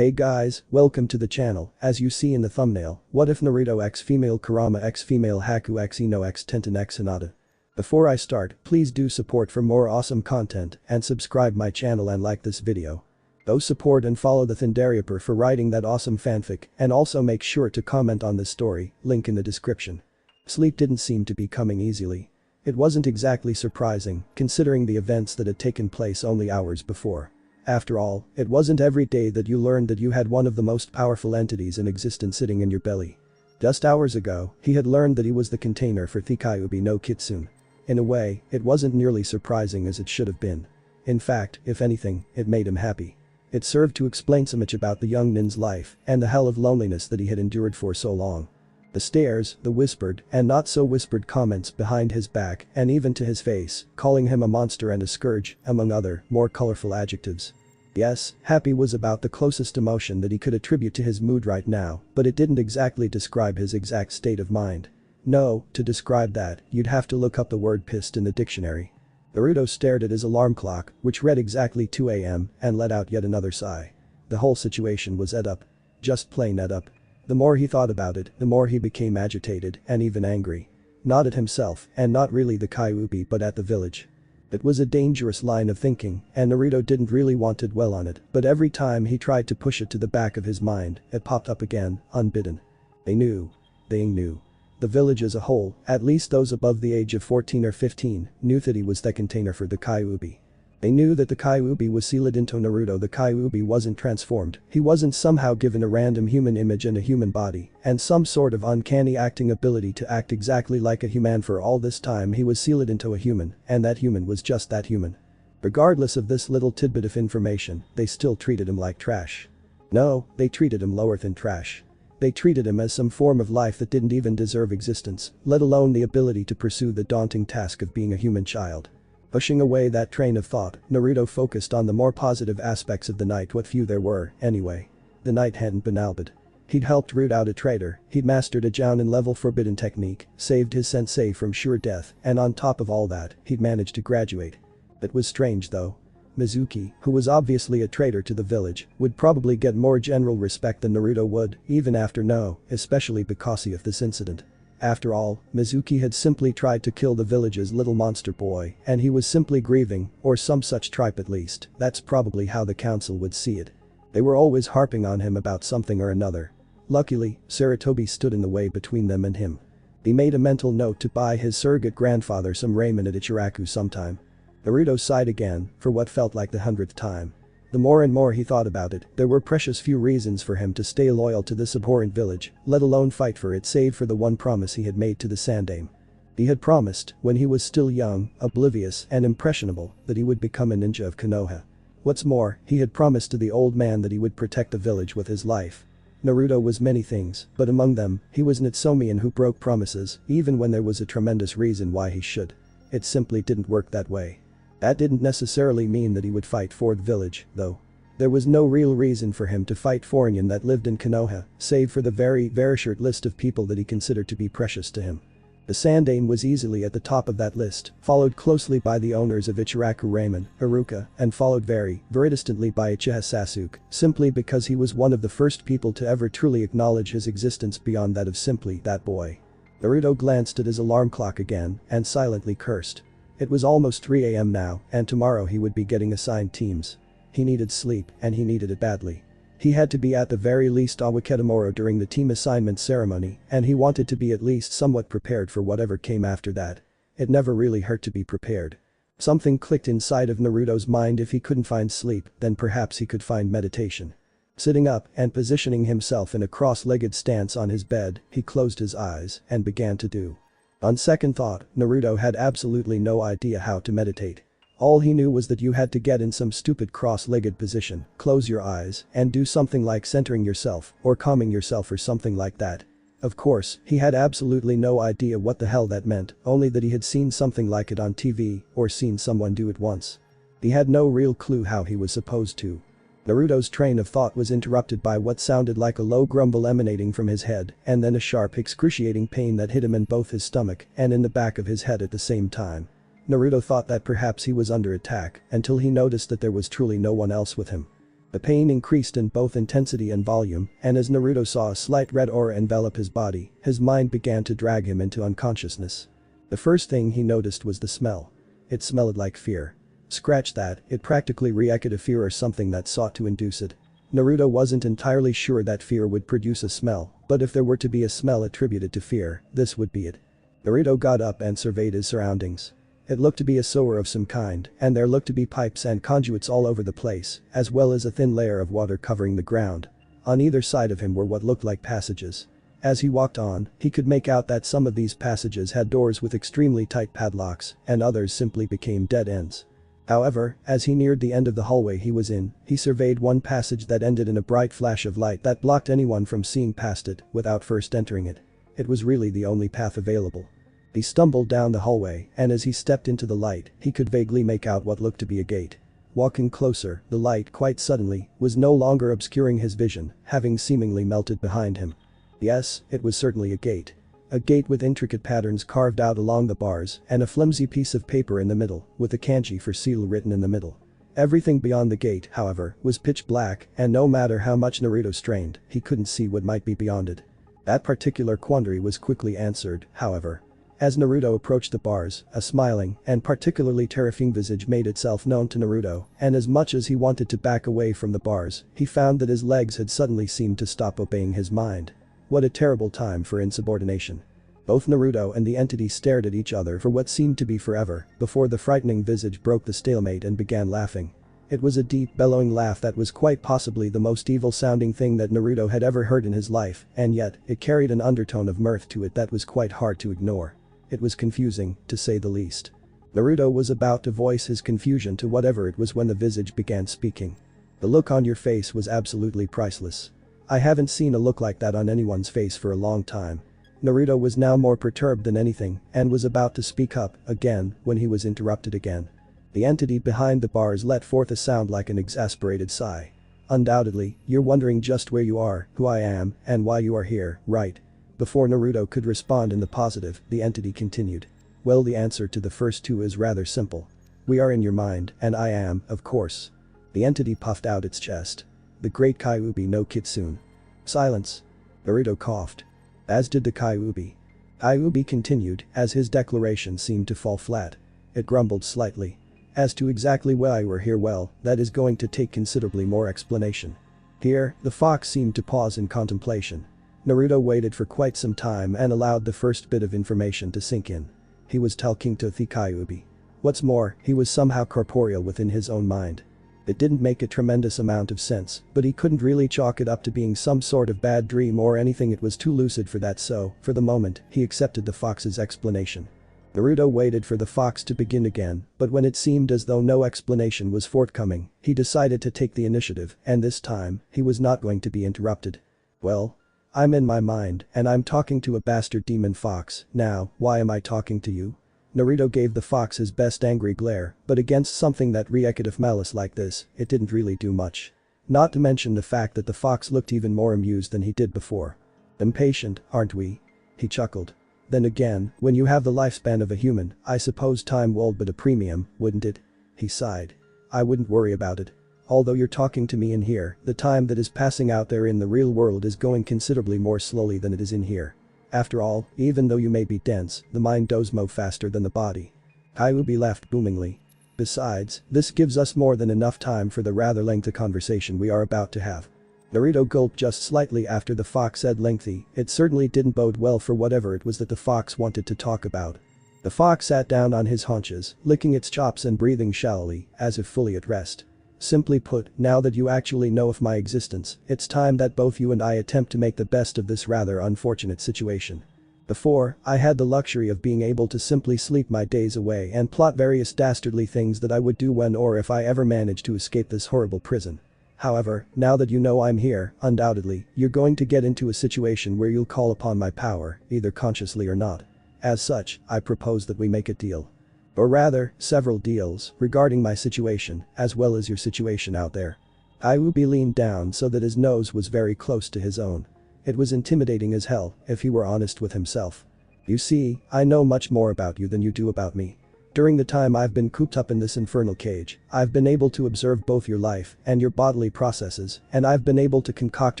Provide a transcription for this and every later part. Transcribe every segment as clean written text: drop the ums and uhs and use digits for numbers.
Hey guys, welcome to the channel. As you see in the thumbnail, what if Naruto x female Kurama x female Haku x Ino x Tenten x Hinata? Before I start, please do support for more awesome content and subscribe my channel and like this video. Go support and follow the Thunderioper for writing that awesome fanfic, and also make sure to comment on this story, link in the description. Sleep didn't seem to be coming easily. It wasn't exactly surprising, considering the events that had taken place only hours before. After all, it wasn't every day that you learned that you had one of the most powerful entities in existence sitting in your belly. Just hours ago, he had learned that he was the container for Thikayubi no Kitsune. In a way, it wasn't nearly surprising as it should have been. In fact, if anything, it made him happy. It served to explain so much about the young nin's life and the hell of loneliness that he had endured for so long. The stares, the whispered and not so whispered comments behind his back and even to his face, calling him a monster and a scourge, among other, more colorful adjectives. Yes, happy was about the closest emotion that he could attribute to his mood right now, but it didn't exactly describe his exact state of mind. No, to describe that, you'd have to look up the word pissed in the dictionary. Naruto stared at his alarm clock, which read exactly 2 AM, and let out yet another sigh. The whole situation was ed up. Just plain ed up. The more he thought about it, the more he became agitated and even angry. Not at himself, and not really the Kyuubi but at the village. It was a dangerous line of thinking, and Naruto didn't really want to dwell on it, but every time he tried to push it to the back of his mind, it popped up again, unbidden. They knew. They knew. The village as a whole, at least those above the age of 14 or 15, knew that he was the container for the Kyuubi. They knew that the Kyuubi was sealed into Naruto. The Kyuubi wasn't transformed, he wasn't somehow given a random human image and a human body, and some sort of uncanny acting ability to act exactly like a human. For all this time he was sealed into a human, and that human was just that human. Regardless of this little tidbit of information, they still treated him like trash. No, they treated him lower than trash. They treated him as some form of life that didn't even deserve existence, let alone the ability to pursue the daunting task of being a human child. Pushing away that train of thought, Naruto focused on the more positive aspects of the night, what few there were, anyway. The night hadn't been albed. He'd helped root out a traitor, he'd mastered a Jounin level forbidden technique, saved his sensei from sure death, and on top of all that, he'd managed to graduate. It was strange though. Mizuki, who was obviously a traitor to the village, would probably get more general respect than Naruto would, even after especially because of this incident. After all, Mizuki had simply tried to kill the village's little monster boy, and he was simply grieving, or some such tripe at least. That's probably how the council would see it. They were always harping on him about something or another. Luckily, Sarutobi stood in the way between them and him. He made a mental note to buy his surrogate grandfather some ramen at Ichiraku sometime. Naruto sighed again, for what felt like the 100th time. The more and more he thought about it, there were precious few reasons for him to stay loyal to this abhorrent village, let alone fight for it, save for the one promise he had made to the Sandaime. He had promised, when he was still young, oblivious, and impressionable, that he would become a ninja of Konoha. What's more, he had promised to the old man that he would protect the village with his life. Naruto was many things, but among them, he was an Itsumian who broke promises, even when there was a tremendous reason why he should. It simply didn't work that way. That didn't necessarily mean that he would fight for the village, though. There was no real reason for him to fight foreign that lived in Konoha, save for the very short list of people that he considered to be precious to him. The Sandaime was easily at the top of that list, followed closely by the owners of Ichiraku Ramen, Haruka, and followed very distantly by Uchiha Sasuke, simply because he was one of the first people to ever truly acknowledge his existence beyond that of simply that boy. Naruto glanced at his alarm clock again and silently cursed. It was almost 3 AM now, and tomorrow he would be getting assigned teams. He needed sleep, and he needed it badly. He had to be at the very least Awaketamoro during the team assignment ceremony, and he wanted to be at least somewhat prepared for whatever came after that. It never really hurt to be prepared. Something clicked inside of Naruto's mind. If he couldn't find sleep, then perhaps he could find meditation. Sitting up and positioning himself in a cross-legged stance on his bed, he closed his eyes and began to do. On second thought, Naruto had absolutely no idea how to meditate. All he knew was that you had to get in some stupid cross-legged position, close your eyes, and do something like centering yourself, or calming yourself or something like that. Of course, he had absolutely no idea what the hell that meant, only that he had seen something like it on TV, or seen someone do it once. He had no real clue how he was supposed to. Naruto's train of thought was interrupted by what sounded like a low grumble emanating from his head, and then a sharp excruciating pain that hit him in both his stomach and in the back of his head at the same time. Naruto thought that perhaps he was under attack, until he noticed that there was truly no one else with him. The pain increased in both intensity and volume, and as Naruto saw a slight red aura envelop his body, his mind began to drag him into unconsciousness. The first thing he noticed was the smell. It smelled like fear. Scratch that, it practically re-echoed of fear or something that sought to induce it. Naruto wasn't entirely sure that fear would produce a smell, but if there were to be a smell attributed to fear, this would be it. Naruto got up and surveyed his surroundings. It looked to be a sewer of some kind, and there looked to be pipes and conduits all over the place, as well as a thin layer of water covering the ground. On either side of him were what looked like passages. As he walked on, he could make out that some of these passages had doors with extremely tight padlocks, and others simply became dead ends. However, as he neared the end of the hallway he was in, he surveyed one passage that ended in a bright flash of light that blocked anyone from seeing past it without first entering it. It was really the only path available. He stumbled down the hallway, and as he stepped into the light, he could vaguely make out what looked to be a gate. Walking closer, the light, quite suddenly, was no longer obscuring his vision, having seemingly melted behind him. Yes, it was certainly a gate. A gate with intricate patterns carved out along the bars and a flimsy piece of paper in the middle, with a kanji for seal written in the middle. Everything beyond the gate, however, was pitch black, and no matter how much Naruto strained, he couldn't see what might be beyond it. That particular quandary was quickly answered, however. As Naruto approached the bars, a smiling and particularly terrifying visage made itself known to Naruto, and as much as he wanted to back away from the bars, he found that his legs had suddenly seemed to stop obeying his mind. What a terrible time for insubordination. Both Naruto and the entity stared at each other for what seemed to be forever, before the frightening visage broke the stalemate and began laughing. It was a deep, bellowing laugh that was quite possibly the most evil-sounding thing that Naruto had ever heard in his life, and yet, it carried an undertone of mirth to it that was quite hard to ignore. It was confusing, to say the least. Naruto was about to voice his confusion to whatever it was when the visage began speaking. The look on your face was absolutely priceless. I haven't seen a look like that on anyone's face for a long time. Naruto was now more perturbed than anything and was about to speak up again when he was interrupted again. The entity behind the bars let forth a sound like an exasperated sigh. Undoubtedly, you're wondering just where you are, who I am, and why you are here, right? Before Naruto could respond in the positive, the entity continued. Well, the answer to the first two is rather simple. We are in your mind, and I am, of course. The entity puffed out its chest. The great Kyuubi no Kitsune. Silence. Naruto coughed. As did the Kyuubi. Kyuubi continued as his declaration seemed to fall flat. It grumbled slightly. As to exactly why we're here, well, that is going to take considerably more explanation. Here, the fox seemed to pause in contemplation. Naruto waited for quite some time and allowed the first bit of information to sink in. He was talking to the Kyuubi. What's more, he was somehow corporeal within his own mind. It didn't make a tremendous amount of sense, but he couldn't really chalk it up to being some sort of bad dream or anything. It was too lucid for that, so, for the moment, he accepted the fox's explanation. Naruto waited for the fox to begin again, but when it seemed as though no explanation was forthcoming, he decided to take the initiative, and this time, he was not going to be interrupted. Well, I'm in my mind, and I'm talking to a bastard demon fox. Now, why am I talking to you? Naruto gave the fox his best angry glare, but against something that re-echoed of malice like this, it didn't really do much. Not to mention the fact that the fox looked even more amused than he did before. Impatient, aren't we? He chuckled. Then again, when you have the lifespan of a human, I suppose time will be at a premium, wouldn't it? He sighed. I wouldn't worry about it. Although you're talking to me in here, the time that is passing out there in the real world is going considerably more slowly than it is in here. After all, even though you may be dense, the mind does move faster than the body. Kyuubi laughed boomingly. Besides, this gives us more than enough time for the rather lengthy conversation we are about to have. Naruto gulped just slightly after the fox said lengthy. It certainly didn't bode well for whatever it was that the fox wanted to talk about. The fox sat down on his haunches, licking its chops and breathing shallowly, as if fully at rest. Simply put, now that you actually know of my existence, it's time that both you and I attempt to make the best of this rather unfortunate situation. Before, I had the luxury of being able to simply sleep my days away and plot various dastardly things that I would do when or if I ever managed to escape this horrible prison. However, now that you know I'm here, undoubtedly, you're going to get into a situation where you'll call upon my power, either consciously or not. As such, I propose that we make a deal. Or rather, several deals, regarding my situation, as well as your situation out there. Kyuubi leaned down so that his nose was very close to his own. It was intimidating as hell, if he were honest with himself. You see, I know much more about you than you do about me. During the time I've been cooped up in this infernal cage, I've been able to observe both your life and your bodily processes, and I've been able to concoct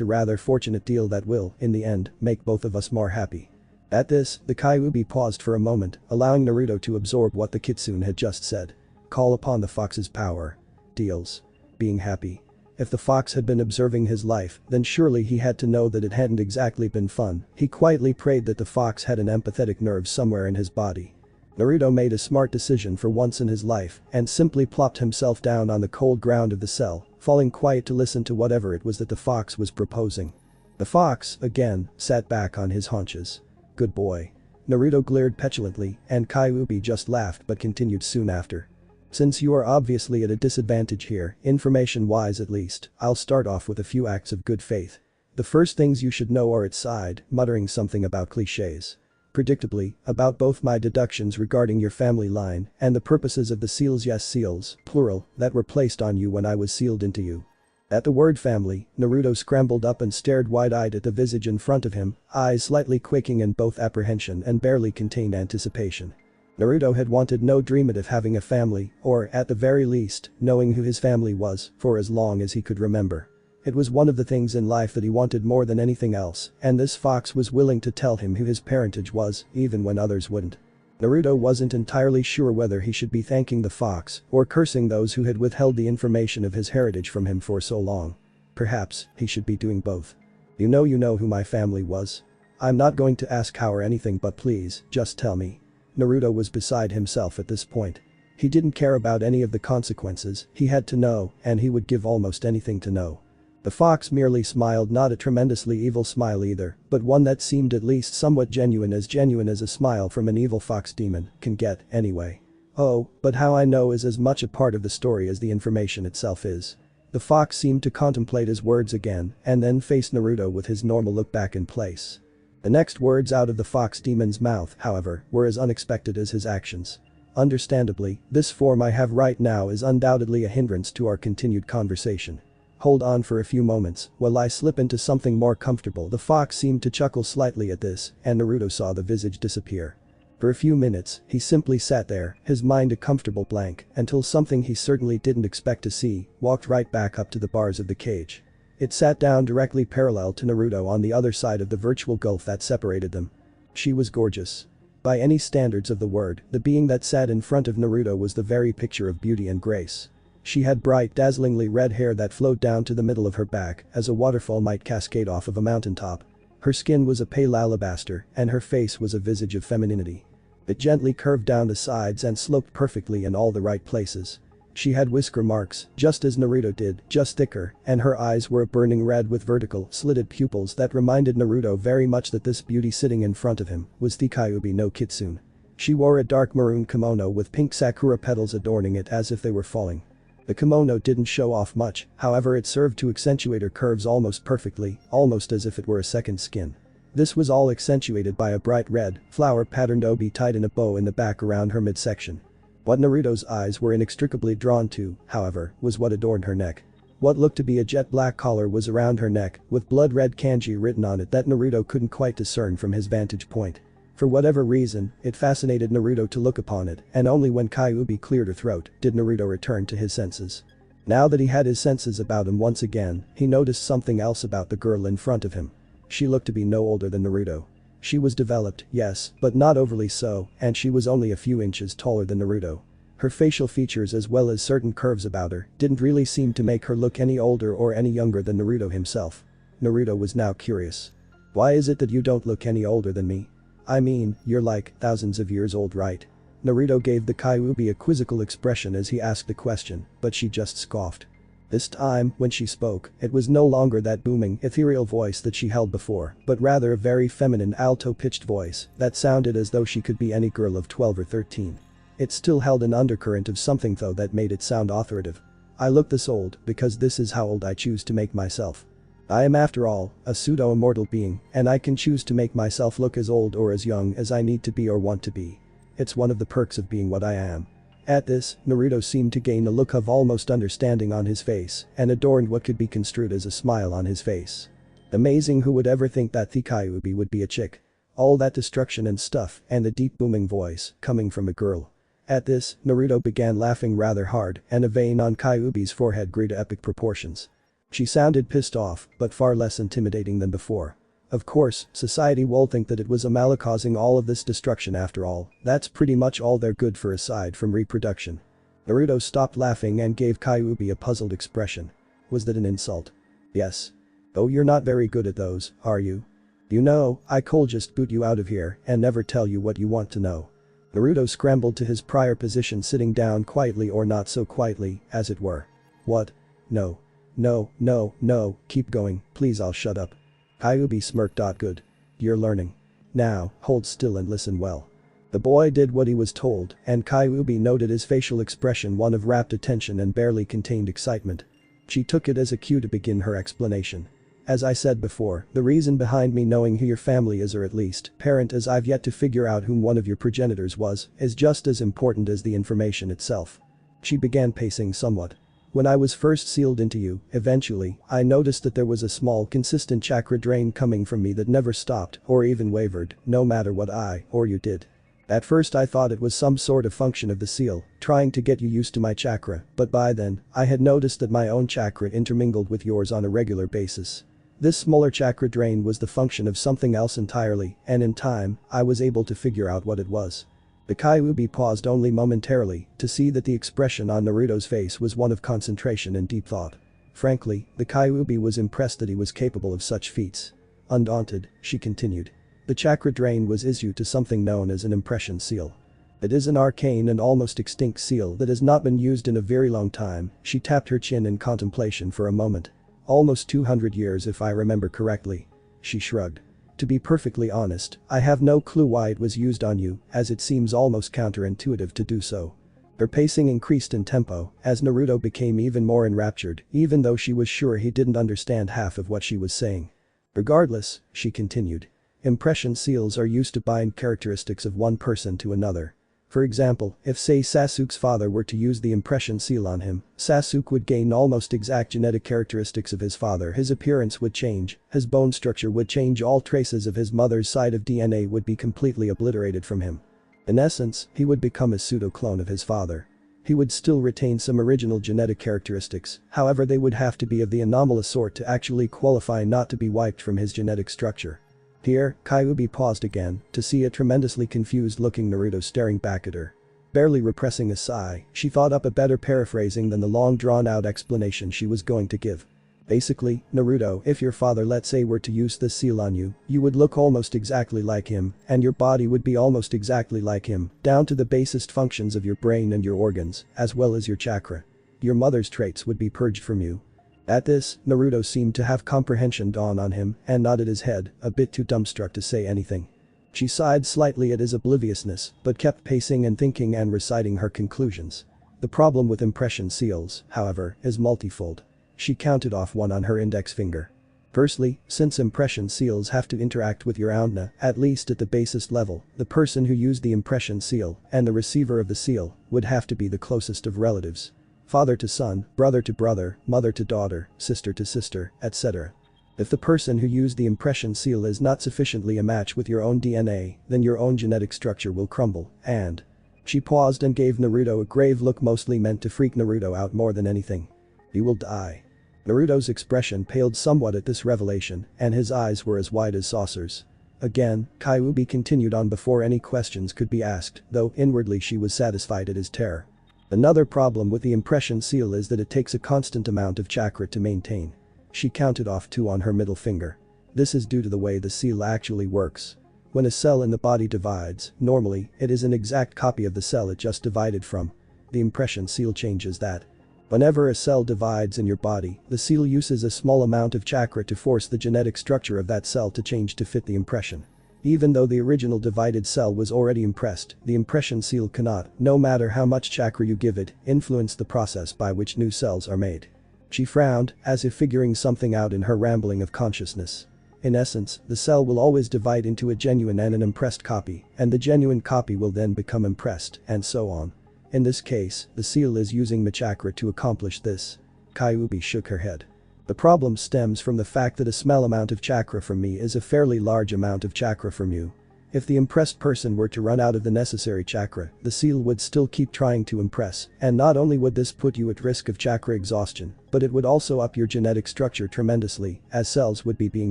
a rather fortunate deal that will, in the end, make both of us more happy." At this, the Kyuubi paused for a moment, allowing Naruto to absorb what the kitsune had just said. Call upon the fox's power. Deals. Being happy. If the fox had been observing his life, then surely he had to know that it hadn't exactly been fun. He quietly prayed that the fox had an empathetic nerve somewhere in his body. Naruto made a smart decision for once in his life and simply plopped himself down on the cold ground of the cell, falling quiet to listen to whatever it was that the fox was proposing. The fox, again, sat back on his haunches. "Good boy." Naruto glared petulantly, and Kyuubi just laughed but continued soon after. "Since you are obviously at a disadvantage here, information-wise at least, I'll start off with a few acts of good faith. The first things you should know are its side, muttering something about clichés. Predictably, about both my deductions regarding your family line and the purposes of the seals, yes seals, plural, that were placed on you when I was sealed into you." At the word family, Naruto scrambled up and stared wide-eyed at the visage in front of him, eyes slightly quaking in both apprehension and barely contained anticipation. Naruto had wanted no dream of having a family, or, at the very least, knowing who his family was, for as long as he could remember. It was one of the things in life that he wanted more than anything else, and this fox was willing to tell him who his parentage was, even when others wouldn't. Naruto wasn't entirely sure whether he should be thanking the fox or cursing those who had withheld the information of his heritage from him for so long. Perhaps he should be doing both. You know who my family was? I'm not going to ask how or anything, but please, just tell me." Naruto was beside himself at this point. He didn't care about any of the consequences, he had to know, and he would give almost anything to know. The fox merely smiled, not a tremendously evil smile either, but one that seemed at least somewhat genuine as a smile from an evil fox demon can get, anyway. "Oh, but how I know is as much a part of the story as the information itself is." The fox seemed to contemplate his words again and then faced Naruto with his normal look back in place. The next words out of the fox demon's mouth, however, were as unexpected as his actions. "Understandably, this form I have right now is undoubtedly a hindrance to our continued conversation. Hold on for a few moments while I slip into something more comfortable." The fox seemed to chuckle slightly at this, and Naruto saw the visage disappear. For a few minutes, he simply sat there, his mind a comfortable blank, until something he certainly didn't expect to see walked right back up to the bars of the cage. It sat down directly parallel to Naruto on the other side of the virtual gulf that separated them. She was gorgeous. By any standards of the word, the being that sat in front of Naruto was the very picture of beauty and grace. She had bright, dazzlingly red hair that flowed down to the middle of her back as a waterfall might cascade off of a mountaintop. Her skin was a pale alabaster, and her face was a visage of femininity. It gently curved down the sides and sloped perfectly in all the right places. She had whisker marks, just as Naruto did, just thicker, and her eyes were a burning red with vertical, slitted pupils that reminded Naruto very much that this beauty sitting in front of him was the Kyuubi no Kitsune. She wore a dark maroon kimono with pink sakura petals adorning it as if they were falling. The kimono didn't show off much, however it served to accentuate her curves almost perfectly, almost as if it were a second skin. This was all accentuated by a bright red, flower-patterned obi tied in a bow in the back around her midsection. What Naruto's eyes were inextricably drawn to, however, was what adorned her neck. What looked to be a jet black collar was around her neck, with blood-red kanji written on it that Naruto couldn't quite discern from his vantage point. For whatever reason, it fascinated Naruto to look upon it, and only when Kyuubi cleared her throat did Naruto return to his senses. Now that he had his senses about him once again, he noticed something else about the girl in front of him. She looked to be no older than Naruto. She was developed, yes, but not overly so, and she was only a few inches taller than Naruto. Her facial features as well as certain curves about her didn't really seem to make her look any older or any younger than Naruto himself. Naruto was now curious. "Why is it that you don't look any older than me? I mean, you're like thousands of years old, right?" Naruto gave the Kyuubi a quizzical expression as he asked the question, but she just scoffed. This time, when she spoke, it was no longer that booming, ethereal voice that she held before, but rather a very feminine alto-pitched voice that sounded as though she could be any girl of 12 or 13. It still held an undercurrent of something though that made it sound authoritative. "I look this old because this is how old I choose to make myself. I am after all, a pseudo-immortal being, and I can choose to make myself look as old or as young as I need to be or want to be. It's one of the perks of being what I am." At this, Naruto seemed to gain a look of almost understanding on his face and adorned what could be construed as a smile on his face. Amazing, who would ever think that the Kyuubi would be a chick? All that destruction and stuff and the deep booming voice coming from a girl. At this, Naruto began laughing rather hard and a vein on Kyuubi's forehead grew to epic proportions. She sounded pissed off, but far less intimidating than before. Of course, society will think that it was Amala causing all of this destruction after all, that's pretty much all they're good for aside from reproduction. Naruto stopped laughing and gave Kyuubi a puzzled expression. Was that an insult? Yes. Oh, you're not very good at those, are you? You know, I could just boot you out of here and never tell you what you want to know. Naruto scrambled to his prior position sitting down quietly or not so quietly, as it were. What? No. No, no, no, keep going, please I'll shut up. Kyuubi smirked. Good. You're learning. Now, hold still and listen well. The boy did what he was told, and Kyuubi noted his facial expression one of rapt attention and barely contained excitement. She took it as a cue to begin her explanation. As I said before, the reason behind me knowing who your family is or at least parent as I've yet to figure out whom one of your progenitors was, is just as important as the information itself. She began pacing somewhat. When I was first sealed into you, eventually, I noticed that there was a small consistent chakra drain coming from me that never stopped or even wavered, no matter what I or you did. At first I thought it was some sort of function of the seal, trying to get you used to my chakra, but by then, I had noticed that my own chakra intermingled with yours on a regular basis. This smaller chakra drain was the function of something else entirely, and in time, I was able to figure out what it was. The Kyuubi paused only momentarily to see that the expression on Naruto's face was one of concentration and deep thought. Frankly, the Kyuubi was impressed that he was capable of such feats. Undaunted, she continued. The chakra drain was issue to something known as an impression seal. It is an arcane and almost extinct seal that has not been used in a very long time. She tapped her chin in contemplation for a moment. Almost 200 years if I remember correctly. She shrugged. To be perfectly honest, I have no clue why it was used on you, as it seems almost counterintuitive to do so. Her pacing increased in tempo as Naruto became even more enraptured, even though she was sure he didn't understand half of what she was saying. Regardless, she continued. Impression seals are used to bind characteristics of one person to another. For example, if say Sasuke's father were to use the impression seal on him, Sasuke would gain almost exact genetic characteristics of his father. His appearance would change, his bone structure would change, all traces of his mother's side of DNA would be completely obliterated from him. In essence, he would become a pseudo-clone of his father. He would still retain some original genetic characteristics, however they would have to be of the anomalous sort to actually qualify not to be wiped from his genetic structure. Here, Kyuubi paused again to see a tremendously confused-looking Naruto staring back at her. Barely repressing a sigh, she thought up a better paraphrasing than the long drawn-out explanation she was going to give. Basically, Naruto, if your father let's say were to use this seal on you, you would look almost exactly like him, and your body would be almost exactly like him, down to the basest functions of your brain and your organs, as well as your chakra. Your mother's traits would be purged from you. At this, Naruto seemed to have comprehension dawn on him and nodded his head, a bit too dumbstruck to say anything. She sighed slightly at his obliviousness, but kept pacing and thinking and reciting her conclusions. The problem with impression seals, however, is multifold. She counted off one on her index finger. Firstly, since impression seals have to interact with your auna, at least at the basest level, the person who used the impression seal and the receiver of the seal would have to be the closest of relatives. Father to son, brother to brother, mother to daughter, sister to sister, etc. If the person who used the impression seal is not sufficiently a match with your own DNA, then your own genetic structure will crumble, and… She paused and gave Naruto a grave look mostly meant to freak Naruto out more than anything. You will die. Naruto's expression paled somewhat at this revelation, and his eyes were as wide as saucers. Again, Kyuubi continued on before any questions could be asked, though inwardly she was satisfied at his terror. Another problem with the impression seal is that it takes a constant amount of chakra to maintain. She counted off 2 on her middle finger. This is due to the way the seal actually works. When a cell in the body divides, normally, it is an exact copy of the cell it just divided from. The impression seal changes that. Whenever a cell divides in your body, the seal uses a small amount of chakra to force the genetic structure of that cell to change to fit the impression. Even though the original divided cell was already impressed, the impression seal cannot, no matter how much chakra you give it, influence the process by which new cells are made. She frowned, as if figuring something out in her rambling of consciousness. In essence, the cell will always divide into a genuine and an impressed copy, and the genuine copy will then become impressed, and so on. In this case, the seal is using the chakra to accomplish this. Kyuubi shook her head. The problem stems from the fact that a small amount of chakra from me is a fairly large amount of chakra from you. If the impressed person were to run out of the necessary chakra, the seal would still keep trying to impress, and not only would this put you at risk of chakra exhaustion, but it would also up your genetic structure tremendously, as cells would be being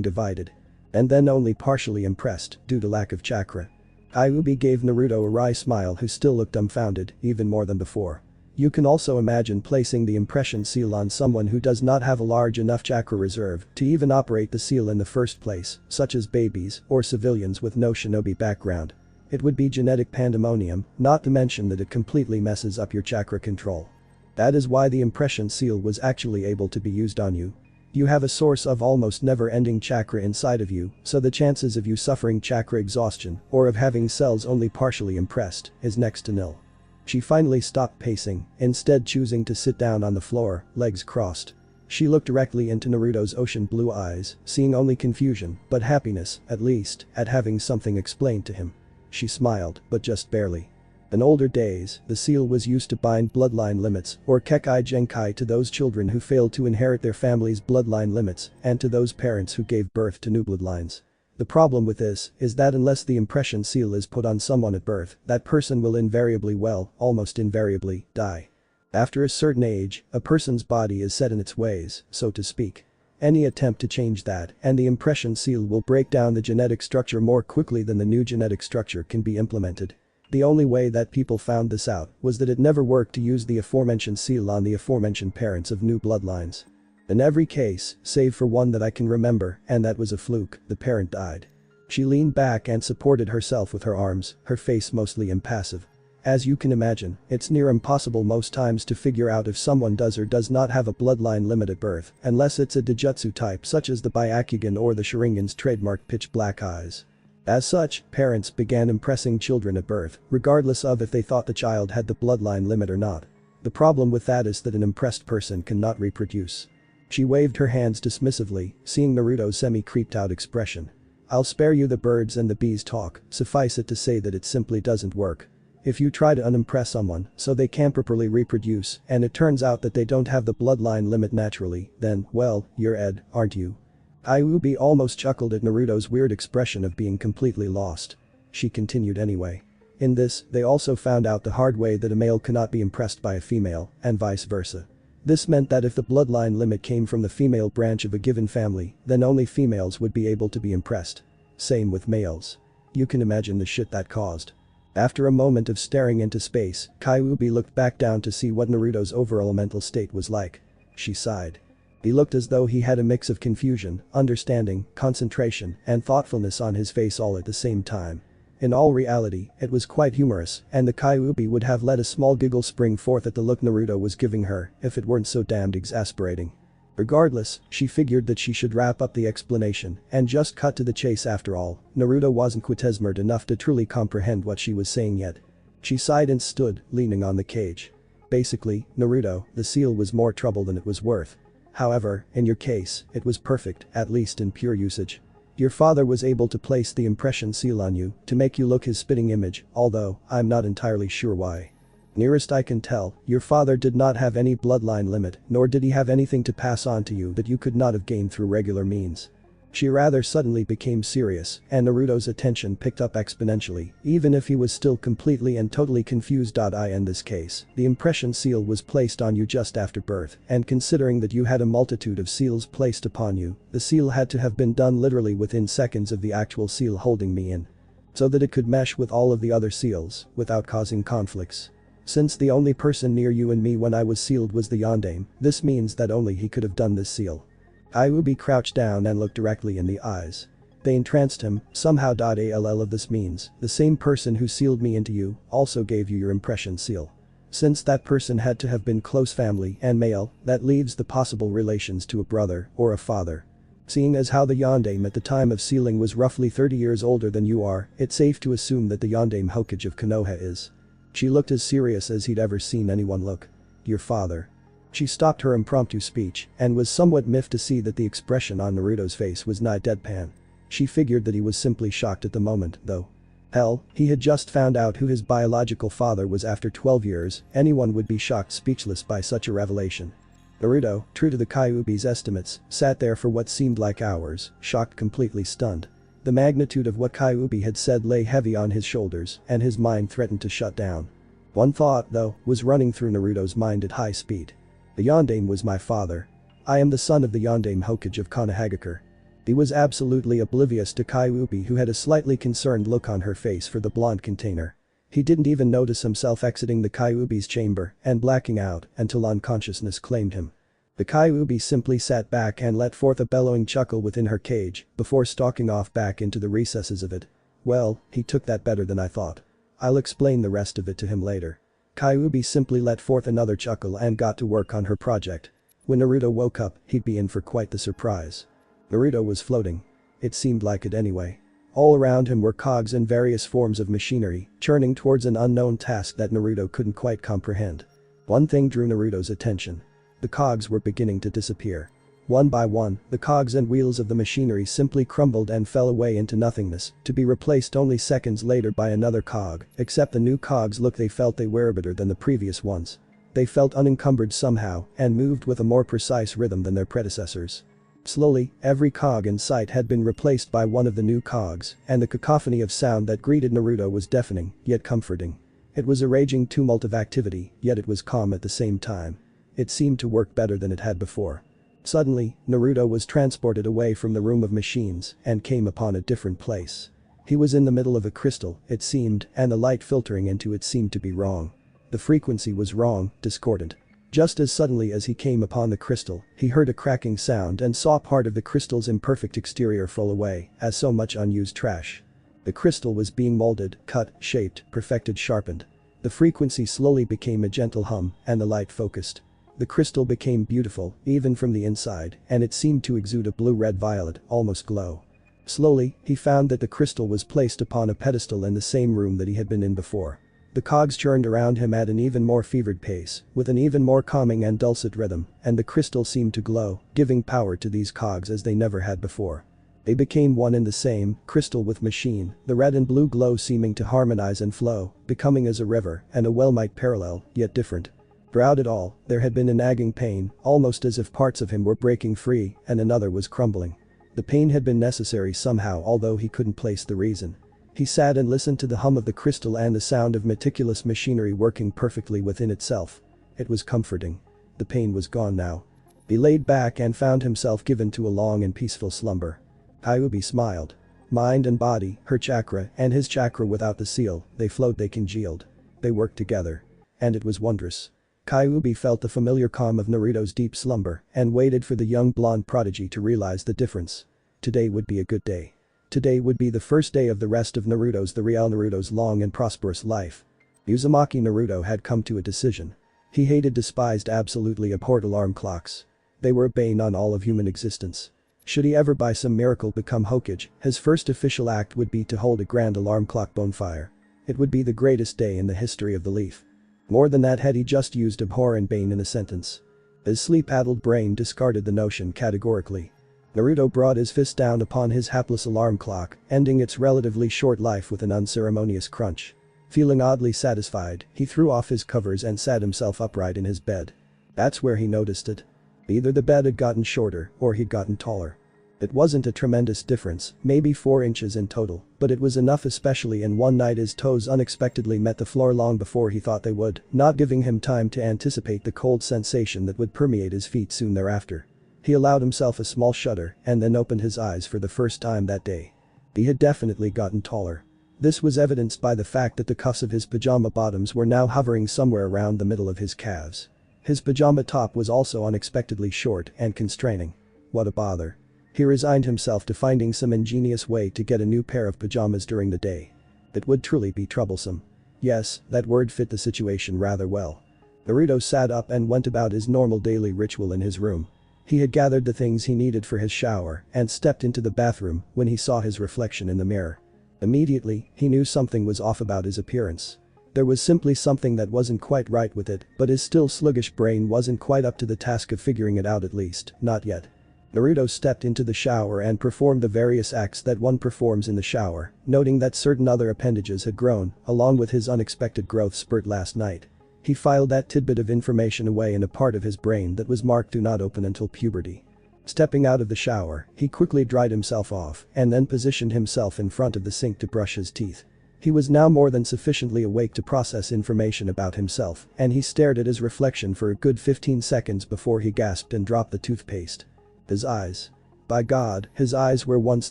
divided. And then only partially impressed, due to lack of chakra. Kyuubi gave Naruto a wry smile, who still looked dumbfounded, even more than before. You can also imagine placing the impression seal on someone who does not have a large enough chakra reserve to even operate the seal in the first place, such as babies or civilians with no shinobi background. It would be genetic pandemonium, not to mention that it completely messes up your chakra control. That is why the impression seal was actually able to be used on you. You have a source of almost never-ending chakra inside of you, so the chances of you suffering chakra exhaustion or of having cells only partially impressed is next to nil. She finally stopped pacing, instead choosing to sit down on the floor, legs crossed. She looked directly into Naruto's ocean blue eyes, seeing only confusion, but happiness, at least, at having something explained to him. She smiled, but just barely. In older days, the seal was used to bind bloodline limits, or Kekkei Genkai, to those children who failed to inherit their family's bloodline limits, and to those parents who gave birth to new bloodlines. The problem with this is that unless the impression seal is put on someone at birth, that person will invariably, almost invariably, die. After a certain age, a person's body is set in its ways, so to speak. Any attempt to change that, and the impression seal will break down the genetic structure more quickly than the new genetic structure can be implemented. The only way that people found this out was that it never worked to use the aforementioned seal on the aforementioned parents of new bloodlines. In every case, save for one that I can remember, and that was a fluke, the parent died. She leaned back and supported herself with her arms, her face mostly impassive. As you can imagine, it's near impossible most times to figure out if someone does or does not have a bloodline limit at birth, unless it's a Dijutsu type such as the Byakugan or the Sharingan's trademark pitch black eyes. As such, parents began impressing children at birth, regardless of if they thought the child had the bloodline limit or not. The problem with that is that an impressed person cannot reproduce. She waved her hands dismissively, seeing Naruto's semi-creeped out expression. I'll spare you the birds and the bees talk, suffice it to say that it simply doesn't work. If you try to unimpress someone so they can't properly reproduce and it turns out that they don't have the bloodline limit naturally, then, well, you're Ed, aren't you? Kyuubi almost chuckled at Naruto's weird expression of being completely lost. She continued anyway. In this, they also found out the hard way that a male cannot be impressed by a female, and vice versa. This meant that if the bloodline limit came from the female branch of a given family, then only females would be able to be impressed. Same with males. You can imagine the shit that caused. After a moment of staring into space, Kyuubi looked back down to see what Naruto's overall mental state was like. She sighed. He looked as though he had a mix of confusion, understanding, concentration, and thoughtfulness on his face all at the same time. In all reality, it was quite humorous, and the Kyuubi would have let a small giggle spring forth at the look Naruto was giving her if it weren't so damned exasperating. Regardless, she figured that she should wrap up the explanation and just cut to the chase. After all, Naruto wasn't quitesmert enough to truly comprehend what she was saying yet. She sighed and stood, leaning on the cage. Basically, Naruto, the seal was more trouble than it was worth. However, in your case, it was perfect, at least in pure usage. Your father was able to place the impression seal on you to make you look his spitting image, although I'm not entirely sure why. Nearest I can tell, your father did not have any bloodline limit, nor did he have anything to pass on to you that you could not have gained through regular means. She rather suddenly became serious, and Naruto's attention picked up exponentially, even if he was still completely and totally confused. In this case, the impression seal was placed on you just after birth, and considering that you had a multitude of seals placed upon you, the seal had to have been done literally within seconds of the actual seal holding me in. So that it could mesh with all of the other seals, without causing conflicts. Since the only person near you and me when I was sealed was the yondaime, this means that only he could have done this seal. Kyuubi crouched down and looked directly in the eyes. They entranced him, somehow. All of this means, the same person who sealed me into you, also gave you your impression seal. Since that person had to have been close family and male, that leaves the possible relations to a brother or a father. Seeing as how the yondaime at the time of sealing was roughly 30 years older than you are, it's safe to assume that the yondaime Hokage of Konoha is. She looked as serious as he'd ever seen anyone look. Your father. She stopped her impromptu speech and was somewhat miffed to see that the expression on Naruto's face was not deadpan. She figured that he was simply shocked at the moment, though. Hell, he had just found out who his biological father was after 12 years, anyone would be shocked speechless by such a revelation. Naruto, true to the Kyuubi's estimates, sat there for what seemed like hours, shocked, completely stunned. The magnitude of what Kyuubi had said lay heavy on his shoulders and his mind threatened to shut down. One thought, though, was running through Naruto's mind at high speed. The Yondaime was my father. I am the son of the Yondaime Hokage of Konohagakure. He was absolutely oblivious to Kyuubi, who had a slightly concerned look on her face for the blonde container. He didn't even notice himself exiting the Kyuubi's chamber and blacking out until unconsciousness claimed him. The Kyuubi simply sat back and let forth a bellowing chuckle within her cage before stalking off back into the recesses of it. Well, he took that better than I thought. I'll explain the rest of it to him later. Kyuubi simply let forth another chuckle and got to work on her project. When Naruto woke up, he'd be in for quite the surprise. Naruto was floating. It seemed like it anyway. All around him were cogs and various forms of machinery, churning towards an unknown task that Naruto couldn't quite comprehend. One thing drew Naruto's attention. The cogs were beginning to disappear. One by one, the cogs and wheels of the machinery simply crumbled and fell away into nothingness, to be replaced only seconds later by another cog, except the new cogs they felt they were better than the previous ones. They felt unencumbered somehow and moved with a more precise rhythm than their predecessors. Slowly, every cog in sight had been replaced by one of the new cogs, and the cacophony of sound that greeted Naruto was deafening, yet comforting. It was a raging tumult of activity, yet it was calm at the same time. It seemed to work better than it had before. Suddenly, Naruto was transported away from the room of machines and came upon a different place. He was in the middle of a crystal, it seemed, and the light filtering into it seemed to be wrong. The frequency was wrong, discordant. Just as suddenly as he came upon the crystal, he heard a cracking sound and saw part of the crystal's imperfect exterior fall away, as so much unused trash. The crystal was being molded, cut, shaped, perfected, sharpened. The frequency slowly became a gentle hum, and the light focused. The crystal became beautiful, even from the inside, and it seemed to exude a blue-red-violet, almost glow. Slowly, he found that the crystal was placed upon a pedestal in the same room that he had been in before. The cogs churned around him at an even more fevered pace, with an even more calming and dulcet rhythm, and the crystal seemed to glow, giving power to these cogs as they never had before. They became one and the same, crystal with machine, the red and blue glow seeming to harmonize and flow, becoming as a river and a well might parallel, yet different. Throughout it all, there had been a nagging pain, almost as if parts of him were breaking free and another was crumbling. The pain had been necessary somehow, although he couldn't place the reason. He sat and listened to the hum of the crystal and the sound of meticulous machinery working perfectly within itself. It was comforting. The pain was gone now. He laid back and found himself given to a long and peaceful slumber. Kyuubi smiled. Mind and body, her chakra and his chakra without the seal, they flowed, they congealed. They worked together. And it was wondrous. Kyuubi felt the familiar calm of Naruto's deep slumber and waited for the young blonde prodigy to realize the difference. Today would be a good day. Today would be the first day of the rest of the real Naruto's long and prosperous life. Uzumaki Naruto had come to a decision. He hated, despised, absolutely abhorred alarm clocks. They were a bane on all of human existence. Should he ever by some miracle become Hokage, his first official act would be to hold a grand alarm clock bonfire. It would be the greatest day in the history of the leaf. More than that had he just used abhor and bane in a sentence. His sleep-addled brain discarded the notion categorically. Naruto brought his fist down upon his hapless alarm clock, ending its relatively short life with an unceremonious crunch. Feeling oddly satisfied, he threw off his covers and sat himself upright in his bed. That's where he noticed it. Either the bed had gotten shorter or he'd gotten taller. It wasn't a tremendous difference, maybe 4 inches in total, but it was enough, especially in one night his toes unexpectedly met the floor long before he thought they would, not giving him time to anticipate the cold sensation that would permeate his feet soon thereafter. He allowed himself a small shudder and then opened his eyes for the first time that day. He had definitely gotten taller. This was evidenced by the fact that the cuffs of his pajama bottoms were now hovering somewhere around the middle of his calves. His pajama top was also unexpectedly short and constraining. What a bother. He resigned himself to finding some ingenious way to get a new pair of pajamas during the day. It would truly be troublesome. Yes, that word fit the situation rather well. Naruto sat up and went about his normal daily ritual in his room. He had gathered the things he needed for his shower and stepped into the bathroom when he saw his reflection in the mirror. Immediately, he knew something was off about his appearance. There was simply something that wasn't quite right with it, but his still sluggish brain wasn't quite up to the task of figuring it out, at least, not yet. Naruto stepped into the shower and performed the various acts that one performs in the shower, noting that certain other appendages had grown, along with his unexpected growth spurt last night. He filed that tidbit of information away in a part of his brain that was marked "Do not open until puberty." Stepping out of the shower, he quickly dried himself off and then positioned himself in front of the sink to brush his teeth. He was now more than sufficiently awake to process information about himself, and he stared at his reflection for a good 15 seconds before he gasped and dropped the toothpaste. His eyes. By God, his eyes were once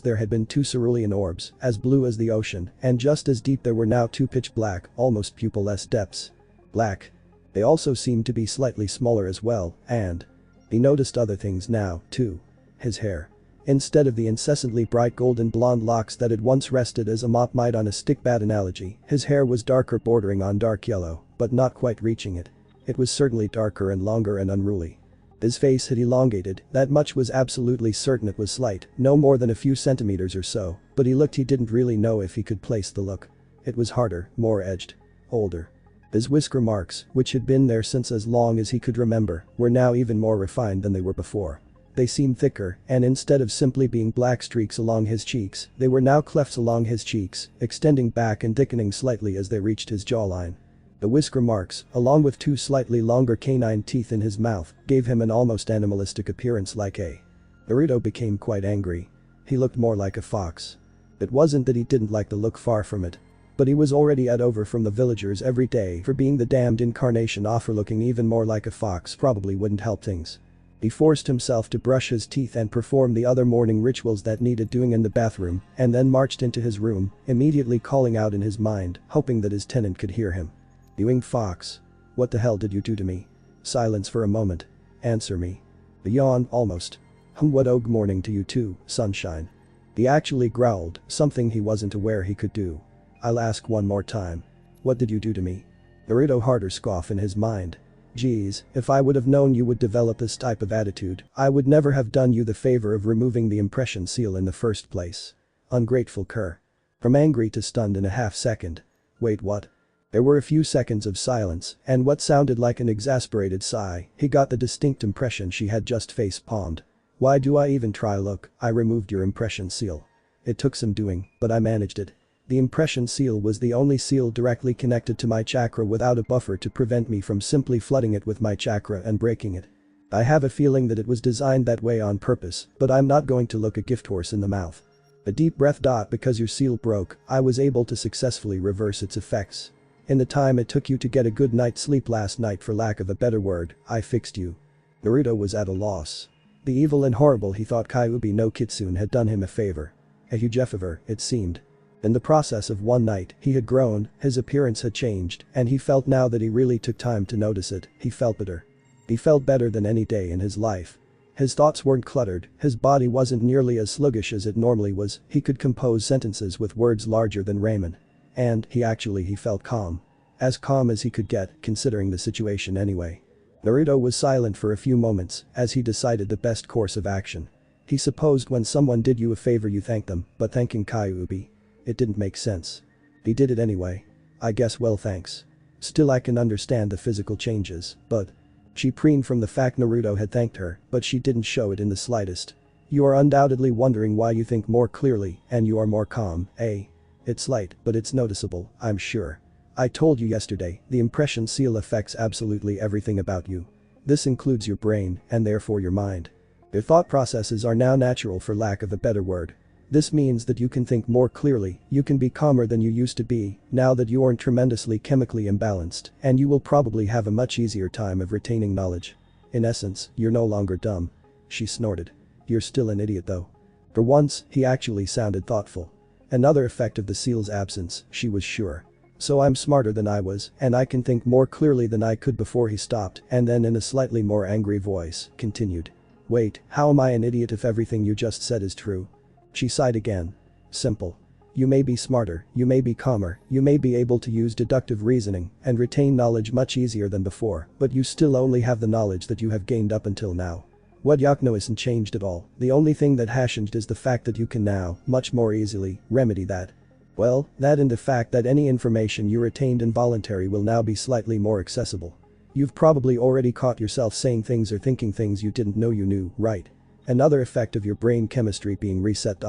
there had been two cerulean orbs, as blue as the ocean, and just as deep there were now two pitch black, almost pupilless depths. Black. They also seemed to be slightly smaller as well, and he noticed other things now, too. His hair. Instead of the incessantly bright golden blonde locks that had once rested as a mop might on a stick bad analogy, his hair was darker bordering on dark yellow, but not quite reaching it. It was certainly darker and longer and unruly. His face had elongated, that much was absolutely certain. It was slight, no more than a few centimeters or so, but he didn't really know if he could place the look. It was harder, more edged. Older. His whisker marks, which had been there since as long as he could remember, were now even more refined than they were before. They seemed thicker, and instead of simply being black streaks along his cheeks, they were now clefts along his cheeks, extending back and thickening slightly as they reached his jawline. The whisker marks, along with two slightly longer canine teeth in his mouth, gave him an almost animalistic appearance like a. Naruto became quite angry. He looked more like a fox. It wasn't that he didn't like the look, far from it. But he was already at over from the villagers every day for being the damned incarnation offer. Looking even more like a fox probably wouldn't help things. He forced himself to brush his teeth and perform the other morning rituals that needed doing in the bathroom, and then marched into his room, immediately calling out in his mind, hoping that his tenant could hear him. "You fox. What the hell did you do to me?" Silence for a moment. "Answer me." A yawn, almost. "What og morning to you too, sunshine." He actually growled, something he wasn't aware he could do. "I'll ask one more time. What did you do to me?" Naruto harder scoff in his mind. "Geez, if I would have known you would develop this type of attitude, I would never have done you the favor of removing the impression seal in the first place. Ungrateful cur." From angry to stunned in a half second. "Wait, what?" There were a few seconds of silence, and what sounded like an exasperated sigh. He got the distinct impression she had just face-palmed. "Why do I even try? Look, I removed your impression seal. It took some doing, but I managed it. The impression seal was the only seal directly connected to my chakra without a buffer to prevent me from simply flooding it with my chakra and breaking it. I have a feeling that it was designed that way on purpose, but I'm not going to look a gift horse in the mouth. A deep breath. Because your seal broke, I was able to successfully reverse its effects. In the time it took you to get a good night's sleep last night, for lack of a better word, I fixed you." Naruto was at a loss. The evil and horrible he thought Kyuubi no Kitsune had done him a favor. A huge favor, it seemed. In the process of one night, he had grown, his appearance had changed, and he felt now that he really took time to notice it, he felt better. He felt better than any day in his life. His thoughts weren't cluttered, his body wasn't nearly as sluggish as it normally was, he could compose sentences with words larger than ramen. And, he felt calm. As calm as he could get, considering the situation anyway. Naruto was silent for a few moments, as he decided the best course of action. He supposed when someone did you a favor you thanked them, but thanking Kyuubi. It didn't make sense. He did it anyway. "I guess well thanks. Still I can understand the physical changes, but..." She preened from the fact Naruto had thanked her, but she didn't show it in the slightest. "You are undoubtedly wondering why you think more clearly, and you are more calm, eh? It's slight, but it's noticeable, I'm sure. I told you yesterday, the impression seal affects absolutely everything about you. This includes your brain, and therefore your mind. Your thought processes are now natural, for lack of a better word. This means that you can think more clearly, you can be calmer than you used to be, now that you aren't tremendously chemically imbalanced, and you will probably have a much easier time of retaining knowledge. In essence, you're no longer dumb." She snorted. "You're still an idiot though." For once, he actually sounded thoughtful. Another effect of the seal's absence, she was sure. "So I'm smarter than I was, and I can think more clearly than I could before." He stopped, and then in a slightly more angry voice, continued. "Wait, how am I an idiot if everything you just said is true?" She sighed again. "Simple. You may be smarter, you may be calmer, you may be able to use deductive reasoning and retain knowledge much easier than before, but you still only have the knowledge that you have gained up until now. What Yakuno isn't changed at all. The only thing that has changed is the fact that you can now, much more easily, remedy that. Well, that and the fact that any information you retained involuntary will now be slightly more accessible. You've probably already caught yourself saying things or thinking things you didn't know you knew, right? Another effect of your brain chemistry being reset.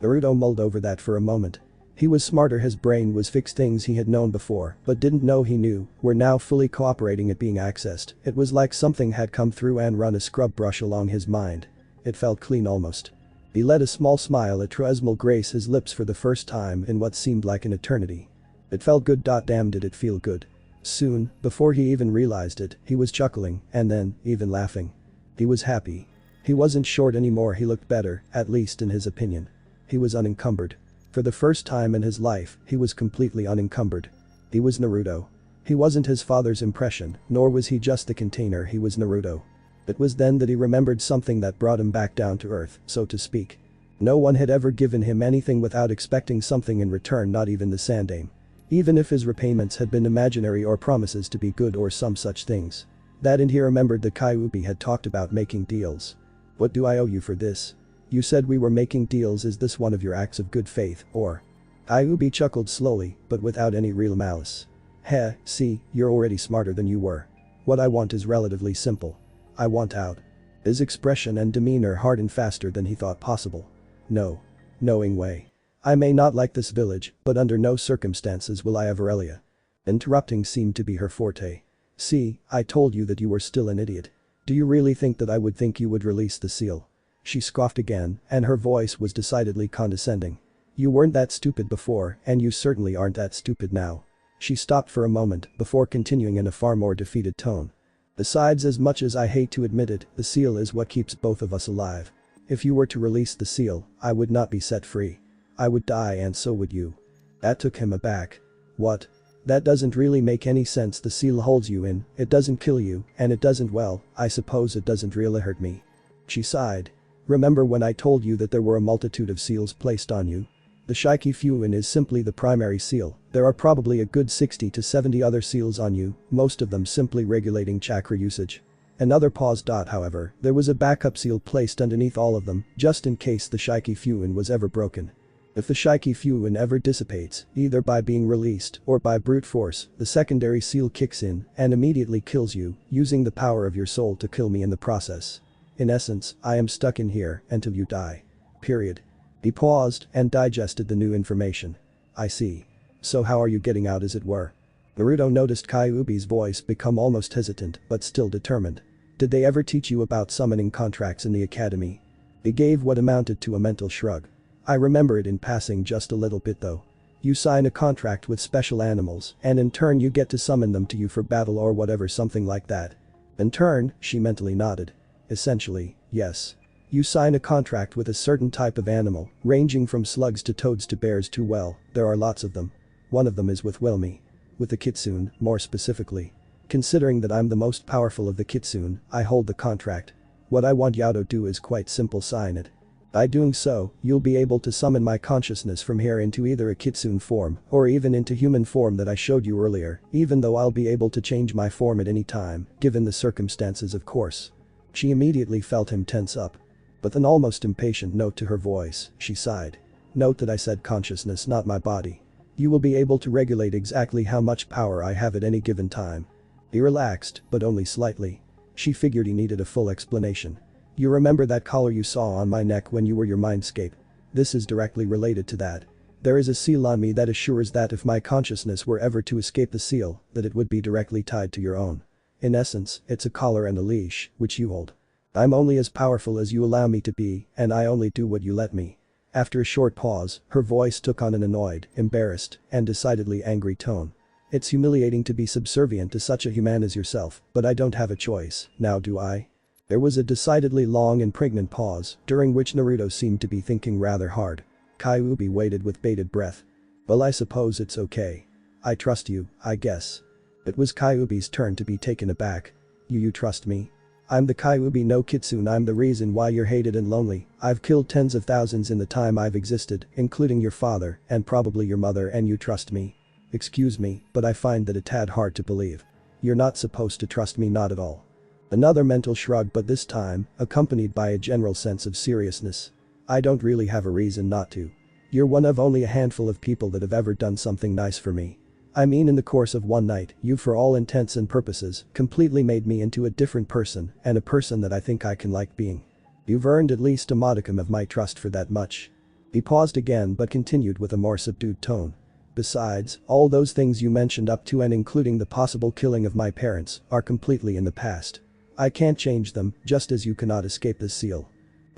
Naruto mulled over that for a moment. He was smarter, his brain was fixed. Things he had known before but didn't know he knew were now fully cooperating at being accessed. It was like something had come through and run a scrub brush along his mind. It felt clean almost. He let a small smile at Tresmal grace his lips for the first time in what seemed like an eternity. It felt good. Damn did it feel good. Soon, before he even realized it, he was chuckling, and then, even laughing. He was happy. He wasn't short anymore. He looked better, at least in his opinion. He was unencumbered. For the first time in his life, he was completely unencumbered. He was Naruto. He wasn't his father's impression, nor was he just the container. He was Naruto. It was then that he remembered something that brought him back down to earth, so to speak. No one had ever given him anything without expecting something in return, not even the Sandaime. Even if his repayments had been imaginary or promises to be good or some such things. That and he remembered that Kyuubi had talked about making deals. What do I owe you for this? You said we were making deals. Is this one of your acts of good faith, or? Kyuubi chuckled slowly, but without any real malice. Heh, see, you're already smarter than you were. What I want is relatively simple. I want out. His expression and demeanor hardened faster than he thought possible. No. Knowing way. I may not like this village, but under no circumstances will I have Aurelia. Interrupting seemed to be her forte. See, I told you that you were still an idiot. Do you really think that I would think you would release the seal? She scoffed again, and her voice was decidedly condescending. You weren't that stupid before, and you certainly aren't that stupid now. She stopped for a moment before continuing in a far more defeated tone. Besides, as much as I hate to admit it, the seal is what keeps both of us alive. If you were to release the seal, I would not be set free. I would die and so would you. That took him aback. What? That doesn't really make any sense. The seal holds you in, it doesn't kill you, and it doesn't, well, I suppose it doesn't really hurt me. She sighed. Remember when I told you that there were a multitude of seals placed on you? The Shiki Fuin is simply the primary seal. There are probably a good 60 to 70 other seals on you, most of them simply regulating chakra usage. Another pause. However, there was a backup seal placed underneath all of them, just in case the Shiki Fuin was ever broken. If the Shiki Fuin ever dissipates, either by being released or by brute force, the secondary seal kicks in and immediately kills you, using the power of your soul to kill me in the process. In essence, I am stuck in here until you die. Period. He paused and digested the new information. I see. So how are you getting out, as it were? Naruto noticed Kyuubi's voice become almost hesitant but still determined. Did they ever teach you about summoning contracts in the academy? He gave what amounted to a mental shrug. I remember it in passing just a little bit though. You sign a contract with special animals and in turn you get to summon them to you for battle or whatever, something like that. In turn, she mentally nodded. Essentially, yes. You sign a contract with a certain type of animal, ranging from slugs to toads to bears to, well, there are lots of them. One of them is with Wilmy. With the Kitsune, more specifically. Considering that I'm the most powerful of the Kitsune, I hold the contract. What I want you to do is quite simple: sign it. By doing so, you'll be able to summon my consciousness from here into either a Kitsune form or even into human form that I showed you earlier, even though I'll be able to change my form at any time, given the circumstances of course. She immediately felt him tense up. With an almost impatient note to her voice, she sighed. Note that I said consciousness, not my body. You will be able to regulate exactly how much power I have at any given time. He relaxed, but only slightly. She figured he needed a full explanation. You remember that collar you saw on my neck when you were your mindscape? This is directly related to that. There is a seal on me that assures that if my consciousness were ever to escape the seal, that it would be directly tied to your own. In essence, it's a collar and a leash, which you hold. I'm only as powerful as you allow me to be, and I only do what you let me. After a short pause, her voice took on an annoyed, embarrassed, and decidedly angry tone. It's humiliating to be subservient to such a human as yourself, but I don't have a choice, now do I? There was a decidedly long and pregnant pause, during which Naruto seemed to be thinking rather hard. Kyuubi waited with bated breath. Well, I suppose it's okay. I trust you, I guess. It was Kyuubi's turn to be taken aback. You trust me? I'm the Kyuubi no Kitsune. I'm the reason why you're hated and lonely. I've killed tens of thousands in the time I've existed, including your father and probably your mother, and you trust me? Excuse me, but I find that a tad hard to believe. You're not supposed to trust me, not at all. Another mental shrug, but this time, accompanied by a general sense of seriousness. I don't really have a reason not to. You're one of only a handful of people that have ever done something nice for me. I mean, in the course of one night, you, for all intents and purposes, completely made me into a different person, and a person that I think I can like being. You've earned at least a modicum of my trust for that much. He paused again but continued with a more subdued tone. Besides, all those things you mentioned up to and including the possible killing of my parents, are completely in the past. I can't change them, just as you cannot escape this seal.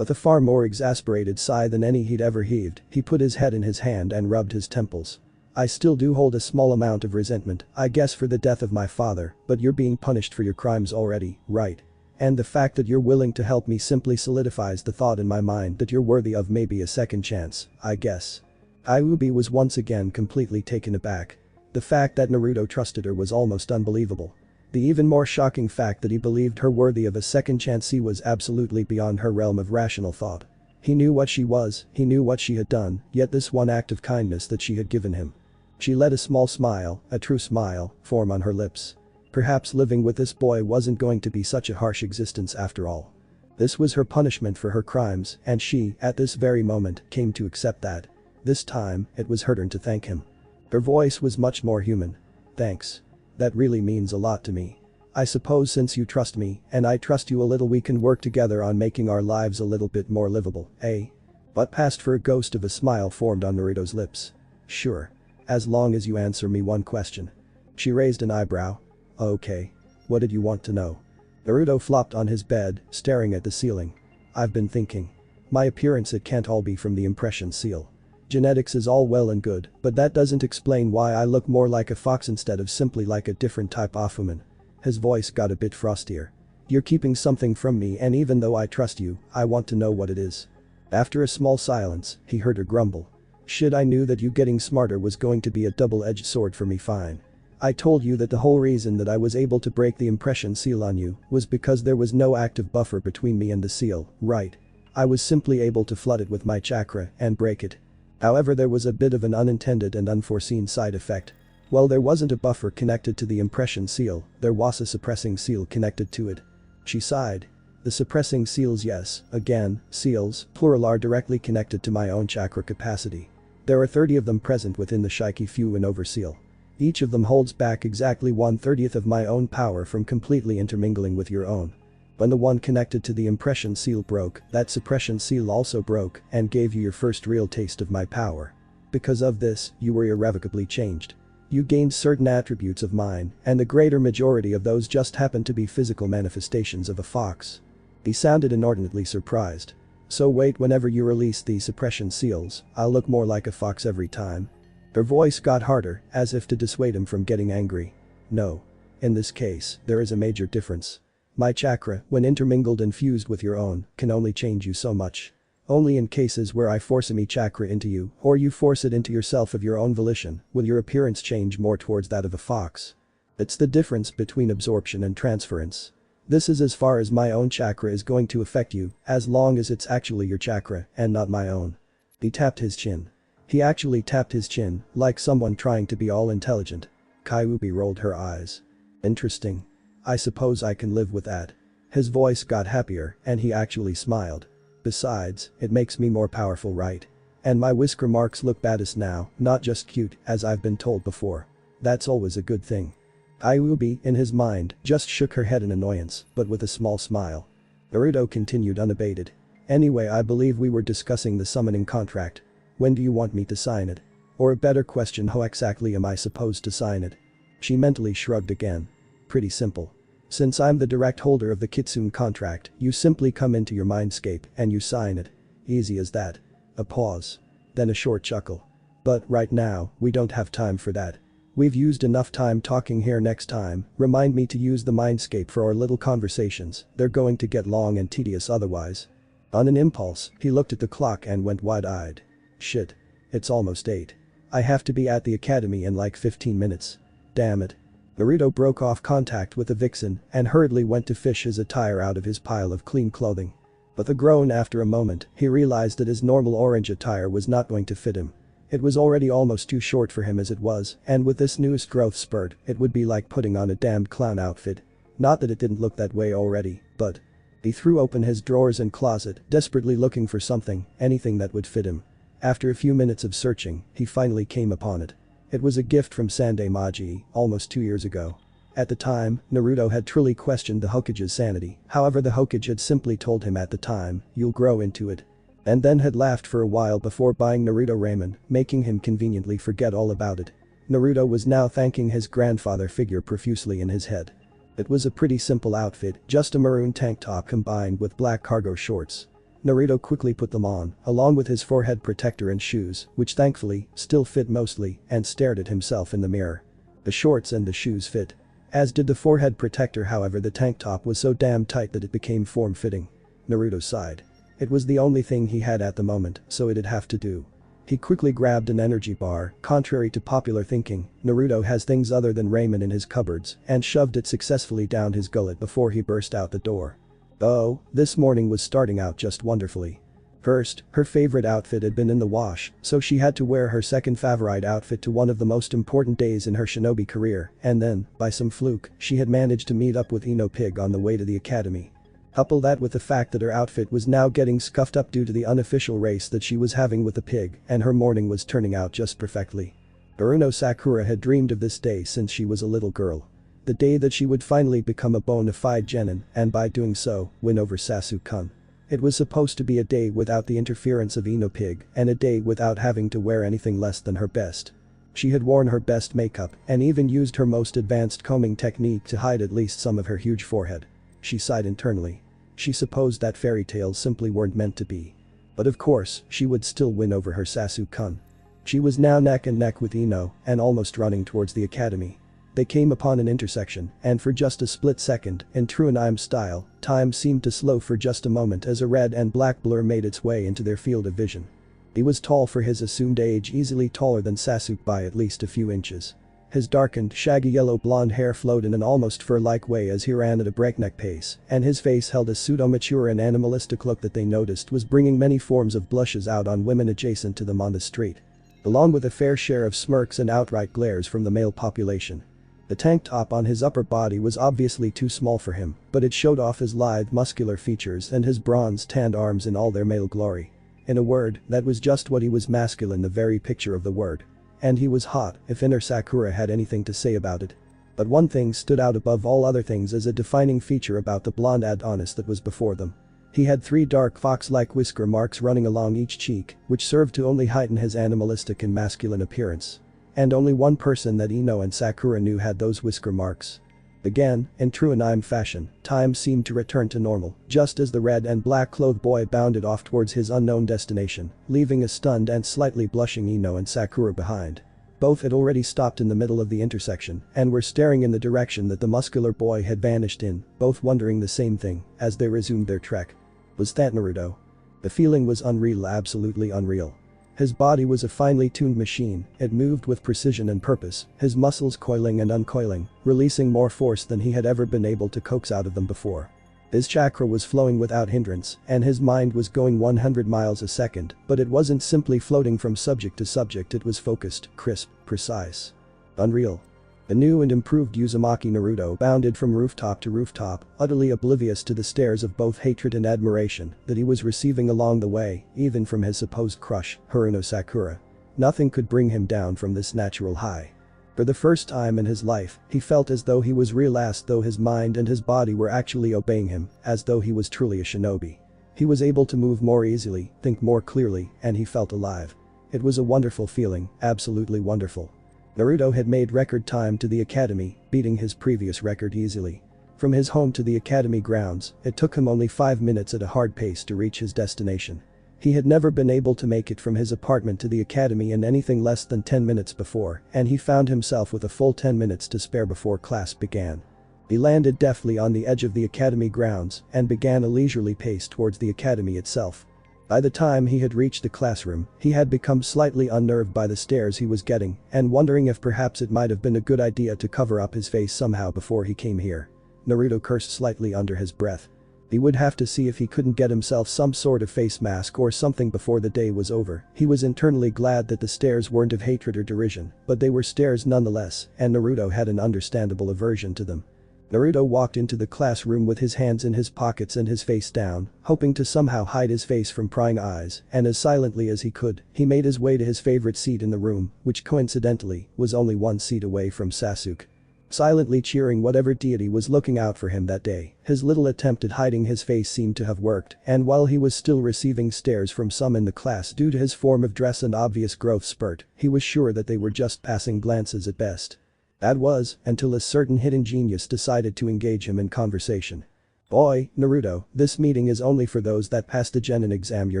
With a far more exasperated sigh than any he'd ever heaved, he put his head in his hand and rubbed his temples. I still do hold a small amount of resentment, I guess for the death of my father, but you're being punished for your crimes already, right? And the fact that you're willing to help me simply solidifies the thought in my mind that you're worthy of maybe a second chance, I guess. Ayubi was once again completely taken aback. The fact that Naruto trusted her was almost unbelievable. The even more shocking fact that he believed her worthy of a second chance was absolutely beyond her realm of rational thought. He knew what she was, he knew what she had done, yet this one act of kindness that she had given him. She let a small smile, a true smile, form on her lips. Perhaps living with this boy wasn't going to be such a harsh existence after all. This was her punishment for her crimes, and she, at this very moment, came to accept that. This time, it was her turn to thank him. Her voice was much more human. Thanks. That really means a lot to me. I suppose since you trust me, and I trust you a little, we can work together on making our lives a little bit more livable, eh? But passed for a ghost of a smile formed on Naruto's lips. Sure. As long as you answer me one question. She raised an eyebrow. Okay. What did you want to know? Naruto flopped on his bed, staring at the ceiling. I've been thinking. My appearance, it can't all be from the impression seal. Genetics is all well and good, but that doesn't explain why I look more like a fox instead of simply like a different type of human. His voice got a bit frostier. You're keeping something from me, and even though I trust you, I want to know what it is. After a small silence, he heard her grumble. Shit, I knew that you getting smarter was going to be a double-edged sword for me. Fine. I told you that the whole reason that I was able to break the impression seal on you was because there was no active buffer between me and the seal, right? I was simply able to flood it with my chakra and break it. However, there was a bit of an unintended and unforeseen side effect. While there wasn't a buffer connected to the impression seal, there was a suppressing seal connected to it. She sighed. The suppressing seals, yes, again, seals, plural, are directly connected to my own chakra capacity. There are 30 of them present within the Shiki Fu and over seal. Each of them holds back exactly 1/30th of my own power from completely intermingling with your own. When the one connected to the impression seal broke, that suppression seal also broke and gave you your first real taste of my power. Because of this, you were irrevocably changed. You gained certain attributes of mine, and the greater majority of those just happened to be physical manifestations of a fox. He sounded inordinately surprised. So wait, whenever you release these suppression seals, I'll look more like a fox every time? Her voice got harder, as if to dissuade him from getting angry. No. In this case, there is a major difference. My chakra, when intermingled and fused with your own, can only change you so much. Only in cases where I force my chakra into you, or you force it into yourself of your own volition, will your appearance change more towards that of a fox. It's the difference between absorption and transference. This is as far as my own chakra is going to affect you, as long as it's actually your chakra and not my own. He tapped his chin. He actually tapped his chin, like someone trying to be all intelligent. Kyuubi rolled her eyes. Interesting. I suppose I can live with that. His voice got happier, and he actually smiled. Besides, it makes me more powerful, right? And my whisker marks look badass now, not just cute, as I've been told before. That's always a good thing. Kyuubi, in his mind, just shook her head in annoyance, but with a small smile. Naruto continued unabated. Anyway, I believe we were discussing the summoning contract. When do you want me to sign it? Or a better question, how exactly am I supposed to sign it? She mentally shrugged again. Pretty simple. Since I'm the direct holder of the Kitsune contract, you simply come into your mindscape and you sign it. Easy as that. A pause. Then a short chuckle. But right now, we don't have time for that. We've used enough time talking here. Next time, remind me to use the mindscape for our little conversations, they're going to get long and tedious otherwise. On an impulse, he looked at the clock and went wide-eyed. Shit. It's almost 8. I have to be at the academy in like 15 minutes. Damn it. Naruto broke off contact with the vixen and hurriedly went to fish his attire out of his pile of clean clothing. With a groan after a moment, he realized that his normal orange attire was not going to fit him. It was already almost too short for him as it was, and with this newest growth spurt, it would be like putting on a damned clown outfit. Not that it didn't look that way already, but… He threw open his drawers and closet, desperately looking for something, anything that would fit him. After a few minutes of searching, he finally came upon it. It was a gift from Sandai Magi, almost 2 years ago. At the time, Naruto had truly questioned the Hokage's sanity, however the Hokage had simply told him at the time, "You'll grow into it." And then had laughed for a while before buying Naruto ramen, making him conveniently forget all about it. Naruto was now thanking his grandfather figure profusely in his head. It was a pretty simple outfit, just a maroon tank top combined with black cargo shorts. Naruto quickly put them on, along with his forehead protector and shoes, which thankfully still fit mostly, and stared at himself in the mirror. The shorts and the shoes fit. As did the forehead protector, however the tank top was so damn tight that it became form-fitting. Naruto sighed. It was the only thing he had at the moment, so it'd have to do. He quickly grabbed an energy bar. Contrary to popular thinking, Naruto has things other than ramen in his cupboards, and shoved it successfully down his gullet before he burst out the door. Oh, this morning was starting out just wonderfully. First, her favorite outfit had been in the wash, so she had to wear her second favorite outfit to one of the most important days in her shinobi career, and then, by some fluke, she had managed to meet up with Ino Pig on the way to the academy. Couple that with the fact that her outfit was now getting scuffed up due to the unofficial race that she was having with the pig, and her morning was turning out just perfectly. Haruno Sakura had dreamed of this day since she was a little girl. The day that she would finally become a bona fide genin, and by doing so, win over Sasuke-kun. It was supposed to be a day without the interference of Ino Pig, and a day without having to wear anything less than her best. She had worn her best makeup, and even used her most advanced combing technique to hide at least some of her huge forehead. She sighed internally. She supposed that fairy tales simply weren't meant to be. But of course, she would still win over her Sasuke-kun. She was now neck and neck with Ino, and almost running towards the academy. They came upon an intersection, and for just a split second, in true anime style, time seemed to slow for just a moment as a red and black blur made its way into their field of vision. He was tall for his assumed age, easily taller than Sasuke by at least a few inches. His darkened, shaggy yellow blonde hair flowed in an almost fur-like way as he ran at a breakneck pace, and his face held a pseudo-mature and animalistic look that they noticed was bringing many forms of blushes out on women adjacent to them on the street. Along with a fair share of smirks and outright glares from the male population. The tank top on his upper body was obviously too small for him, but it showed off his lithe muscular features and his bronze-tanned arms in all their male glory. In a word, that was just what he was, masculine, the very picture of the word. And he was hot, if inner Sakura had anything to say about it. But one thing stood out above all other things as a defining feature about the blonde Adonis that was before them. He had 3 dark fox-like whisker marks running along each cheek, which served to only heighten his animalistic and masculine appearance. And only one person that Ino and Sakura knew had those whisker marks. Again, in true anime fashion, time seemed to return to normal, just as the red and black clothed boy bounded off towards his unknown destination, leaving a stunned and slightly blushing Ino and Sakura behind. Both had already stopped in the middle of the intersection and were staring in the direction that the muscular boy had vanished in, both wondering the same thing as they resumed their trek. Was that Naruto? The feeling was unreal, absolutely unreal. His body was a finely tuned machine, it moved with precision and purpose, his muscles coiling and uncoiling, releasing more force than he had ever been able to coax out of them before. His chakra was flowing without hindrance, and his mind was going 100 miles a second, but it wasn't simply floating from subject to subject, it was focused, crisp, precise. Unreal. The new and improved Uzumaki Naruto bounded from rooftop to rooftop, utterly oblivious to the stares of both hatred and admiration that he was receiving along the way, even from his supposed crush, Haruno Sakura. Nothing could bring him down from this natural high. For the first time in his life, he felt as though he was real, as though his mind and his body were actually obeying him, as though he was truly a shinobi. He was able to move more easily, think more clearly, and he felt alive. It was a wonderful feeling, absolutely wonderful. Naruto had made record time to the academy, beating his previous record easily. From his home to the academy grounds, it took him only 5 minutes at a hard pace to reach his destination. He had never been able to make it from his apartment to the academy in anything less than 10 minutes before, and he found himself with a full 10 minutes to spare before class began. He landed deftly on the edge of the academy grounds and began a leisurely pace towards the academy itself. By the time he had reached the classroom, he had become slightly unnerved by the stares he was getting and wondering if perhaps it might have been a good idea to cover up his face somehow before he came here. Naruto cursed slightly under his breath. He would have to see if he couldn't get himself some sort of face mask or something before the day was over. He was internally glad that the stares weren't of hatred or derision, but they were stares nonetheless, and Naruto had an understandable aversion to them. Naruto walked into the classroom with his hands in his pockets and his face down, hoping to somehow hide his face from prying eyes, and as silently as he could, he made his way to his favorite seat in the room, which coincidentally was only 1 seat away from Sasuke. Silently cheering whatever deity was looking out for him that day, his little attempt at hiding his face seemed to have worked, and while he was still receiving stares from some in the class due to his form of dress and obvious growth spurt, he was sure that they were just passing glances at best. That was, until a certain hidden genius decided to engage him in conversation. Oi, Naruto, this meeting is only for those that passed the Genin exam. You're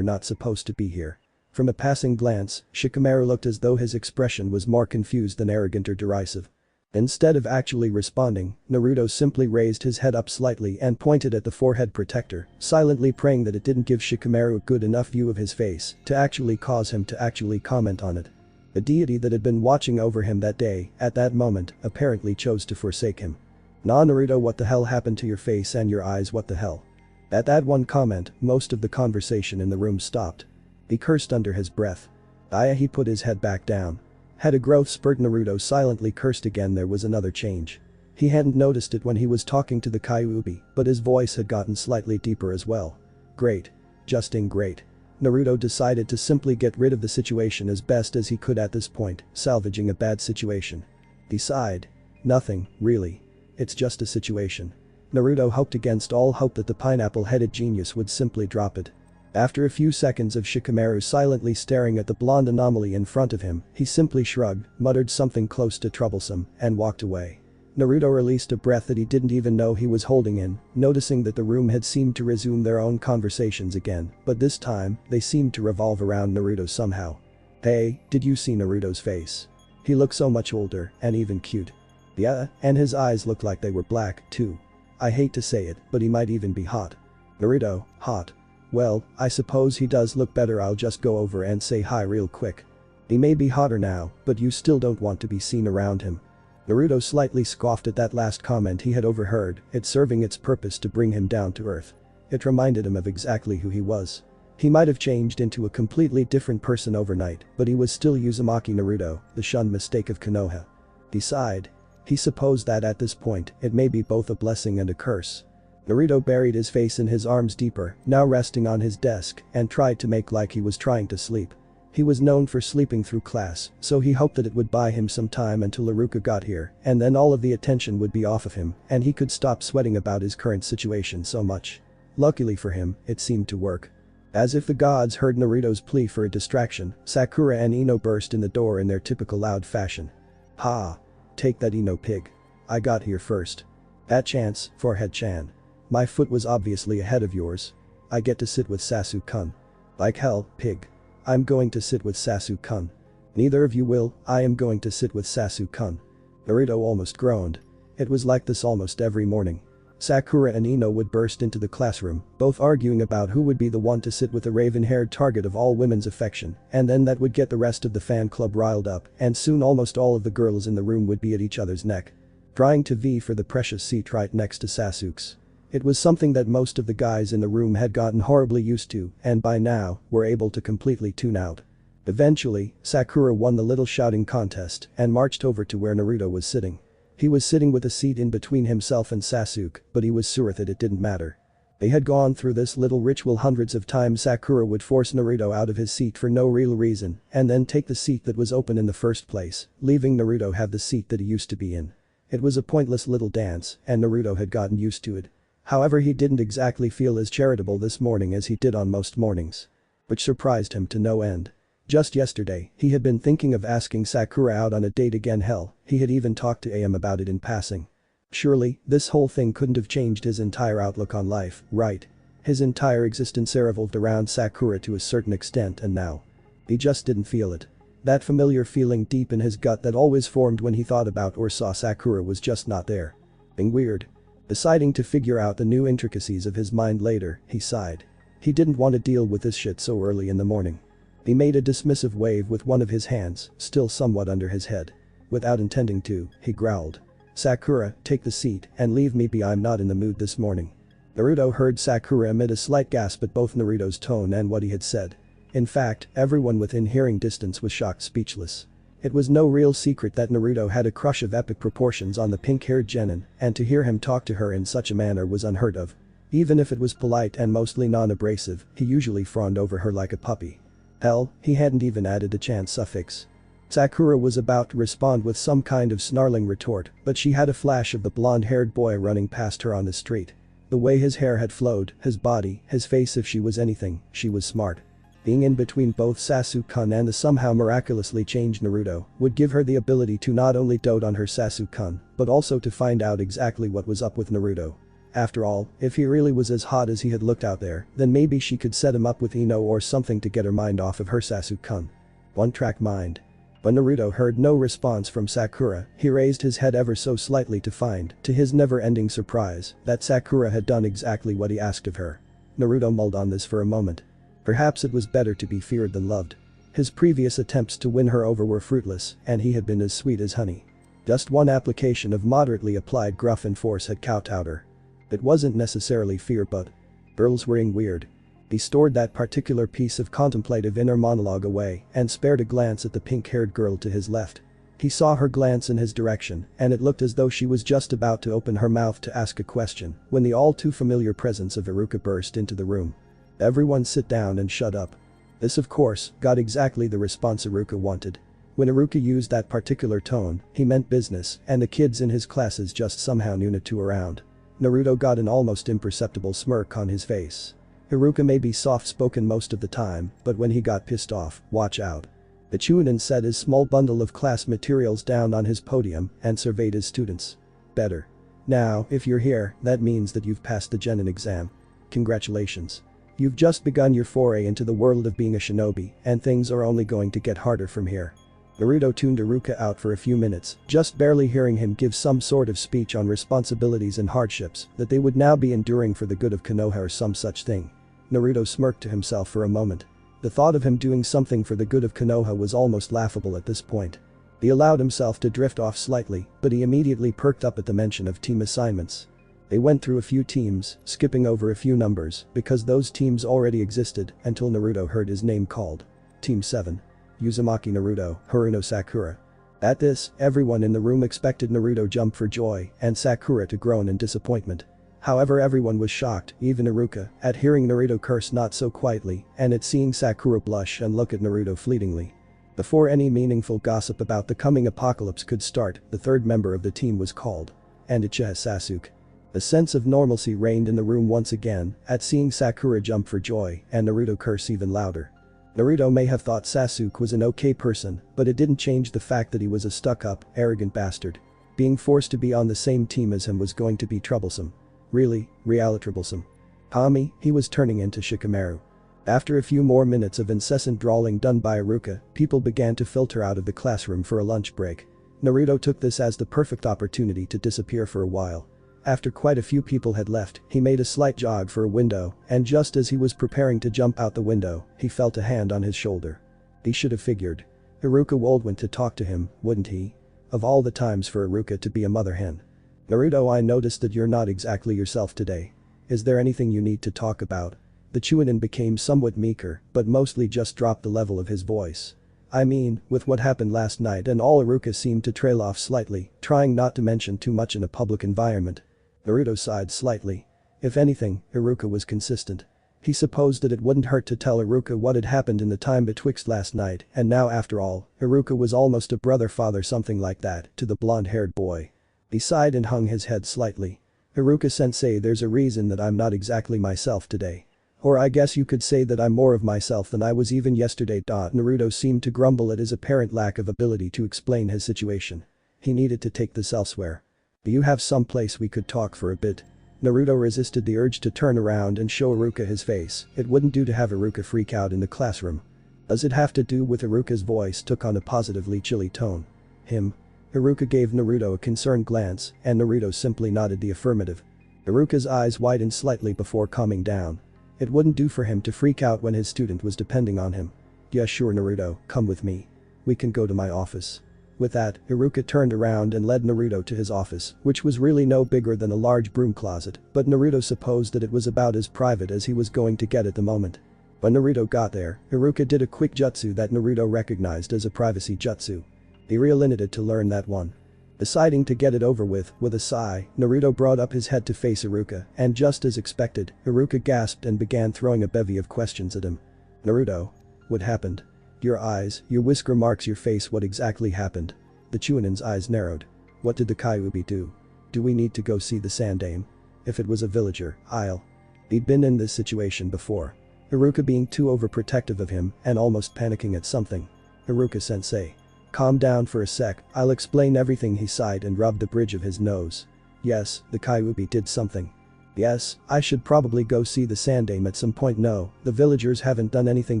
not supposed to be here. From a passing glance, Shikamaru looked as though his expression was more confused than arrogant or derisive. Instead of actually responding, Naruto simply raised his head up slightly and pointed at the forehead protector, silently praying that it didn't give Shikamaru a good enough view of his face to actually cause him to actually comment on it. The deity that had been watching over him that day, at that moment, apparently chose to forsake him. Nah Naruto, what the hell happened to your face and your eyes, what the hell? At that one comment, most of the conversation in the room stopped. He cursed under his breath. He put his head back down. Had a growth spurt. Naruto silently cursed again. There was another change. He hadn't noticed it when he was talking to the Kyuubi, but his voice had gotten slightly deeper as well. Great. Justing great. Naruto decided to simply get rid of the situation as best as he could at this point, salvaging a bad situation. Decide. Nothing, really. It's just a situation. Naruto hoped against all hope that the pineapple-headed genius would simply drop it. After a few seconds of Shikamaru silently staring at the blonde anomaly in front of him, he simply shrugged, muttered something close to troublesome, and walked away. Naruto released a breath that he didn't even know he was holding in, noticing that the room had seemed to resume their own conversations again, but this time, they seemed to revolve around Naruto somehow. Hey, did you see Naruto's face? He looked so much older, and even cute. Yeah, and his eyes looked like they were black, too. I hate to say it, but he might even be hot. Naruto, hot. Well, I suppose he does look better. I'll just go over and say hi real quick. He may be hotter now, but you still don't want to be seen around him. Naruto slightly scoffed at that last comment he had overheard, it serving its purpose to bring him down to earth. It reminded him of exactly who he was. He might have changed into a completely different person overnight, but he was still Uzumaki Naruto, the shunned mistake of Konoha. Decide. He supposed that at this point, it may be both a blessing and a curse. Naruto buried his face in his arms deeper, now resting on his desk, and tried to make like he was trying to sleep. He was known for sleeping through class, so he hoped that it would buy him some time until Iruka got here, and then all of the attention would be off of him, and he could stop sweating about his current situation so much. Luckily for him, it seemed to work. As if the gods heard Naruto's plea for a distraction, Sakura and Ino burst in the door in their typical loud fashion. Ha! Take that, Ino pig. I got here first. At chance, Forehead-chan. My foot was obviously ahead of yours. I get to sit with Sasuke-kun. Like hell, pig. I'm going to sit with Sasuke-kun. Neither of you will, I am going to sit with Sasuke-kun. Naruto almost groaned. It was like this almost every morning. Sakura and Ino would burst into the classroom, both arguing about who would be the one to sit with the raven-haired target of all women's affection, and then that would get the rest of the fan club riled up, and soon almost all of the girls in the room would be at each other's neck. Trying to vie for the precious seat right next to Sasuke's. It was something that most of the guys in the room had gotten horribly used to, and by now, were able to completely tune out. Eventually, Sakura won the little shouting contest and marched over to where Naruto was sitting. He was sitting with a seat in between himself and Sasuke, but he was sure that it didn't matter. They had gone through this little ritual hundreds of times. Sakura would force Naruto out of his seat for no real reason, and then take the seat that was open in the first place, leaving Naruto have the seat that he used to be in. It was a pointless little dance, and Naruto had gotten used to it. However, he didn't exactly feel as charitable this morning as he did on most mornings. Which surprised him to no end. Just yesterday, he had been thinking of asking Sakura out on a date again. Hell, he had even talked to AM about it in passing. Surely, this whole thing couldn't have changed his entire outlook on life, right? His entire existence revolved around Sakura to a certain extent, and now. He just didn't feel it. That familiar feeling deep in his gut that always formed when he thought about or saw Sakura was just not there. Being weird. Deciding to figure out the new intricacies of his mind later, he sighed. He didn't want to deal with this shit so early in the morning. He made a dismissive wave with one of his hands, still somewhat under his head. Without intending to, he growled. Sakura, take the seat and leave me be. I'm not in the mood this morning. Naruto heard Sakura emit a slight gasp at both Naruto's tone and what he had said. In fact, everyone within hearing distance was shocked speechless. It was no real secret that Naruto had a crush of epic proportions on the pink-haired genin, and to hear him talk to her in such a manner was unheard of. Even if it was polite and mostly non-abrasive, he usually fawned over her like a puppy. Hell, he hadn't even added a chance suffix. Sakura was about to respond with some kind of snarling retort, but she had a flash of the blonde-haired boy running past her on the street. The way his hair had flowed, his body, his face, if she was anything, she was smart. Being in between both Sasuke-kun and the somehow miraculously changed Naruto would give her the ability to not only dote on her Sasuke-kun, but also to find out exactly what was up with Naruto. After all, if he really was as hot as he had looked out there, then maybe she could set him up with Ino or something to get her mind off of her Sasuke-kun. One-track mind. But Naruto heard no response from Sakura. He raised his head ever so slightly to find, to his never-ending surprise, that Sakura had done exactly what he asked of her. Naruto mulled on this for a moment. Perhaps it was better to be feared than loved. His previous attempts to win her over were fruitless, and he had been as sweet as honey. Just one application of moderately applied gruff and force had kowtowed her. It wasn't necessarily fear but girls were weird. He stored that particular piece of contemplative inner monologue away and spared a glance at the pink-haired girl to his left. He saw her glance in his direction, and it looked as though she was just about to open her mouth to ask a question when the all-too-familiar presence of Iruka burst into the room. "Everyone sit down and shut up." This, of course, got exactly the response Iruka wanted. When Iruka used that particular tone, he meant business, and the kids in his classes just somehow knew not to around. Naruto got an almost imperceptible smirk on his face. Iruka may be soft-spoken most of the time, but when he got pissed off, watch out. The Chunin set his small bundle of class materials down on his podium and surveyed his students. "Better. Now, if you're here, that means that you've passed the Genin exam. Congratulations. You've just begun your foray into the world of being a shinobi, and things are only going to get harder from here." Naruto tuned Iruka out for a few minutes, just barely hearing him give some sort of speech on responsibilities and hardships that they would now be enduring for the good of Konoha or some such thing. Naruto smirked to himself for a moment. The thought of him doing something for the good of Konoha was almost laughable at this point. He allowed himself to drift off slightly, but he immediately perked up at the mention of team assignments. They went through a few teams, skipping over a few numbers because those teams already existed until Naruto heard his name called. Team 7. Uzumaki Naruto, Haruno Sakura. At this, everyone in the room expected Naruto jump for joy and Sakura to groan in disappointment. However, everyone was shocked, even Iruka, at hearing Naruto curse not so quietly and at seeing Sakura blush and look at Naruto fleetingly. Before any meaningful gossip about the coming apocalypse could start, the third member of the team was called. And Uchiha Sasuke. A sense of normalcy reigned in the room once again at seeing Sakura jump for joy and Naruto curse even louder. Naruto may have thought Sasuke was an okay person, but it didn't change the fact that he was a stuck-up, arrogant bastard. Being forced to be on the same team as him was going to be troublesome. Really troublesome. Kami, he was turning into Shikamaru. After a few more minutes of incessant drawling done by Iruka, people began to filter out of the classroom for a lunch break. Naruto took this as the perfect opportunity to disappear for a while. After quite a few people had left, he made a slight jog for a window, and just as he was preparing to jump out the window, he felt a hand on his shoulder. He should have figured. Iruka would want to talk to him, wouldn't he? Of all the times for Iruka to be a mother hen. "Naruto, I noticed that you're not exactly yourself today. Is there anything you need to talk about?" The Chunin became somewhat meeker, but mostly just dropped the level of his voice. "I mean, with what happened last night and all." Iruka seemed to trail off slightly, trying not to mention too much in a public environment. Naruto sighed slightly. If anything, Iruka was consistent. He supposed that it wouldn't hurt to tell Iruka what had happened in the time betwixt last night, and now after all, Iruka was almost a brother-father something like that to the blonde-haired boy. He sighed and hung his head slightly. "Iruka-sensei, there's a reason that I'm not exactly myself today. Or I guess you could say that I'm more of myself than I was even yesterday." Naruto seemed to grumble at his apparent lack of ability to explain his situation. He needed to take this elsewhere. "Do you have some place we could talk for a bit?" Naruto resisted the urge to turn around and show Iruka his face. It wouldn't do to have Iruka freak out in the classroom. Does it have to do with? Iruka's voice took on a positively chilly tone. "Him?" Iruka gave Naruto a concerned glance, and Naruto simply nodded the affirmative. Iruka's eyes widened slightly before calming down. It wouldn't do for him to freak out when his student was depending on him. "Yeah, sure Naruto, come with me. We can go to my office." With that, Iruka turned around and led Naruto to his office, which was really no bigger than a large broom closet, but Naruto supposed that it was about as private as he was going to get at the moment. When Naruto got there, Iruka did a quick jutsu that Naruto recognized as a privacy jutsu. He really to learn that one. Deciding to get it over with a sigh, Naruto brought up his head to face Iruka, and just as expected, Iruka gasped and began throwing a bevy of questions at him. "Naruto. What happened? Your eyes, your whisker marks your face, what exactly happened?" The Chunin's eyes narrowed. "What did the Kyuubi do? Do we need to go see the Sandaime? If it was a villager, I'll..." He'd been in this situation before. Iruka being too overprotective of him and almost panicking at something. "Iruka-sensei. Calm down for a sec, I'll explain everything." He sighed and rubbed the bridge of his nose. "Yes, the Kyuubi did something. Yes, I should probably go see the Sandaime at some point. No, the villagers haven't done anything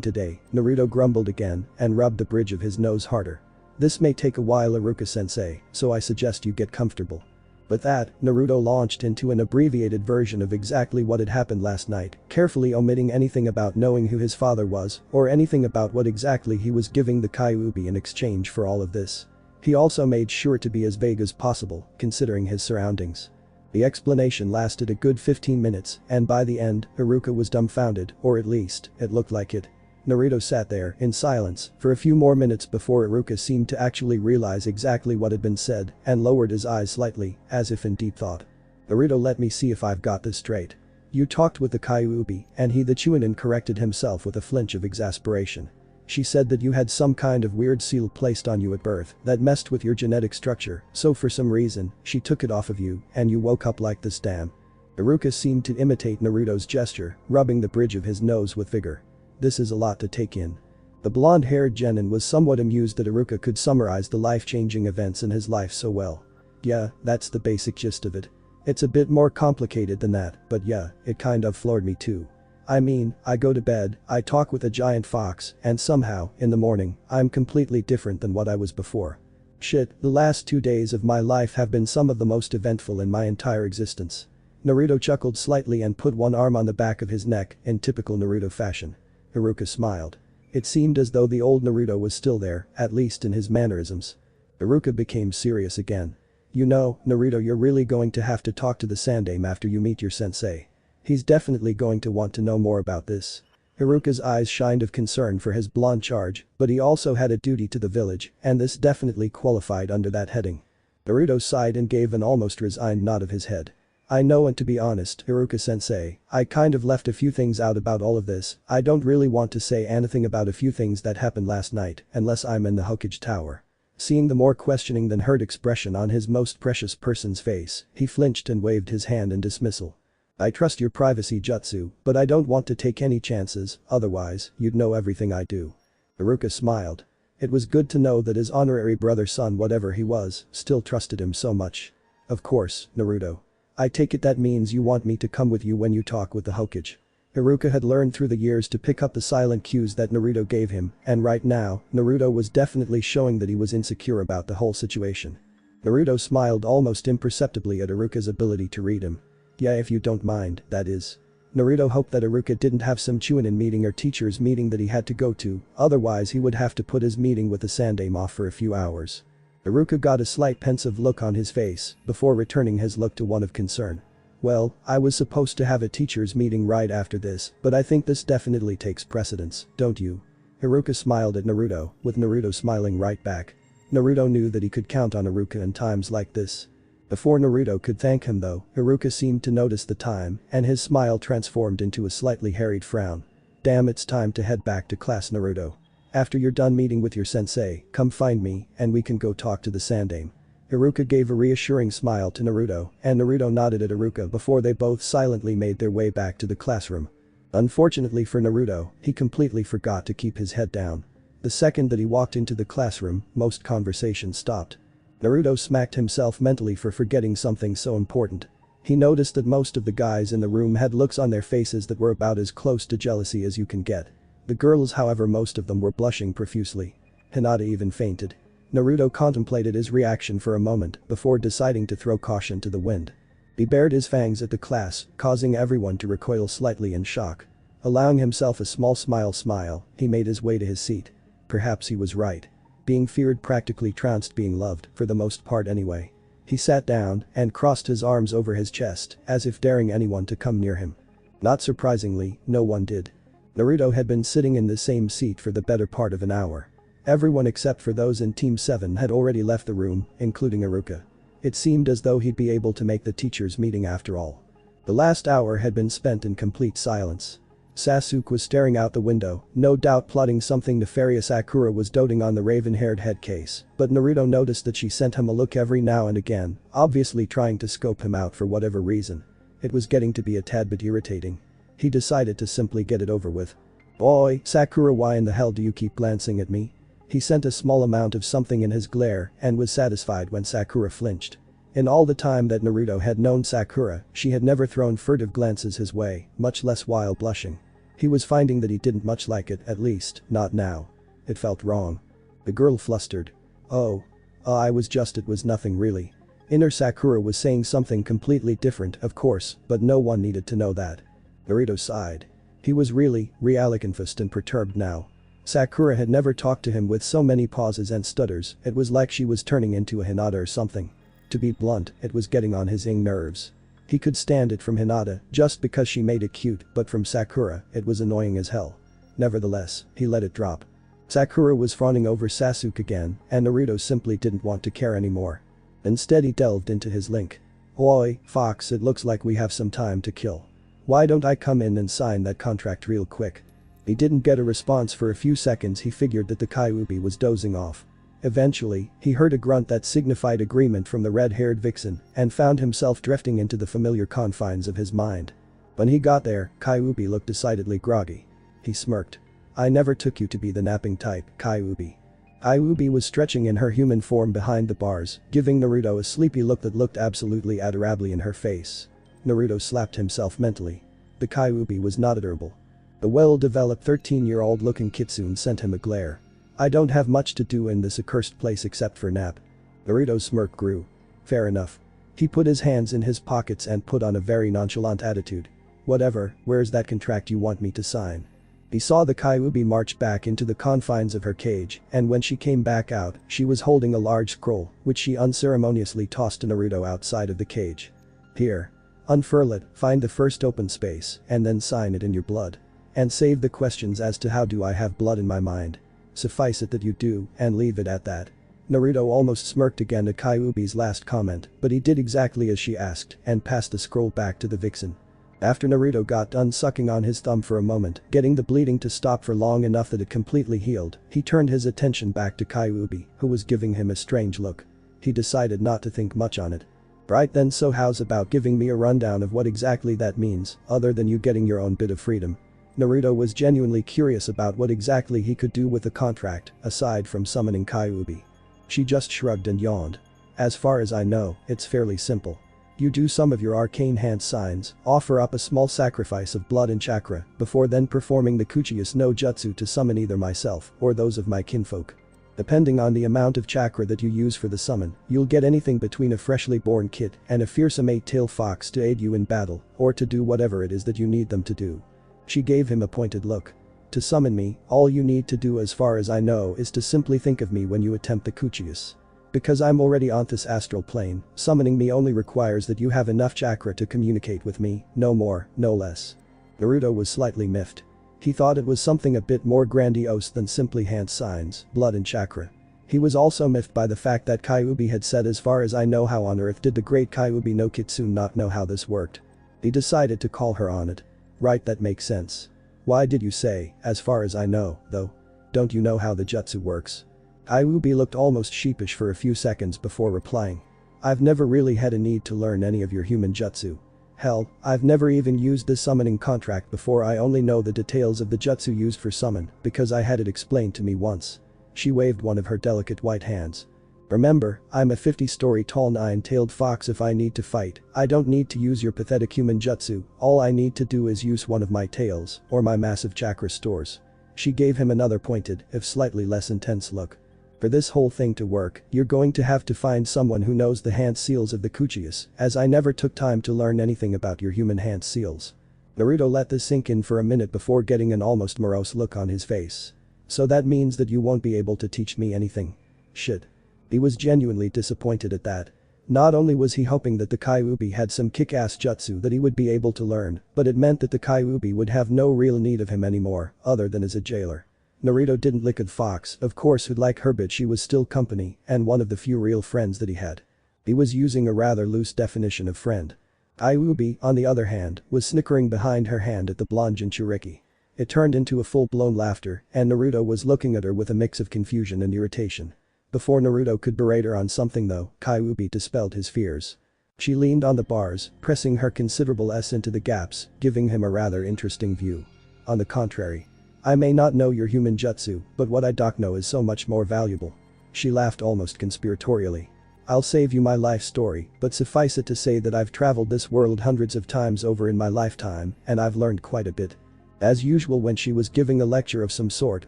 today, Naruto grumbled again and rubbed the bridge of his nose harder. This may take a while, Iruka-sensei, so I suggest you get comfortable. With that, Naruto launched into an abbreviated version of exactly what had happened last night, carefully omitting anything about knowing who his father was or anything about what exactly he was giving the Kyuubi in exchange for all of this. He also made sure to be as vague as possible, considering his surroundings. The explanation lasted a good 15 minutes, and by the end, Iruka was dumbfounded, or at least, it looked like it. Naruto sat there, in silence, for a few more minutes before Iruka seemed to actually realize exactly what had been said, and lowered his eyes slightly, as if in deep thought. Naruto, let me see if I've got this straight. You talked with the Kyuubi, and he the Chunin corrected himself with a flinch of exasperation. She said that you had some kind of weird seal placed on you at birth that messed with your genetic structure, so for some reason, she took it off of you, and you woke up like this. Damn. Iruka seemed to imitate Naruto's gesture, rubbing the bridge of his nose with vigor. This is a lot to take in. The blonde-haired genin was somewhat amused that Iruka could summarize the life-changing events in his life so well. Yeah, that's the basic gist of it. It's a bit more complicated than that, but yeah, it kind of floored me too. I mean, I go to bed, I talk with a giant fox, and somehow, in the morning, I'm completely different than what I was before. Shit, the last 2 days of my life have been some of the most eventful in my entire existence. Naruto chuckled slightly and put one arm on the back of his neck, in typical Naruto fashion. Iruka smiled. It seemed as though the old Naruto was still there, at least in his mannerisms. Iruka became serious again. You know, Naruto, you're really going to have to talk to the Sandaime after you meet your sensei. He's definitely going to want to know more about this. Iruka's eyes shined of concern for his blonde charge, but he also had a duty to the village, and this definitely qualified under that heading. Naruto sighed and gave an almost resigned nod of his head. I know, and to be honest, Iruka-sensei, I kind of left a few things out about all of this. I don't really want to say anything about a few things that happened last night, unless I'm in the Hokage Tower. Seeing the more questioning than hurt expression on his most precious person's face, he flinched and waved his hand in dismissal. I trust your privacy, Jutsu, but I don't want to take any chances, otherwise, you'd know everything I do. Iruka smiled. It was good to know that his honorary brother-son, whatever he was, still trusted him so much. Of course, Naruto. I take it that means you want me to come with you when you talk with the Hokage. Iruka had learned through the years to pick up the silent cues that Naruto gave him, and right now, Naruto was definitely showing that he was insecure about the whole situation. Naruto smiled almost imperceptibly at Iruka's ability to read him. Yeah, if you don't mind, that is. Naruto hoped that Iruka didn't have some Chunin meeting or teacher's meeting that he had to go to, otherwise he would have to put his meeting with the Sandaime off for a few hours. Iruka got a slight pensive look on his face before returning his look to one of concern. Well, I was supposed to have a teacher's meeting right after this, but I think this definitely takes precedence, don't you? Iruka smiled at Naruto, with Naruto smiling right back. Naruto knew that he could count on Iruka in times like this. Before Naruto could thank him though, Iruka seemed to notice the time, and his smile transformed into a slightly harried frown. Damn, it's time to head back to class, Naruto. After you're done meeting with your sensei, come find me, and we can go talk to the Sandaime. Iruka gave a reassuring smile to Naruto, and Naruto nodded at Iruka before they both silently made their way back to the classroom. Unfortunately for Naruto, he completely forgot to keep his head down. The second that he walked into the classroom, most conversation stopped. Naruto smacked himself mentally for forgetting something so important. He noticed that most of the guys in the room had looks on their faces that were about as close to jealousy as you can get. The girls, however, most of them were blushing profusely. Hinata even fainted. Naruto contemplated his reaction for a moment before deciding to throw caution to the wind. He bared his fangs at the class, causing everyone to recoil slightly in shock. Allowing himself a small smile, he made his way to his seat. Perhaps he was right. Being feared practically trounced being loved, for the most part anyway. He sat down and crossed his arms over his chest, as if daring anyone to come near him. Not surprisingly, no one did. Naruto had been sitting in the same seat for the better part of an hour. Everyone except for those in Team 7 had already left the room, including Iruka. It seemed as though he'd be able to make the teachers' meeting after all. The last hour had been spent in complete silence. Sasuke was staring out the window, no doubt plotting something nefarious. Sakura was doting on the raven-haired head case, but Naruto noticed that she sent him a look every now and again, obviously trying to scope him out for whatever reason. It was getting to be a tad bit irritating. He decided to simply get it over with. Boy, Sakura, why in the hell do you keep glancing at me? He sent a small amount of something in his glare and was satisfied when Sakura flinched. In all the time that Naruto had known Sakura, she had never thrown furtive glances his way, much less while blushing. He was finding that he didn't much like it, at least, not now. It felt wrong. The girl flustered. Oh. It was nothing really. Inner Sakura was saying something completely different, of course, but no one needed to know that. Naruto sighed. He was really confused and perturbed now. Sakura had never talked to him with so many pauses and stutters, it was like she was turning into a hinata or something. To be blunt, it was getting on his nerves. He could stand it from Hinata just because she made it cute, but from Sakura, it was annoying as hell. Nevertheless, he let it drop. Sakura was fawning over Sasuke again, and Naruto simply didn't want to care anymore. Instead he delved into his link. Oi, Fox, it looks like we have some time to kill. Why don't I come in and sign that contract real quick? He didn't get a response for a few seconds. He figured that the Kyuubi was dozing off. Eventually, he heard a grunt that signified agreement from the red-haired vixen and found himself drifting into the familiar confines of his mind. When he got there, Kyuubi looked decidedly groggy. He smirked. I never took you to be the napping type, Kyuubi. Kyuubi was stretching in her human form behind the bars, giving Naruto a sleepy look that looked absolutely adorable in her face. Naruto slapped himself mentally. The Kyuubi was not adorable. The well-developed 13-year-old looking kitsune sent him a glare. I don't have much to do in this accursed place except for nap. Naruto's smirk grew. Fair enough. He put his hands in his pockets and put on a very nonchalant attitude. Whatever, where's that contract you want me to sign? He saw the Kyuubi march back into the confines of her cage, and when she came back out, she was holding a large scroll, which she unceremoniously tossed to Naruto outside of the cage. Here. Unfurl it, find the first open space, and then sign it in your blood. And save the questions as to how do I have blood in my mind. Suffice it that you do, and leave it at that. Naruto almost smirked again at Kyuubi's last comment, but he did exactly as she asked and passed the scroll back to the vixen. After Naruto got done sucking on his thumb for a moment, getting the bleeding to stop for long enough that it completely healed, he turned his attention back to Kyuubi, who was giving him a strange look. He decided not to think much on it. Right then, so how's about giving me a rundown of what exactly that means, other than you getting your own bit of freedom? Naruto was genuinely curious about what exactly he could do with the contract, aside from summoning Kyuubi. She just shrugged and yawned. As far as I know, it's fairly simple. You do some of your arcane hand signs, offer up a small sacrifice of blood and chakra, before then performing the Kuchiyas no Jutsu to summon either myself or those of my kinfolk. Depending on the amount of chakra that you use for the summon, you'll get anything between a freshly born kid and a fearsome 8-tailed fox to aid you in battle or to do whatever it is that you need them to do. She gave him a pointed look. To summon me, all you need to do as far as I know is to simply think of me when you attempt the Kuchiyas. Because I'm already on this astral plane, summoning me only requires that you have enough chakra to communicate with me, no more, no less. Naruto was slightly miffed. He thought it was something a bit more grandiose than simply hand signs, blood and chakra. He was also miffed by the fact that Kyuubi had said as far as I know. How on earth did the great Kyuubi no Kitsune not know how this worked? He decided to call her on it. Right, that makes sense. Why did you say, as far as I know, though? Don't you know how the jutsu works? Kyuubi looked almost sheepish for a few seconds before replying. I've never really had a need to learn any of your human jutsu. Hell, I've never even used the summoning contract before. I only know the details of the jutsu used for summon because I had it explained to me once. She waved one of her delicate white hands. Remember, I'm a 50-story tall 9-tailed fox. If I need to fight, I don't need to use your pathetic human jutsu. All I need to do is use one of my tails or my massive chakra stores. She gave him another pointed, if slightly less intense look. For this whole thing to work, you're going to have to find someone who knows the hand seals of the Kuchiyas, as I never took time to learn anything about your human hand seals. Naruto let this sink in for a minute before getting an almost morose look on his face. So that means that you won't be able to teach me anything? Shit. He was genuinely disappointed at that. Not only was he hoping that the Kyuubi had some kick-ass jutsu that he would be able to learn, but it meant that the Kyuubi would have no real need of him anymore, other than as a jailer. Naruto didn't look at Fox, of course, who'd like her, but she was still company and one of the few real friends that he had. He was using a rather loose definition of friend. Kyuubi, on the other hand, was snickering behind her hand at the blonde Jinchuriki. It turned into a full-blown laughter, and Naruto was looking at her with a mix of confusion and irritation. Before Naruto could berate her on something though, Kyuubi dispelled his fears. She leaned on the bars, pressing her considerable S into the gaps, giving him a rather interesting view. On the contrary. I may not know your human jutsu, but what I know is so much more valuable. She laughed almost conspiratorially. I'll save you my life story, but suffice it to say that I've traveled this world hundreds of times over in my lifetime, and I've learned quite a bit. As usual when she was giving a lecture of some sort,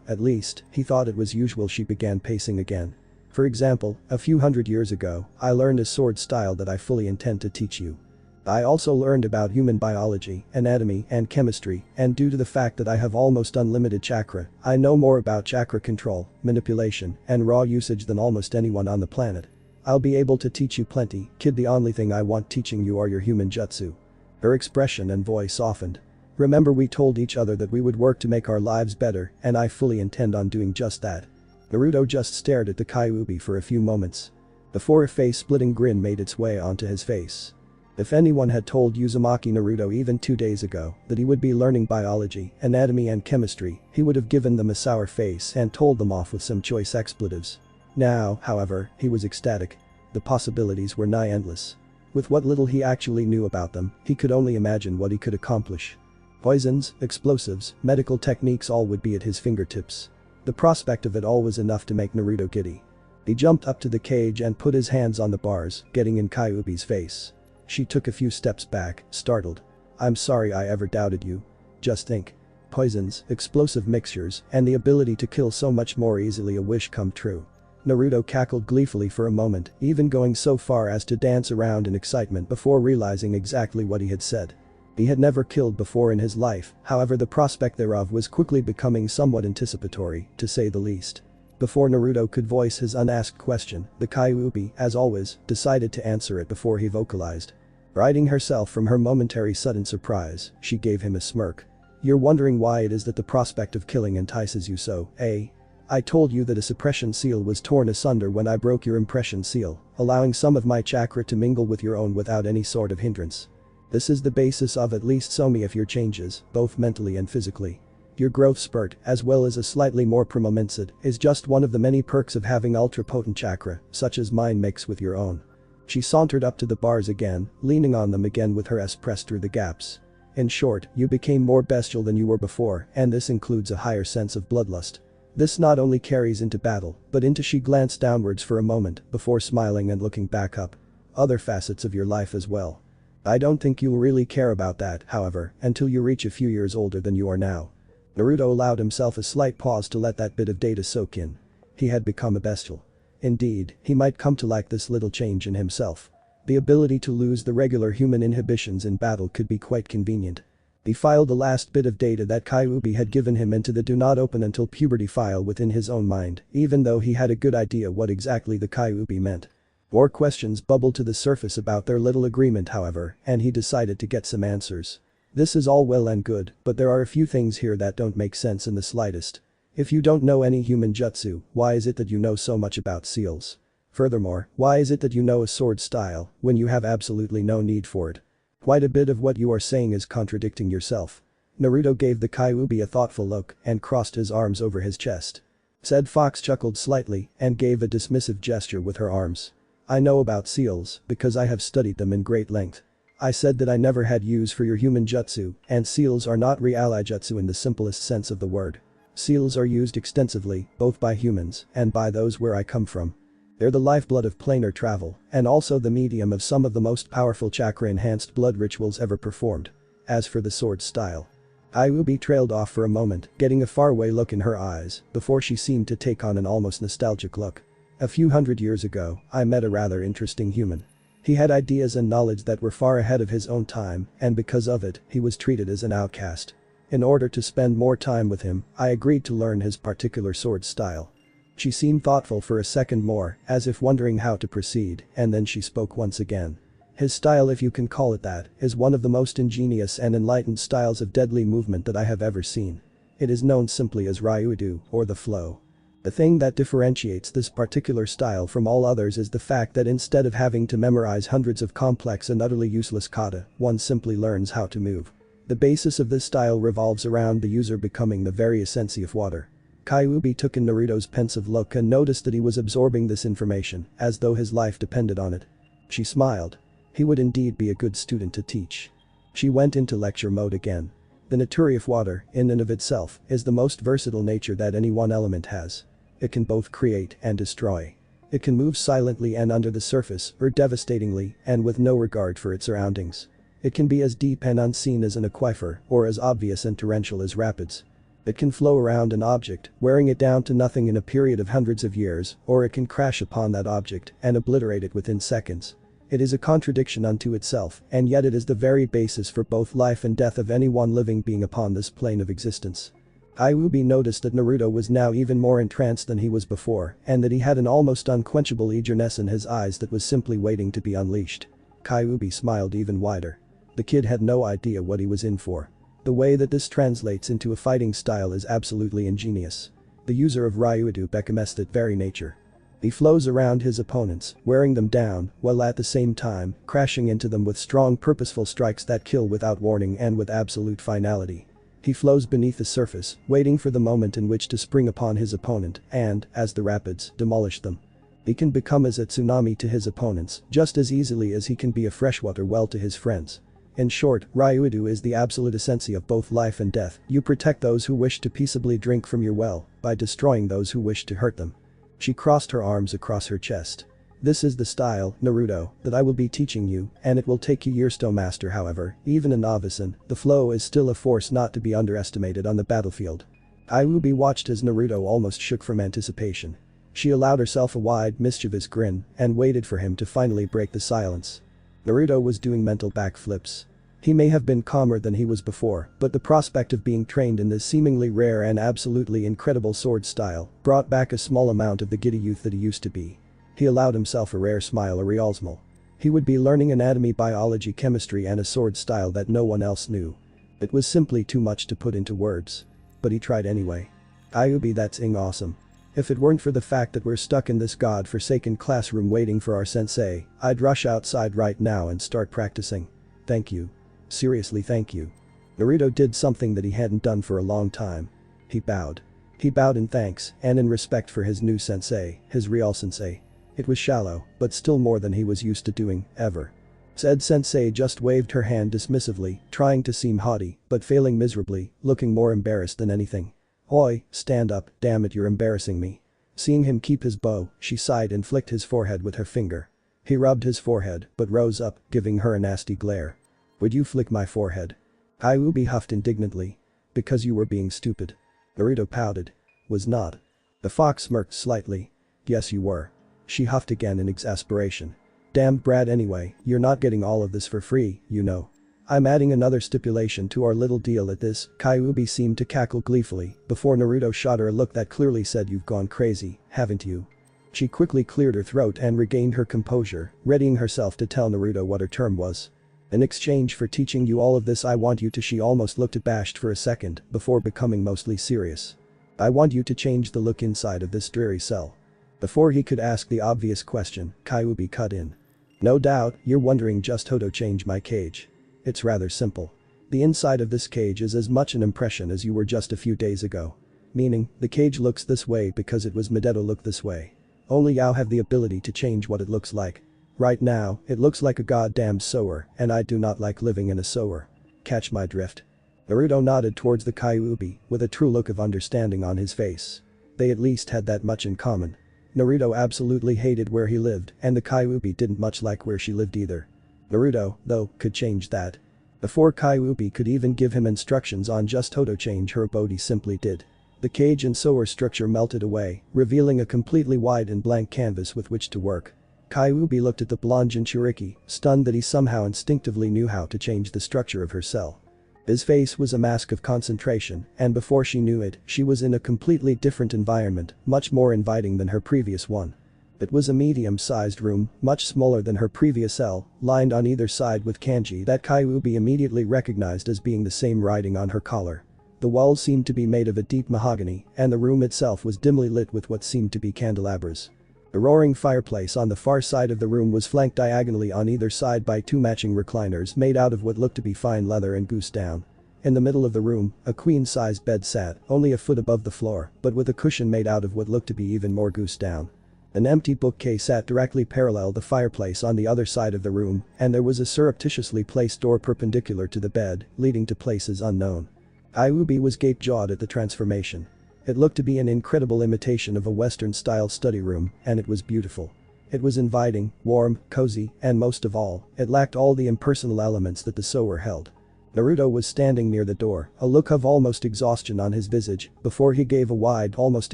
at least, he thought it was usual, she began pacing again. For example, a few hundred years ago, I learned a sword style that I fully intend to teach you. I also learned about human biology, anatomy, and chemistry, and due to the fact that I have almost unlimited chakra, I know more about chakra control, manipulation, and raw usage than almost anyone on the planet. I'll be able to teach you plenty, kid. The only thing I want teaching you are your human jutsu. Her expression and voice softened. Remember, we told each other that we would work to make our lives better, and I fully intend on doing just that. Naruto just stared at the Kyuubi for a few moments before a face-splitting grin made its way onto his face. If anyone had told Uzumaki Naruto even 2 days ago that he would be learning biology, anatomy and chemistry, he would have given them a sour face and told them off with some choice expletives. Now, however, he was ecstatic. The possibilities were nigh endless. With what little he actually knew about them, he could only imagine what he could accomplish. Poisons, explosives, medical techniques, all would be at his fingertips. The prospect of it all was enough to make Naruto giddy. He jumped up to the cage and put his hands on the bars, getting in Kyuubi's face. She took a few steps back, startled. I'm sorry I ever doubted you. Just think. Poisons, explosive mixtures, and the ability to kill so much more easily, a wish come true. Naruto cackled gleefully for a moment, even going so far as to dance around in excitement before realizing exactly what he had said. He had never killed before in his life, however the prospect thereof was quickly becoming somewhat anticipatory, to say the least. Before Naruto could voice his unasked question, the Kyuubi, as always, decided to answer it before he vocalized. Righting herself from her momentary sudden surprise, she gave him a smirk. You're wondering why it is that the prospect of killing entices you so, eh? I told you that a suppression seal was torn asunder when I broke your impression seal, allowing some of my chakra to mingle with your own without any sort of hindrance. This is the basis of at least so many of your changes, both mentally and physically. Your growth spurt, as well as a slightly more promomensid, is just one of the many perks of having ultra-potent chakra, such as mine mix with your own. She sauntered up to the bars again, leaning on them again with her S pressed through the gaps. In short, you became more bestial than you were before, and this includes a higher sense of bloodlust. This not only carries into battle, but into, she glanced downwards for a moment, before smiling and looking back up. Other facets of your life as well. I don't think you'll really care about that, however, until you reach a few years older than you are now. Naruto allowed himself a slight pause to let that bit of data soak in. He had become a bestial. Indeed, he might come to like this little change in himself. The ability to lose the regular human inhibitions in battle could be quite convenient. He filed the last bit of data that Kyuubi had given him into the do not open until puberty file within his own mind, even though he had a good idea what exactly the Kyuubi meant. More questions bubbled to the surface about their little agreement, however, and he decided to get some answers. This is all well and good, but there are a few things here that don't make sense in the slightest. If you don't know any human jutsu, why is it that you know so much about seals? Furthermore, why is it that you know a sword style, when you have absolutely no need for it? Quite a bit of what you are saying is contradicting yourself. Naruto gave the Kyuubi a thoughtful look and crossed his arms over his chest. Said Fox chuckled slightly and gave a dismissive gesture with her arms. I know about seals because I have studied them in great length. I said that I never had use for your human jutsu, and seals are not real jutsu in the simplest sense of the word. Seals are used extensively, both by humans and by those where I come from. They're the lifeblood of planar travel, and also the medium of some of the most powerful chakra-enhanced blood rituals ever performed. As for the sword style. Kyuubi trailed off for a moment, getting a faraway look in her eyes, before she seemed to take on an almost nostalgic look. A few hundred years ago, I met a rather interesting human. He had ideas and knowledge that were far ahead of his own time, and because of it, he was treated as an outcast. In order to spend more time with him, I agreed to learn his particular sword style. She seemed thoughtful for a second more, as if wondering how to proceed, and then she spoke once again. His style, if you can call it that, is one of the most ingenious and enlightened styles of deadly movement that I have ever seen. It is known simply as Ryudo, or the flow. The thing that differentiates this particular style from all others is the fact that instead of having to memorize hundreds of complex and utterly useless kata, one simply learns how to move. The basis of this style revolves around the user becoming the very essence of water. Kyuubi took in Naruto's pensive look and noticed that he was absorbing this information, as though his life depended on it. She smiled. He would indeed be a good student to teach. She went into lecture mode again. The nature of water, in and of itself, is the most versatile nature that any one element has. It can both create and destroy. It can move silently and under the surface, or devastatingly, and with no regard for its surroundings. It can be as deep and unseen as an aquifer, or as obvious and torrential as rapids. It can flow around an object, wearing it down to nothing in a period of hundreds of years, or it can crash upon that object and obliterate it within seconds. It is a contradiction unto itself, and yet it is the very basis for both life and death of any one living being upon this plane of existence. Kyuubi noticed that Naruto was now even more entranced than he was before, and that he had an almost unquenchable eagerness in his eyes that was simply waiting to be unleashed. Kyuubi smiled even wider. The kid had no idea what he was in for. The way that this translates into a fighting style is absolutely ingenious. The user of Ryudo becomes that very nature. He flows around his opponents, wearing them down, while at the same time, crashing into them with strong purposeful strikes that kill without warning and with absolute finality. He flows beneath the surface, waiting for the moment in which to spring upon his opponent and, as the rapids, demolish them. He can become as a tsunami to his opponents, just as easily as he can be a freshwater well to his friends. In short, Ryudo is the absolute essentia of both life and death. You protect those who wish to peaceably drink from your well, by destroying those who wish to hurt them. She crossed her arms across her chest. This is the style, Naruto, that I will be teaching you, and it will take you years to master. However, even a novice in the flow is still a force not to be underestimated on the battlefield. Kyuubi watched as Naruto almost shook from anticipation. She allowed herself a wide, mischievous grin and waited for him to finally break the silence. Naruto was doing mental backflips. He may have been calmer than he was before, but the prospect of being trained in this seemingly rare and absolutely incredible sword style brought back a small amount of the giddy youth that he used to be. He allowed himself a rare smile, a realismal. He would be learning anatomy, biology, chemistry and a sword style that no one else knew. It was simply too much to put into words. But he tried anyway. Kyuubi, that's awesome. If it weren't for the fact that we're stuck in this god-forsaken classroom waiting for our sensei, I'd rush outside right now and start practicing. Thank you. Seriously, thank you. Naruto did something that he hadn't done for a long time. He bowed. He bowed in thanks and in respect for his new sensei, his real sensei. It was shallow, but still more than he was used to doing, ever. Said sensei just waved her hand dismissively, trying to seem haughty, but failing miserably, looking more embarrassed than anything. Oi, stand up, damn it, you're embarrassing me. Seeing him keep his bow, she sighed and flicked his forehead with her finger. He rubbed his forehead, but rose up, giving her a nasty glare. Would you flick my forehead? Kyuubi huffed indignantly. Because you were being stupid. Naruto pouted. Was not. The fox smirked slightly. Yes you were. She huffed again in exasperation. Damned brat, anyway, you're not getting all of this for free, you know. I'm adding another stipulation to our little deal at this. Kyuubi seemed to cackle gleefully before Naruto shot her a look that clearly said, you've gone crazy, haven't you? She quickly cleared her throat and regained her composure, readying herself to tell Naruto what her term was. In exchange for teaching you all of this, I want you to— she almost looked abashed for a second before becoming mostly serious. I want you to change the look inside of this dreary cell. Before he could ask the obvious question, Kyuubi cut in. No doubt, you're wondering just how to change my cage. It's rather simple. The inside of this cage is as much an impression as you were just a few days ago. Meaning, the cage looks this way because it was meant to look this way. Only you have the ability to change what it looks like. Right now, it looks like a goddamn sewer, and I do not like living in a sewer. Catch my drift? Naruto nodded towards the Kyuubi, with a true look of understanding on his face. They at least had that much in common. Naruto absolutely hated where he lived, and the Kyuubi didn't much like where she lived either. Naruto, though, could change that. Before Kyuubi could even give him instructions on just how to change her abode, he simply did. The cage and sewer structure melted away, revealing a completely wide and blank canvas with which to work. Kyuubi looked at the blonde Jinchuriki, stunned that he somehow instinctively knew how to change the structure of her cell. His face was a mask of concentration, and before she knew it, she was in a completely different environment, much more inviting than her previous one. It was a medium-sized room, much smaller than her previous cell, lined on either side with kanji that Kyuubi immediately recognized as being the same writing on her collar. The walls seemed to be made of a deep mahogany, and the room itself was dimly lit with what seemed to be candelabras. The roaring fireplace on the far side of the room was flanked diagonally on either side by two matching recliners made out of what looked to be fine leather and goose down. In the middle of the room, a queen-sized bed sat, only a foot above the floor, but with a cushion made out of what looked to be even more goose down. An empty bookcase sat directly parallel the fireplace on the other side of the room, and there was a surreptitiously placed door perpendicular to the bed, leading to places unknown. Kyuubi was gape-jawed at the transformation. It looked to be an incredible imitation of a Western-style study room, and it was beautiful. It was inviting, warm, cozy, and most of all, it lacked all the impersonal elements that the sewer held. Naruto was standing near the door, a look of almost exhaustion on his visage, before he gave a wide, almost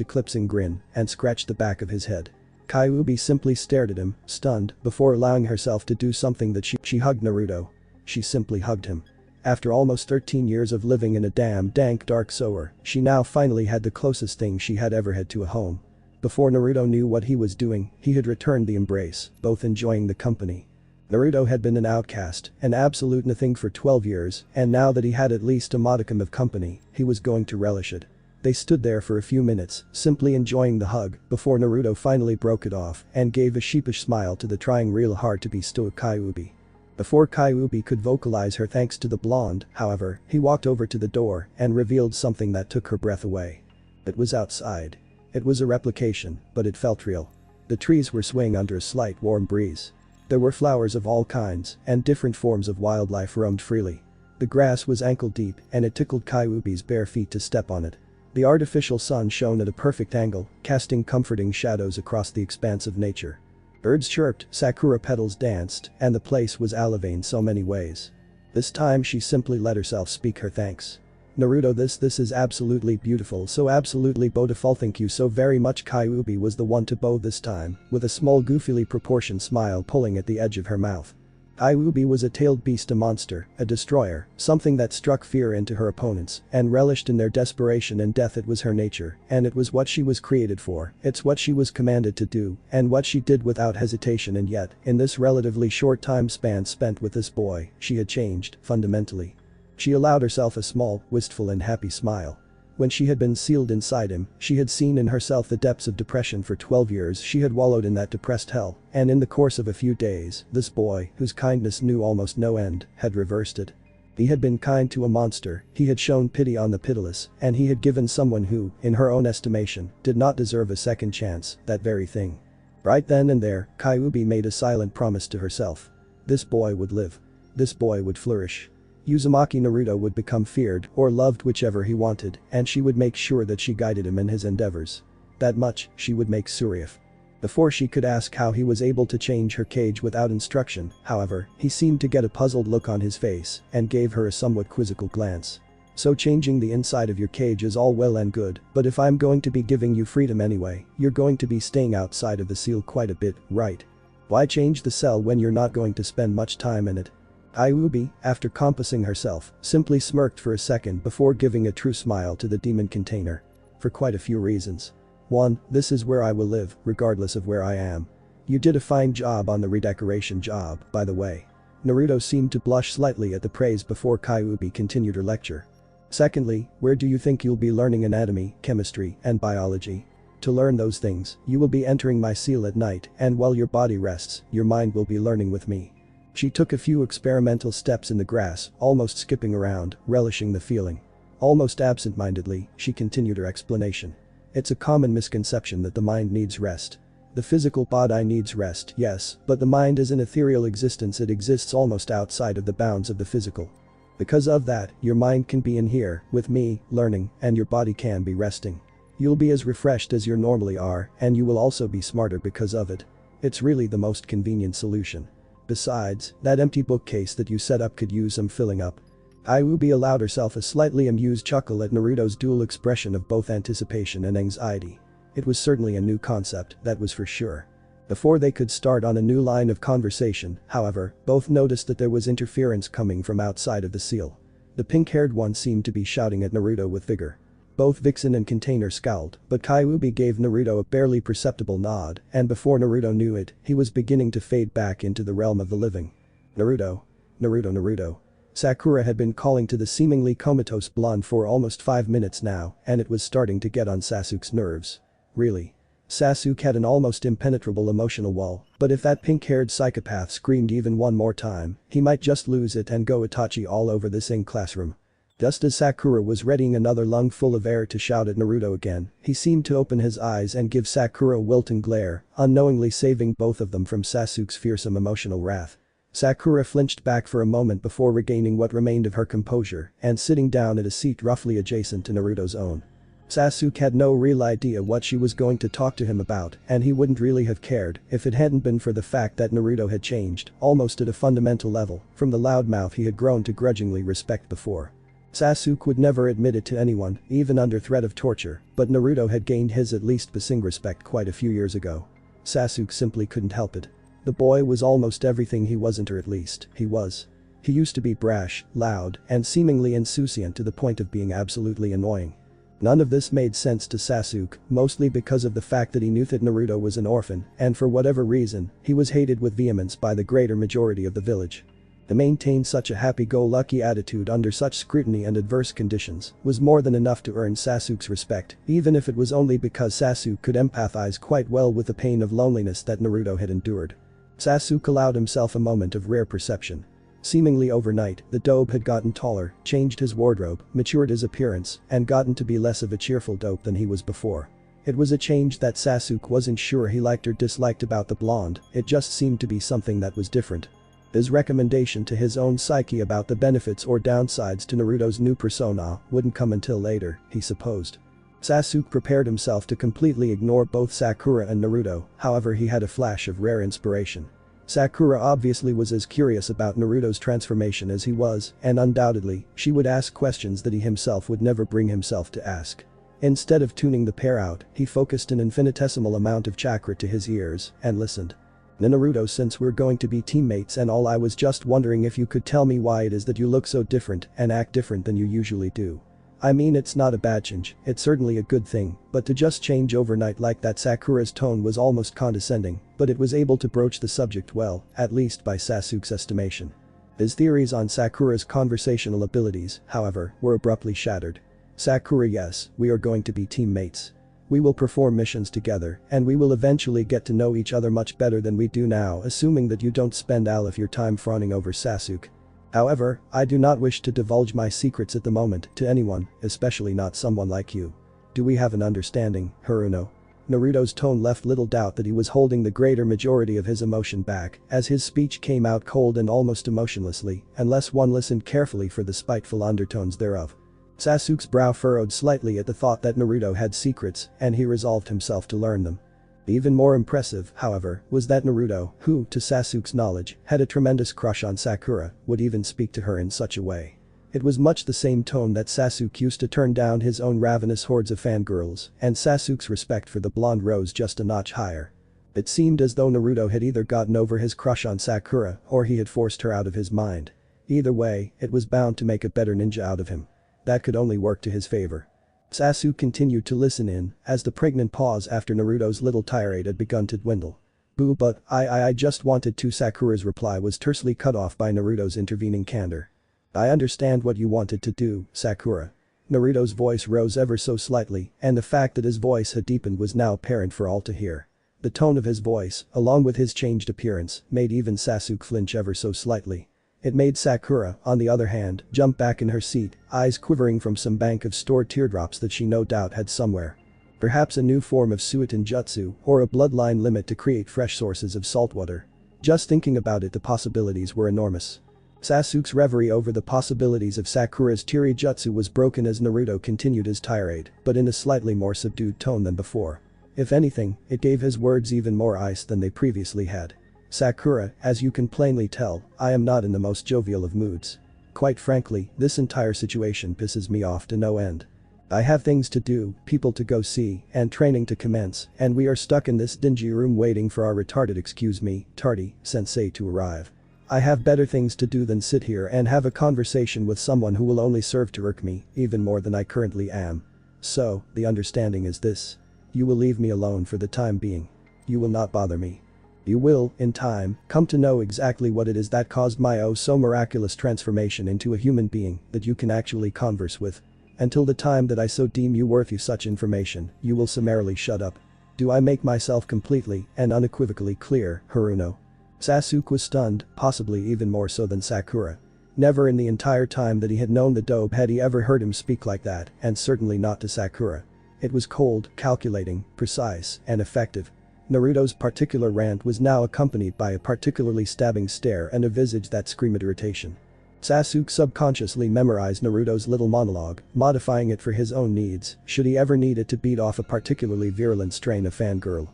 eclipsing grin, and scratched the back of his head. Kyuubi simply stared at him, stunned, before allowing herself to do something that she hugged Naruto. She simply hugged him. After almost 13 years of living in a damn dank dark sewer, she now finally had the closest thing she had ever had to a home. Before Naruto knew what he was doing, he had returned the embrace, both enjoying the company. Naruto had been an outcast, an absolute nothing for 12 years, and now that he had at least a modicum of company, he was going to relish it. They stood there for a few minutes, simply enjoying the hug, before Naruto finally broke it off and gave a sheepish smile to the trying real hard to be stoic Kyuubi. Before Kyuubi could vocalize her thanks to the blonde, however, he walked over to the door and revealed something that took her breath away. It was outside. It was a replication, but it felt real. The trees were swaying under a slight warm breeze. There were flowers of all kinds, and different forms of wildlife roamed freely. The grass was ankle deep, and it tickled Kyuubi's bare feet to step on it. The artificial sun shone at a perfect angle, casting comforting shadows across the expanse of nature. Birds chirped, sakura petals danced, and the place was alive in so many ways. This time she simply let herself speak her thanks. Naruto, this is absolutely beautiful, so absolutely beautiful, thank you so very much. Kyuubi was the one to bow this time, with a small goofily proportioned smile pulling at the edge of her mouth. Kyuubi was a tailed beast, a monster, a destroyer, something that struck fear into her opponents and relished in their desperation and death. It was her nature, and it was what she was created for, it's what she was commanded to do, and what she did without hesitation. And yet, in this relatively short time span spent with this boy, she had changed, fundamentally. She allowed herself a small, wistful and happy smile. When she had been sealed inside him, she had seen in herself the depths of depression. For 12 years she had wallowed in that depressed hell, and in the course of a few days, this boy, whose kindness knew almost no end, had reversed it. He had been kind to a monster, he had shown pity on the pitiless, and he had given someone who, in her own estimation, did not deserve a second chance, that very thing. Right then and there, Kyuubi made a silent promise to herself. This boy would live. This boy would flourish. Uzumaki Naruto would become feared or loved, whichever he wanted, and she would make sure that she guided him in his endeavors. That much she would make serious. Before she could ask how he was able to change her cage without instruction, however, he seemed to get a puzzled look on his face and gave her a somewhat quizzical glance. So changing the inside of your cage is all well and good, but if I'm going to be giving you freedom anyway, you're going to be staying outside of the seal quite a bit, right? Why change the cell when you're not going to spend much time in it? Kyuubi, after compassing herself, simply smirked for a second before giving a true smile to the demon container. For quite a few reasons. 1. This is where I will live, regardless of where I am. You did a fine job on the redecoration job, by the way. Naruto seemed to blush slightly at the praise before Kyuubi continued her lecture. Secondly, where do you think you'll be learning anatomy, chemistry, and biology? To learn those things, you will be entering my seal at night, and while your body rests, your mind will be learning with me. She took a few experimental steps in the grass, almost skipping around, relishing the feeling. Almost absent-mindedly, she continued her explanation. It's a common misconception that the mind needs rest. The physical body needs rest, yes, but the mind is an ethereal existence. It exists almost outside of the bounds of the physical. Because of that, your mind can be in here, with me, learning, and your body can be resting. You'll be as refreshed as you normally are, and you will also be smarter because of it. It's really the most convenient solution. Besides, that empty bookcase that you set up could use some filling up. Kyuubi allowed herself a slightly amused chuckle at Naruto's dual expression of both anticipation and anxiety. It was certainly a new concept, that was for sure. Before they could start on a new line of conversation, however, both noticed that there was interference coming from outside of the seal. The pink-haired one seemed to be shouting at Naruto with vigor. Both Vixen and Container scowled, but Kyuubi gave Naruto a barely perceptible nod, and before Naruto knew it, he was beginning to fade back into the realm of the living. Naruto. Naruto. Sakura had been calling to the seemingly comatose blonde for almost 5 minutes now, and it was starting to get on Sasuke's nerves. Really. Sasuke had an almost impenetrable emotional wall, but if that pink-haired psychopath screamed even one more time, he might just lose it and go Itachi all over this classroom. Just as Sakura was readying another lung full of air to shout at Naruto again, he seemed to open his eyes and give Sakura a wilting glare, unknowingly saving both of them from Sasuke's fearsome emotional wrath. Sakura flinched back for a moment before regaining what remained of her composure and sitting down at a seat roughly adjacent to Naruto's own. Sasuke had no real idea what she was going to talk to him about, and he wouldn't really have cared if it hadn't been for the fact that Naruto had changed, almost at a fundamental level, from the loudmouth he had grown to grudgingly respect before. Sasuke would never admit it to anyone, even under threat of torture, but Naruto had gained his at least passing respect quite a few years ago. Sasuke simply couldn't help it. The boy was almost everything he wasn't, or at least, he was. He used to be brash, loud, and seemingly insouciant to the point of being absolutely annoying. None of this made sense to Sasuke, mostly because of the fact that he knew that Naruto was an orphan, and for whatever reason, he was hated with vehemence by the greater majority of the village. To maintain such a happy-go-lucky attitude under such scrutiny and adverse conditions was more than enough to earn Sasuke's respect, even if it was only because Sasuke could empathize quite well with the pain of loneliness that Naruto had endured. Sasuke allowed himself a moment of rare perception. Seemingly overnight, the dope had gotten taller, changed his wardrobe, matured his appearance, and gotten to be less of a cheerful dope than he was before. It was a change that Sasuke wasn't sure he liked or disliked about the blonde, it just seemed to be something that was different. His recommendation to his own psyche about the benefits or downsides to Naruto's new persona wouldn't come until later, he supposed. Sasuke prepared himself to completely ignore both Sakura and Naruto, however he had a flash of rare inspiration. Sakura obviously was as curious about Naruto's transformation as he was, and undoubtedly, she would ask questions that he himself would never bring himself to ask. Instead of tuning the pair out, he focused an infinitesimal amount of chakra to his ears and listened. "Naruto, since we're going to be teammates and all, I was just wondering if you could tell me why it is that you look so different and act different than you usually do. I mean, it's not a bad change, it's certainly a good thing, but to just change overnight like that." Sakura's tone was almost condescending, but it was able to broach the subject well, at least by Sasuke's estimation. His theories on Sakura's conversational abilities, however, were abruptly shattered. "Sakura, yes, we are going to be teammates. We will perform missions together, and we will eventually get to know each other much better than we do now, assuming that you don't spend all of your time fawning over Sasuke. However, I do not wish to divulge my secrets at the moment to anyone, especially not someone like you. Do we have an understanding, Haruno?" Naruto's tone left little doubt that he was holding the greater majority of his emotion back, as his speech came out cold and almost emotionlessly, unless one listened carefully for the spiteful undertones thereof. Sasuke's brow furrowed slightly at the thought that Naruto had secrets, and he resolved himself to learn them. Even more impressive, however, was that Naruto, who, to Sasuke's knowledge, had a tremendous crush on Sakura, would even speak to her in such a way. It was much the same tone that Sasuke used to turn down his own ravenous hordes of fangirls, and Sasuke's respect for the blonde rose just a notch higher. It seemed as though Naruto had either gotten over his crush on Sakura or he had forced her out of his mind. Either way, it was bound to make a better ninja out of him. That could only work to his favor. Sasuke continued to listen in, as the pregnant pause after Naruto's little tirade had begun to dwindle. "Boo, but I just wanted to." Sakura's reply was tersely cut off by Naruto's intervening candor. "I understand what you wanted to do, Sakura." Naruto's voice rose ever so slightly, and the fact that his voice had deepened was now apparent for all to hear. The tone of his voice, along with his changed appearance, made even Sasuke flinch ever so slightly. It made Sakura, on the other hand, jump back in her seat, eyes quivering from some bank of stored teardrops that she no doubt had somewhere. Perhaps a new form of Suiton Jutsu, or a bloodline limit to create fresh sources of saltwater. Just thinking about it, the possibilities were enormous. Sasuke's reverie over the possibilities of Sakura's teary jutsu was broken as Naruto continued his tirade, but in a slightly more subdued tone than before. If anything, it gave his words even more ice than they previously had. "Sakura, as you can plainly tell, I am not in the most jovial of moods. Quite frankly, this entire situation pisses me off to no end. I have things to do, people to go see, and training to commence, and we are stuck in this dingy room waiting for our tardy sensei to arrive. I have better things to do than sit here and have a conversation with someone who will only serve to irk me, even more than I currently am. So, the understanding is this. You will leave me alone for the time being. You will not bother me. You will, in time, come to know exactly what it is that caused my oh so miraculous transformation into a human being that you can actually converse with. Until the time that I so deem you worthy such information, you will summarily shut up. Do I make myself completely and unequivocally clear, Haruno?" Sasuke was stunned, possibly even more so than Sakura. Never in the entire time that he had known the dope had he ever heard him speak like that, and certainly not to Sakura. It was cold, calculating, precise, and effective. Naruto's particular rant was now accompanied by a particularly stabbing stare and a visage that screamed irritation. Sasuke subconsciously memorized Naruto's little monologue, modifying it for his own needs, should he ever need it to beat off a particularly virulent strain of fangirl.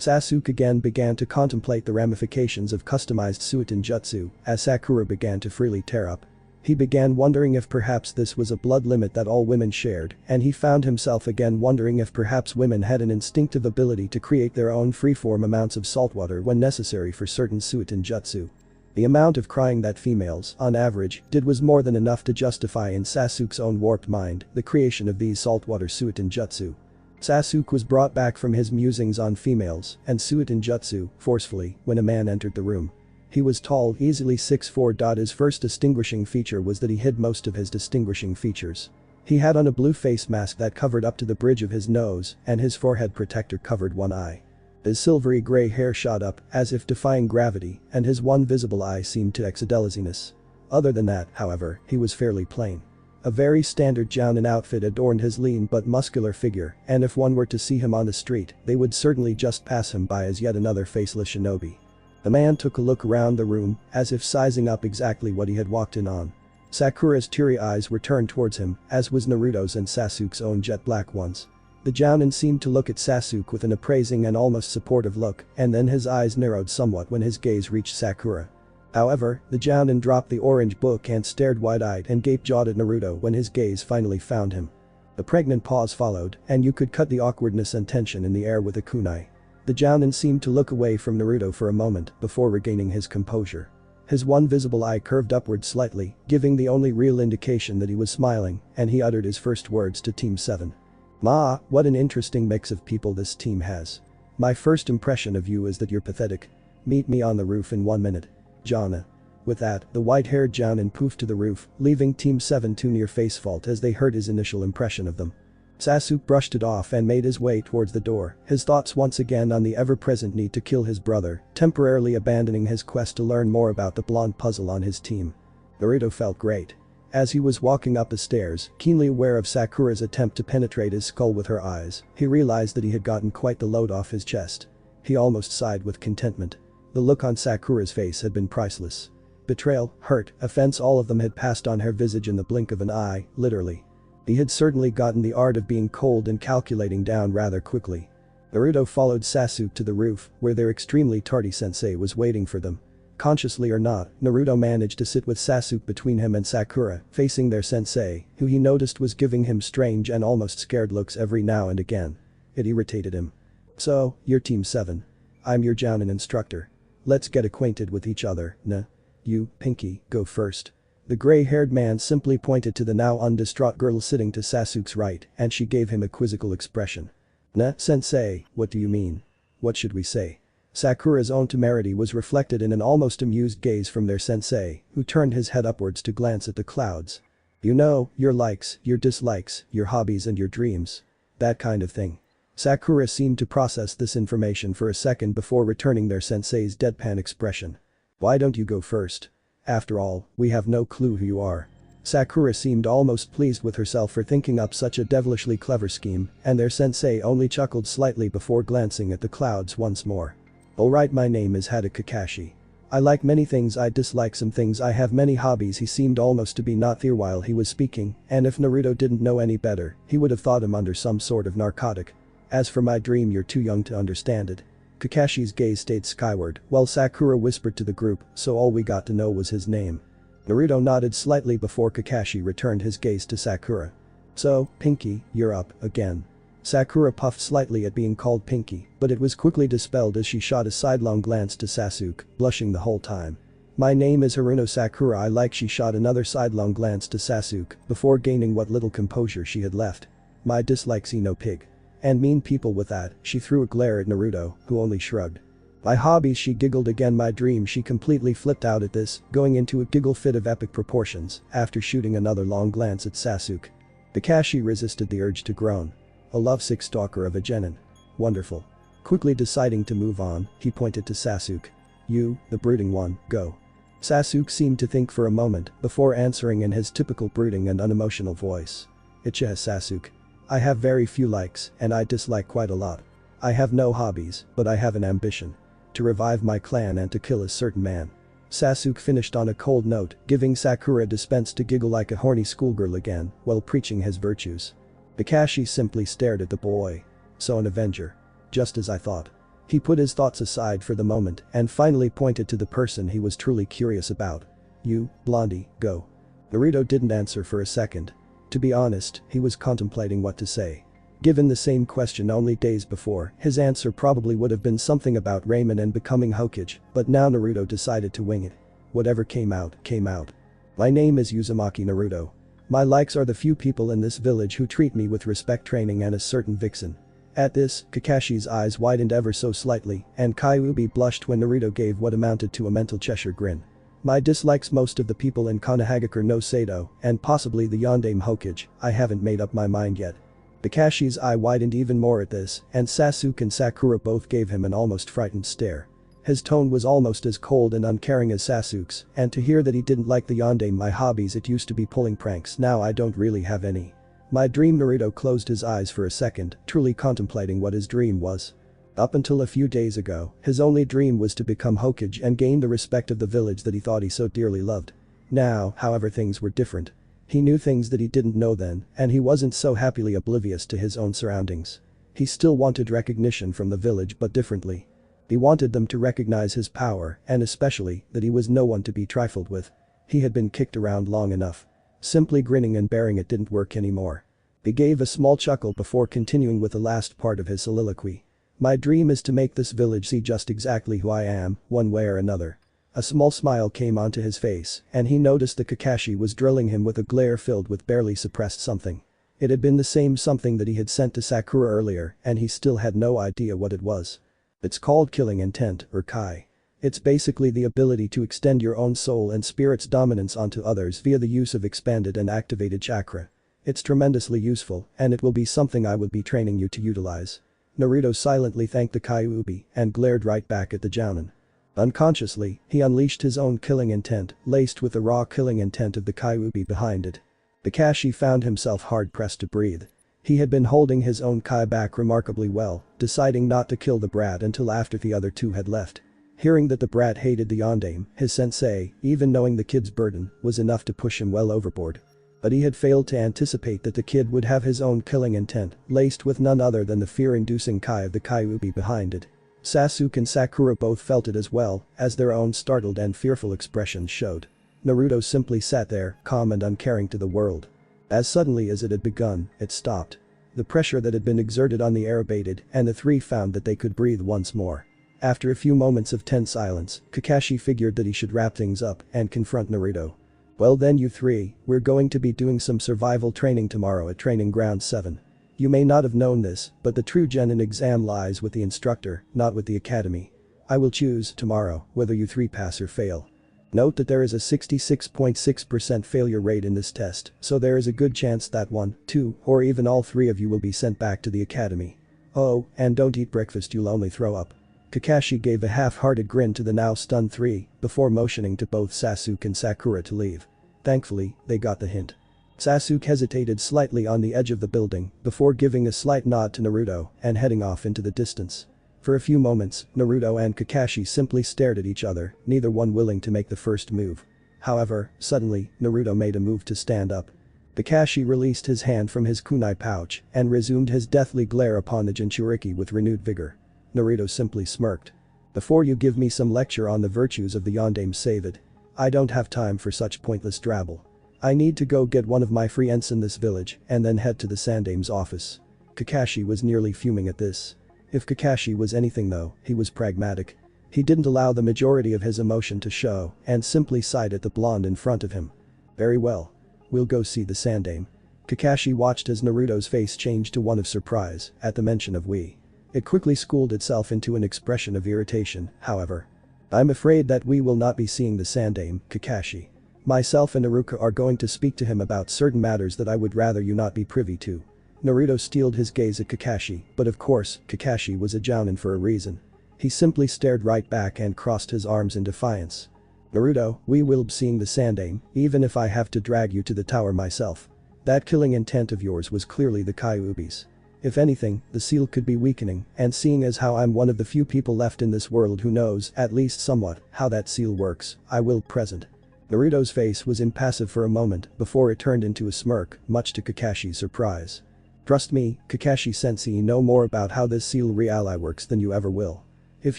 Sasuke again began to contemplate the ramifications of customized Suiton Jutsu as Sakura began to freely tear up. He began wondering if perhaps this was a blood limit that all women shared, and he found himself again wondering if perhaps women had an instinctive ability to create their own freeform amounts of saltwater when necessary for certain Suiton Jutsu. The amount of crying that females, on average, did was more than enough to justify in Sasuke's own warped mind the creation of these saltwater Suiton Jutsu. Sasuke was brought back from his musings on females and Suiton Jutsu forcefully when a man entered the room. He was tall, easily 6'4". His first distinguishing feature was that he hid most of his distinguishing features. He had on a blue face mask that covered up to the bridge of his nose, and his forehead protector covered one eye. His silvery gray hair shot up, as if defying gravity, and his one visible eye seemed to exude delicacy. Other than that, however, he was fairly plain. A very standard jounin outfit adorned his lean but muscular figure, and if one were to see him on the street, they would certainly just pass him by as yet another faceless shinobi. The man took a look around the room, as if sizing up exactly what he had walked in on. Sakura's teary eyes were turned towards him, as was Naruto's and Sasuke's own jet black ones. The jounin seemed to look at Sasuke with an appraising and almost supportive look, and then his eyes narrowed somewhat when his gaze reached Sakura. However, the jounin dropped the orange book and stared wide-eyed and gape-jawed at Naruto when his gaze finally found him. The pregnant pause followed, and you could cut the awkwardness and tension in the air with a kunai. The jounin seemed to look away from Naruto for a moment before regaining his composure. His one visible eye curved upward slightly, giving the only real indication that he was smiling, and he uttered his first words to Team 7. "Ma, what an interesting mix of people this team has. My first impression of you is that you're pathetic. Meet me on the roof in 1 minute. Jana." With that, the white-haired jounin poofed to the roof, leaving Team 7 too near face fault as they heard his initial impression of them. Sasuke brushed it off and made his way towards the door, his thoughts once again on the ever-present need to kill his brother, temporarily abandoning his quest to learn more about the blonde puzzle on his team. Naruto felt great. As he was walking up the stairs, keenly aware of Sakura's attempt to penetrate his skull with her eyes, he realized that he had gotten quite the load off his chest. He almost sighed with contentment. The look on Sakura's face had been priceless. Betrayal, hurt, offense, all of them had passed on her visage in the blink of an eye, literally. He had certainly gotten the art of being cold and calculating down rather quickly. Naruto followed Sasuke to the roof, where their extremely tardy sensei was waiting for them. Consciously or not, Naruto managed to sit with Sasuke between him and Sakura, facing their sensei, who he noticed was giving him strange and almost scared looks every now and again. It irritated him. "So, you're Team 7. I'm your jounin instructor. Let's get acquainted with each other, nah? You, Pinky, go first." The gray-haired man simply pointed to the now undistraught girl sitting to Sasuke's right, and she gave him a quizzical expression. "Nah, sensei, what do you mean? What should we say?" Sakura's own temerity was reflected in an almost amused gaze from their sensei, who turned his head upwards to glance at the clouds. "You know, your likes, your dislikes, your hobbies and your dreams. That kind of thing." Sakura seemed to process this information for a second before returning their sensei's deadpan expression. "Why don't you go first? After all, we have no clue who you are." Sakura seemed almost pleased with herself for thinking up such a devilishly clever scheme, and their sensei only chuckled slightly before glancing at the clouds once more. "Alright, my name is Hada Kakashi. I like many things, I dislike some things, I have many hobbies." He seemed almost to be not there while he was speaking, and if Naruto didn't know any better, he would have thought him under some sort of narcotic. "As for my dream, you're too young to understand it." Kakashi's gaze stayed skyward, while Sakura whispered to the group, so all we got to know was his name. Naruto nodded slightly before Kakashi returned his gaze to Sakura. "So, Pinky, you're up, again." Sakura puffed slightly at being called Pinky, but it was quickly dispelled as she shot a sidelong glance to Sasuke, blushing the whole time. "My name is Haruno Sakura, I like." She shot another sidelong glance to Sasuke, before gaining what little composure she had left. "My dislikes no pig. And mean people." With that, she threw a glare at Naruto, who only shrugged. "My hobbies," she giggled again. "My dream." She completely flipped out at this, going into a giggle fit of epic proportions, after shooting another long glance at Sasuke. Kakashi resisted the urge to groan. "A lovesick stalker of a genin. Wonderful." Quickly deciding to move on, he pointed to Sasuke. "You, the brooding one, go." Sasuke seemed to think for a moment before answering in his typical brooding and unemotional voice. "Ichiha Sasuke. I have very few likes, and I dislike quite a lot. I have no hobbies, but I have an ambition. To revive my clan and to kill a certain man." Sasuke finished on a cold note, giving Sakura dispense to giggle like a horny schoolgirl again, while preaching his virtues. Kakashi simply stared at the boy. So an Avenger. Just as I thought. He put his thoughts aside for the moment and finally pointed to the person he was truly curious about. You, Blondie, go. Naruto didn't answer for a second. To be honest, he was contemplating what to say. Given the same question only days before, his answer probably would have been something about Ramen and becoming Hokage, but now Naruto decided to wing it. Whatever came out, came out. My name is Uzumaki Naruto. My likes are the few people in this village who treat me with respect, training and a certain vixen. At this, Kakashi's eyes widened ever so slightly, and Kyuubi blushed when Naruto gave what amounted to a mental Cheshire grin. My dislikes most of the people in Konohagakure no Sado, and possibly the Yondaime Hokage. I haven't made up my mind yet. Kakashi's eye widened even more at this, and Sasuke and Sakura both gave him an almost frightened stare. His tone was almost as cold and uncaring as Sasuke's, and to hear that he didn't like the Yondaime, my hobbies, it used to be pulling pranks, now I don't really have any. My dream. Naruto closed his eyes for a second, truly contemplating what his dream was. Up until a few days ago, his only dream was to become Hokage and gain the respect of the village that he thought he so dearly loved. Now, however, things were different. He knew things that he didn't know then, and he wasn't so happily oblivious to his own surroundings. He still wanted recognition from the village, but differently. He wanted them to recognize his power, and especially, that he was no one to be trifled with. He had been kicked around long enough. Simply grinning and bearing it didn't work anymore. He gave a small chuckle before continuing with the last part of his soliloquy. My dream is to make this village see just exactly who I am, one way or another. A small smile came onto his face, and he noticed that Kakashi was drilling him with a glare filled with barely suppressed something. It had been the same something that he had sent to Sakura earlier, and he still had no idea what it was. It's called killing intent, or Kai. It's basically the ability to extend your own soul and spirit's dominance onto others via the use of expanded and activated chakra. It's tremendously useful, and it will be something I would be training you to utilize. Naruto silently thanked the Kyuubi and glared right back at the Jounin. Unconsciously, he unleashed his own killing intent, laced with the raw killing intent of the Kyuubi behind it. Kakashi found himself hard-pressed to breathe. He had been holding his own Kai back remarkably well, deciding not to kill the brat until after the other two had left. Hearing that the brat hated the Yondaime, his sensei, even knowing the kid's burden, was enough to push him well overboard. But he had failed to anticipate that the kid would have his own killing intent, laced with none other than the fear-inducing Kai of the Kyuubi behind it. Sasuke and Sakura both felt it as well, as their own startled and fearful expressions showed. Naruto simply sat there, calm and uncaring to the world. As suddenly as it had begun, it stopped. The pressure that had been exerted on the air abated, and the three found that they could breathe once more. After a few moments of tense silence, Kakashi figured that he should wrap things up and confront Naruto. Well then, you three, we're going to be doing some survival training tomorrow at Training Ground 7. You may not have known this, but the true genin exam lies with the instructor, not with the academy. I will choose, tomorrow, whether you three pass or fail. Note that there is a 66.6% failure rate in this test, so there is a good chance that one, two, or even all three of you will be sent back to the academy. Oh, and don't eat breakfast, you'll only throw up. Kakashi gave a half-hearted grin to the now stunned three, before motioning to both Sasuke and Sakura to leave. Thankfully, they got the hint. Sasuke hesitated slightly on the edge of the building, before giving a slight nod to Naruto and heading off into the distance. For a few moments, Naruto and Kakashi simply stared at each other, neither one willing to make the first move. However, suddenly, Naruto made a move to stand up. Kakashi released his hand from his kunai pouch and resumed his deathly glare upon the Jinchuriki with renewed vigor. Naruto simply smirked. Before you give me some lecture on the virtues of the Yondaime, save it. I don't have time for such pointless drabble. I need to go get one of my friends in this village and then head to the Sandaime's office. Kakashi was nearly fuming at this. If Kakashi was anything though, he was pragmatic. He didn't allow the majority of his emotion to show and simply sighed at the blonde in front of him. Very well. We'll go see the Sandaime. Kakashi watched as Naruto's face changed to one of surprise at the mention of we. It quickly schooled itself into an expression of irritation, however. I'm afraid that we will not be seeing the Sandaime, Kakashi. Myself and Iruka are going to speak to him about certain matters that I would rather you not be privy to. Naruto steeled his gaze at Kakashi, but of course, Kakashi was a jounin for a reason. He simply stared right back and crossed his arms in defiance. Naruto, we will be seeing the Sandaime, even if I have to drag you to the tower myself. That killing intent of yours was clearly the Kyuubi's. If anything, the seal could be weakening, and seeing as how I'm one of the few people left in this world who knows, at least somewhat, how that seal works, I will present. Naruto's face was impassive for a moment before it turned into a smirk, much to Kakashi's surprise. Trust me, Kakashi-sensei, you know more about how this seal really works than you ever will. If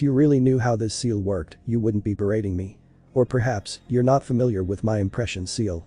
you really knew how this seal worked, you wouldn't be berating me. Or perhaps, you're not familiar with my impression seal,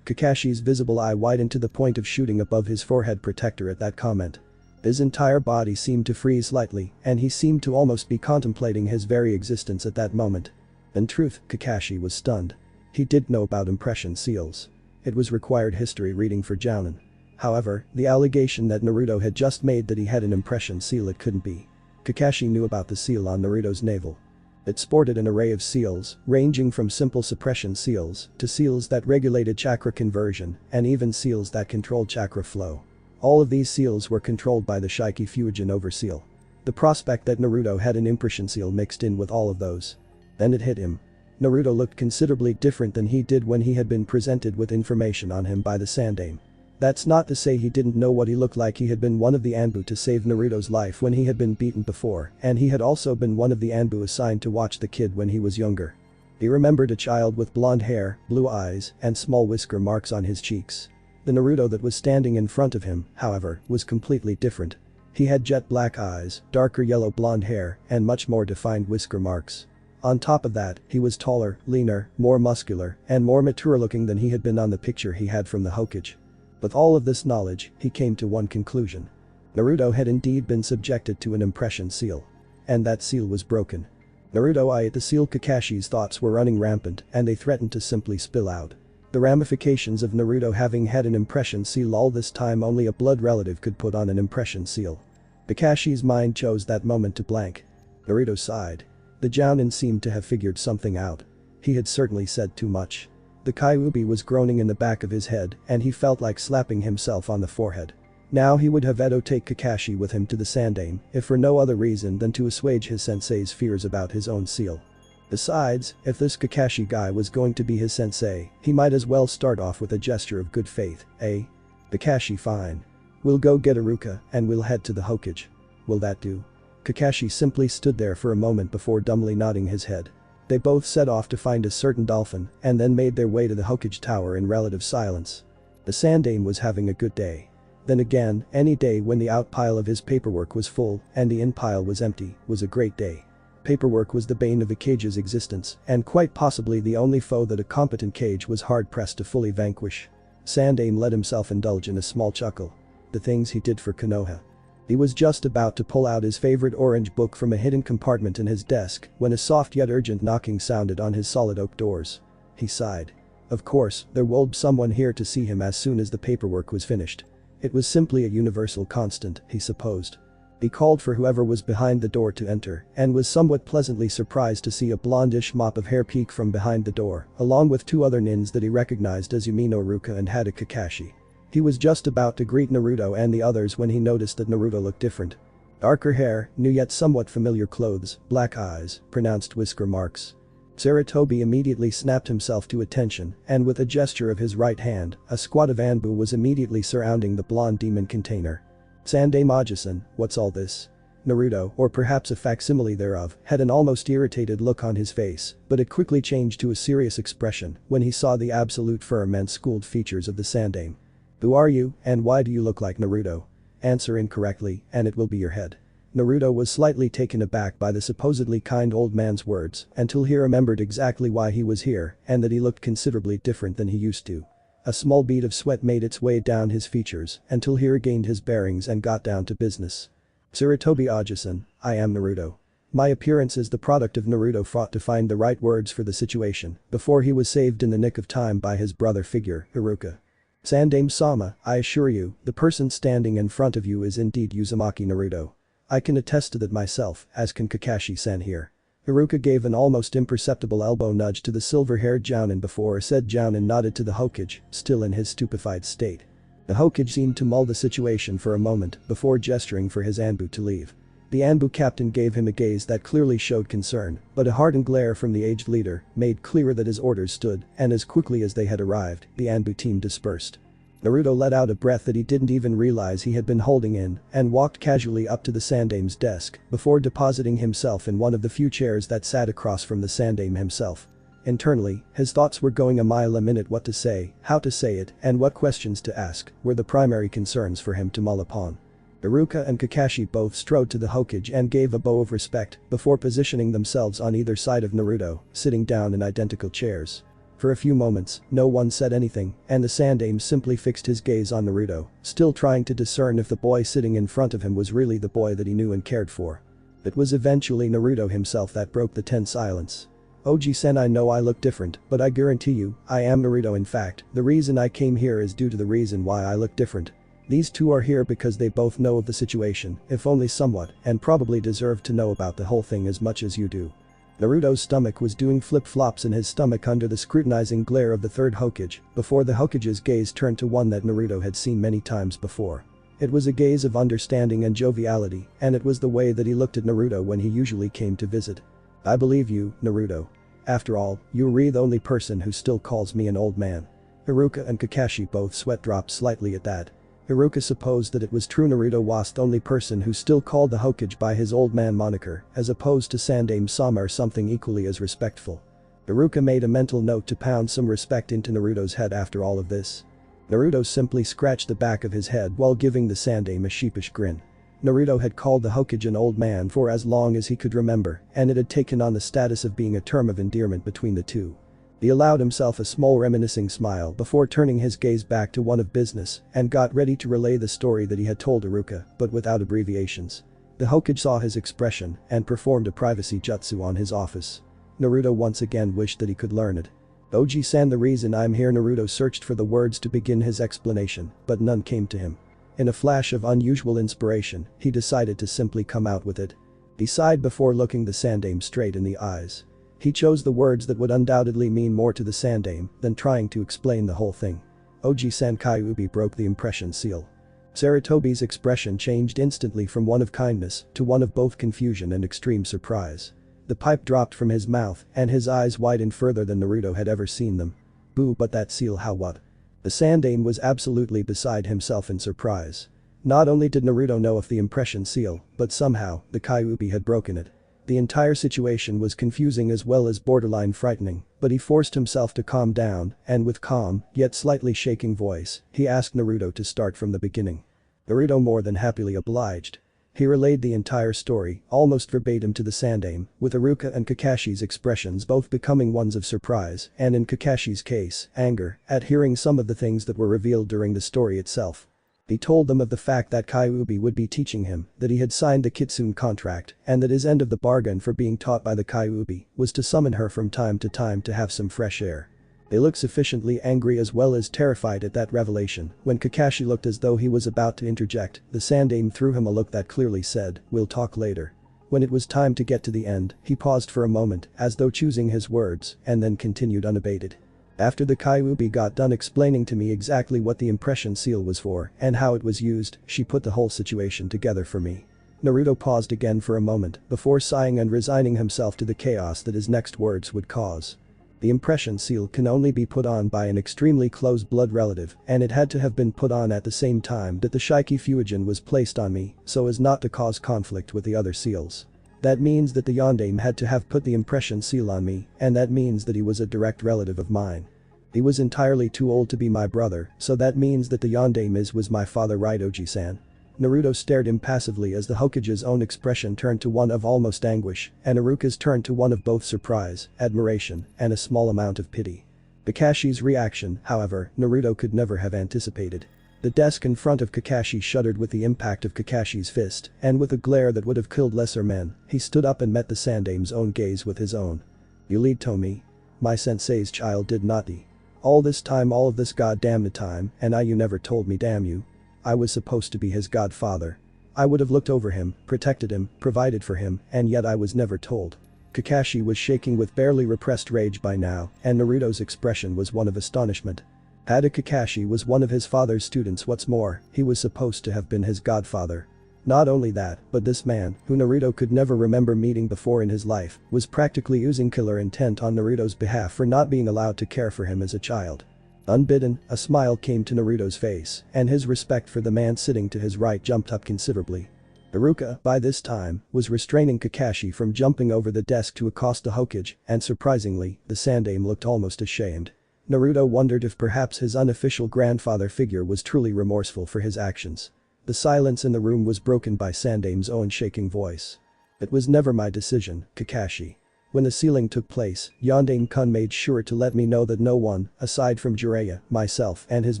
Kakashi's visible eye widened to the point of shooting above his forehead protector at that comment. His entire body seemed to freeze slightly, and he seemed to almost be contemplating his very existence at that moment. In truth, Kakashi was stunned. He did know about impression seals. It was required history reading for Jounin. However, the allegation that Naruto had just made that he had an impression seal, it couldn't be. Kakashi knew about the seal on Naruto's navel. It sported an array of seals, ranging from simple suppression seals to seals that regulated chakra conversion and even seals that controlled chakra flow. All of these seals were controlled by the Shiki Fuijin overseal. The prospect that Naruto had an impression seal mixed in with all of those. Then it hit him. Naruto looked considerably different than he did when he had been presented with information on him by the Sandaime. That's not to say he didn't know what he looked like. He had been one of the Anbu to save Naruto's life when he had been beaten before, and he had also been one of the Anbu assigned to watch the kid when he was younger. He remembered a child with blonde hair, blue eyes, and small whisker marks on his cheeks. The Naruto that was standing in front of him, however, was completely different. He had jet black eyes, darker yellow blonde hair, and much more defined whisker marks. On top of that, he was taller, leaner, more muscular, and more mature looking than he had been on the picture he had from the Hokage. With all of this knowledge, he came to one conclusion. Naruto had indeed been subjected to an impression seal. And that seal was broken. Naruto eyed the seal. Kakashi's thoughts were running rampant and they threatened to simply spill out. The ramifications of Naruto having had an impression seal all this time, only a blood relative could put on an impression seal. Kakashi's mind chose that moment to blank. Naruto sighed. The Jounin seemed to have figured something out. He had certainly said too much. The Kyuubi was groaning in the back of his head and he felt like slapping himself on the forehead. Now he would have Edo take Kakashi with him to the Sandaime, if for no other reason than to assuage his sensei's fears about his own seal. Besides, if this Kakashi guy was going to be his sensei, he might as well start off with a gesture of good faith, eh? Kakashi, fine. We'll go get Iruka and we'll head to the Hokage. Will that do? Kakashi simply stood there for a moment before dumbly nodding his head. They both set off to find a certain dolphin and then made their way to the Hokage Tower in relative silence. The Sandaime was having a good day. Then again, any day when the out pile of his paperwork was full and the in pile was empty was a great day. Paperwork was the bane of a cage's existence and quite possibly the only foe that a competent cage was hard-pressed to fully vanquish. Sandaime let himself indulge in a small chuckle. The things he did for Konoha. He was just about to pull out his favorite orange book from a hidden compartment in his desk when a soft yet urgent knocking sounded on his solid oak doors. He sighed. Of course, there would be someone here to see him as soon as the paperwork was finished. It was simply a universal constant, he supposed. He called for whoever was behind the door to enter and was somewhat pleasantly surprised to see a blondish mop of hair peek from behind the door, along with two other nins that he recognized as Yumino Iruka and Hada Kakashi. He was just about to greet Naruto and the others when he noticed that Naruto looked different. Darker hair, new yet somewhat familiar clothes, black eyes, pronounced whisker marks. Sarutobi immediately snapped himself to attention and with a gesture of his right hand, a squad of Anbu was immediately surrounding the blonde demon container. Sandaime Oji-san, what's all this? Naruto, or perhaps a facsimile thereof, had an almost irritated look on his face, but it quickly changed to a serious expression when he saw the absolute firm and schooled features of the Sandaime. Who are you and why do you look like Naruto? Answer incorrectly and it will be your head. Naruto was slightly taken aback by the supposedly kind old man's words until he remembered exactly why he was here and that he looked considerably different than he used to. A small bead of sweat made its way down his features until he regained his bearings and got down to business. Sarutobi Oji-san, I am Naruto. My appearance is the product of Naruto fought to find the right words for the situation before he was saved in the nick of time by his brother figure, Iruka. Sandaime-sama, I assure you, the person standing in front of you is indeed Uzumaki Naruto. I can attest to that myself, as can Kakashi-san here. Iruka gave an almost imperceptible elbow nudge to the silver-haired Jounin before said Jounin nodded to the Hokage, still in his stupefied state. The Hokage seemed to mull the situation for a moment before gesturing for his Anbu to leave. The Anbu captain gave him a gaze that clearly showed concern, but a hardened glare from the aged leader made clear that his orders stood, and as quickly as they had arrived, the Anbu team dispersed. Naruto let out a breath that he didn't even realize he had been holding in and walked casually up to the Sandame's desk before depositing himself in one of the few chairs that sat across from the Sandame himself. Internally, his thoughts were going a mile a minute. What to say, how to say it, and what questions to ask were the primary concerns for him to mull upon. Iruka and Kakashi both strode to the Hokage and gave a bow of respect before positioning themselves on either side of Naruto, sitting down in identical chairs. For a few moments, no one said anything, and the Sandame simply fixed his gaze on Naruto, still trying to discern if the boy sitting in front of him was really the boy that he knew and cared for. It was eventually Naruto himself that broke the tense silence. "Oji-sen, I know I look different, but I guarantee you, I am Naruto. In fact, the reason I came here is due to the reason why I look different. These two are here because they both know of the situation, if only somewhat, and probably deserve to know about the whole thing as much as you do." Naruto's stomach was doing flip-flops in his stomach under the scrutinizing glare of the third Hokage before the Hokage's gaze turned to one that Naruto had seen many times before. It was a gaze of understanding and joviality, and it was the way that he looked at Naruto when he usually came to visit. "I believe you, Naruto. After all, you're the only person who still calls me an old man." Iruka and Kakashi both sweat dropped slightly at that. Iruka supposed that it was true Naruto was the only person who still called the Hokage by his old man moniker, as opposed to Sandame-sama or something equally as respectful. Iruka made a mental note to pound some respect into Naruto's head after all of this. Naruto simply scratched the back of his head while giving the Sandame a sheepish grin. Naruto had called the Hokage an old man for as long as he could remember, and it had taken on the status of being a term of endearment between the two. He allowed himself a small reminiscing smile before turning his gaze back to one of business and got ready to relay the story that he had told Iruka, but without abbreviations. The Hokage saw his expression and performed a privacy jutsu on his office. Naruto once again wished that he could learn it. "Oji-san, the reason I'm here." Naruto searched for the words to begin his explanation, but none came to him. In a flash of unusual inspiration, he decided to simply come out with it. He sighed before looking the Sandame straight in the eyes. He chose the words that would undoubtedly mean more to the Sandame than trying to explain the whole thing. "Oji-san, Kyuubi broke the impression seal." Sarutobi's expression changed instantly from one of kindness to one of both confusion and extreme surprise. The pipe dropped from his mouth and his eyes widened further than Naruto had ever seen them. "Boo, but that seal, how what?" The Sandame was absolutely beside himself in surprise. Not only did Naruto know of the impression seal, but somehow, the Kyuubi had broken it. The entire situation was confusing as well as borderline frightening, but he forced himself to calm down, and with calm, yet slightly shaking voice, he asked Naruto to start from the beginning. Naruto more than happily obliged. He relayed the entire story, almost verbatim to the Sandame, with Iruka and Kakashi's expressions both becoming ones of surprise, and in Kakashi's case, anger, at hearing some of the things that were revealed during the story itself. He told them of the fact that Kyuubi would be teaching him, that he had signed the Kitsune contract, and that his end of the bargain for being taught by the Kyuubi was to summon her from time to have some fresh air. They looked sufficiently angry as well as terrified at that revelation. When Kakashi looked as though he was about to interject, the Sandame threw him a look that clearly said, "We'll talk later." When it was time to get to the end, he paused for a moment, as though choosing his words, and then continued unabated. "After the Kyuubi got done explaining to me exactly what the impression seal was for and how it was used, she put the whole situation together for me." Naruto paused again for a moment before sighing and resigning himself to the chaos that his next words would cause. "The impression seal can only be put on by an extremely close blood relative, and it had to have been put on at the same time that the Shiki Fuijin was placed on me so as not to cause conflict with the other seals. That means that the Yondaime had to have put the impression seal on me, and that means that he was a direct relative of mine. He was entirely too old to be my brother, so that means that the Yondaime was my father, right, Oji-san?" Naruto stared impassively as the Hokage's own expression turned to one of almost anguish, and Iruka's turned to one of both surprise, admiration, and a small amount of pity. Kakashi's reaction, however, Naruto could never have anticipated. The desk in front of Kakashi shuddered with the impact of Kakashi's fist, and with a glare that would have killed lesser men, he stood up and met the Sandame's own gaze with his own. "You lead Tomi? My sensei's child, did not he? All this time, all of this goddamn time, and you never told me, damn you. I was supposed to be his godfather. I would have looked over him, protected him, provided for him, and yet I was never told." Kakashi was shaking with barely repressed rage by now, and Naruto's expression was one of astonishment. Hada Kakashi was one of his father's students. What's more, he was supposed to have been his godfather. Not only that, but this man, who Naruto could never remember meeting before in his life, was practically using killer intent on Naruto's behalf for not being allowed to care for him as a child. Unbidden, a smile came to Naruto's face, and his respect for the man sitting to his right jumped up considerably. Iruka, by this time, was restraining Kakashi from jumping over the desk to accost the Hokage, and surprisingly, the Sandaime looked almost ashamed. Naruto wondered if perhaps his unofficial grandfather figure was truly remorseful for his actions. The silence in the room was broken by Sandaime's own shaking voice. "It was never my decision, Kakashi. When the sealing took place, Yondaime-kun made sure to let me know that no one, aside from Jiraiya, myself and his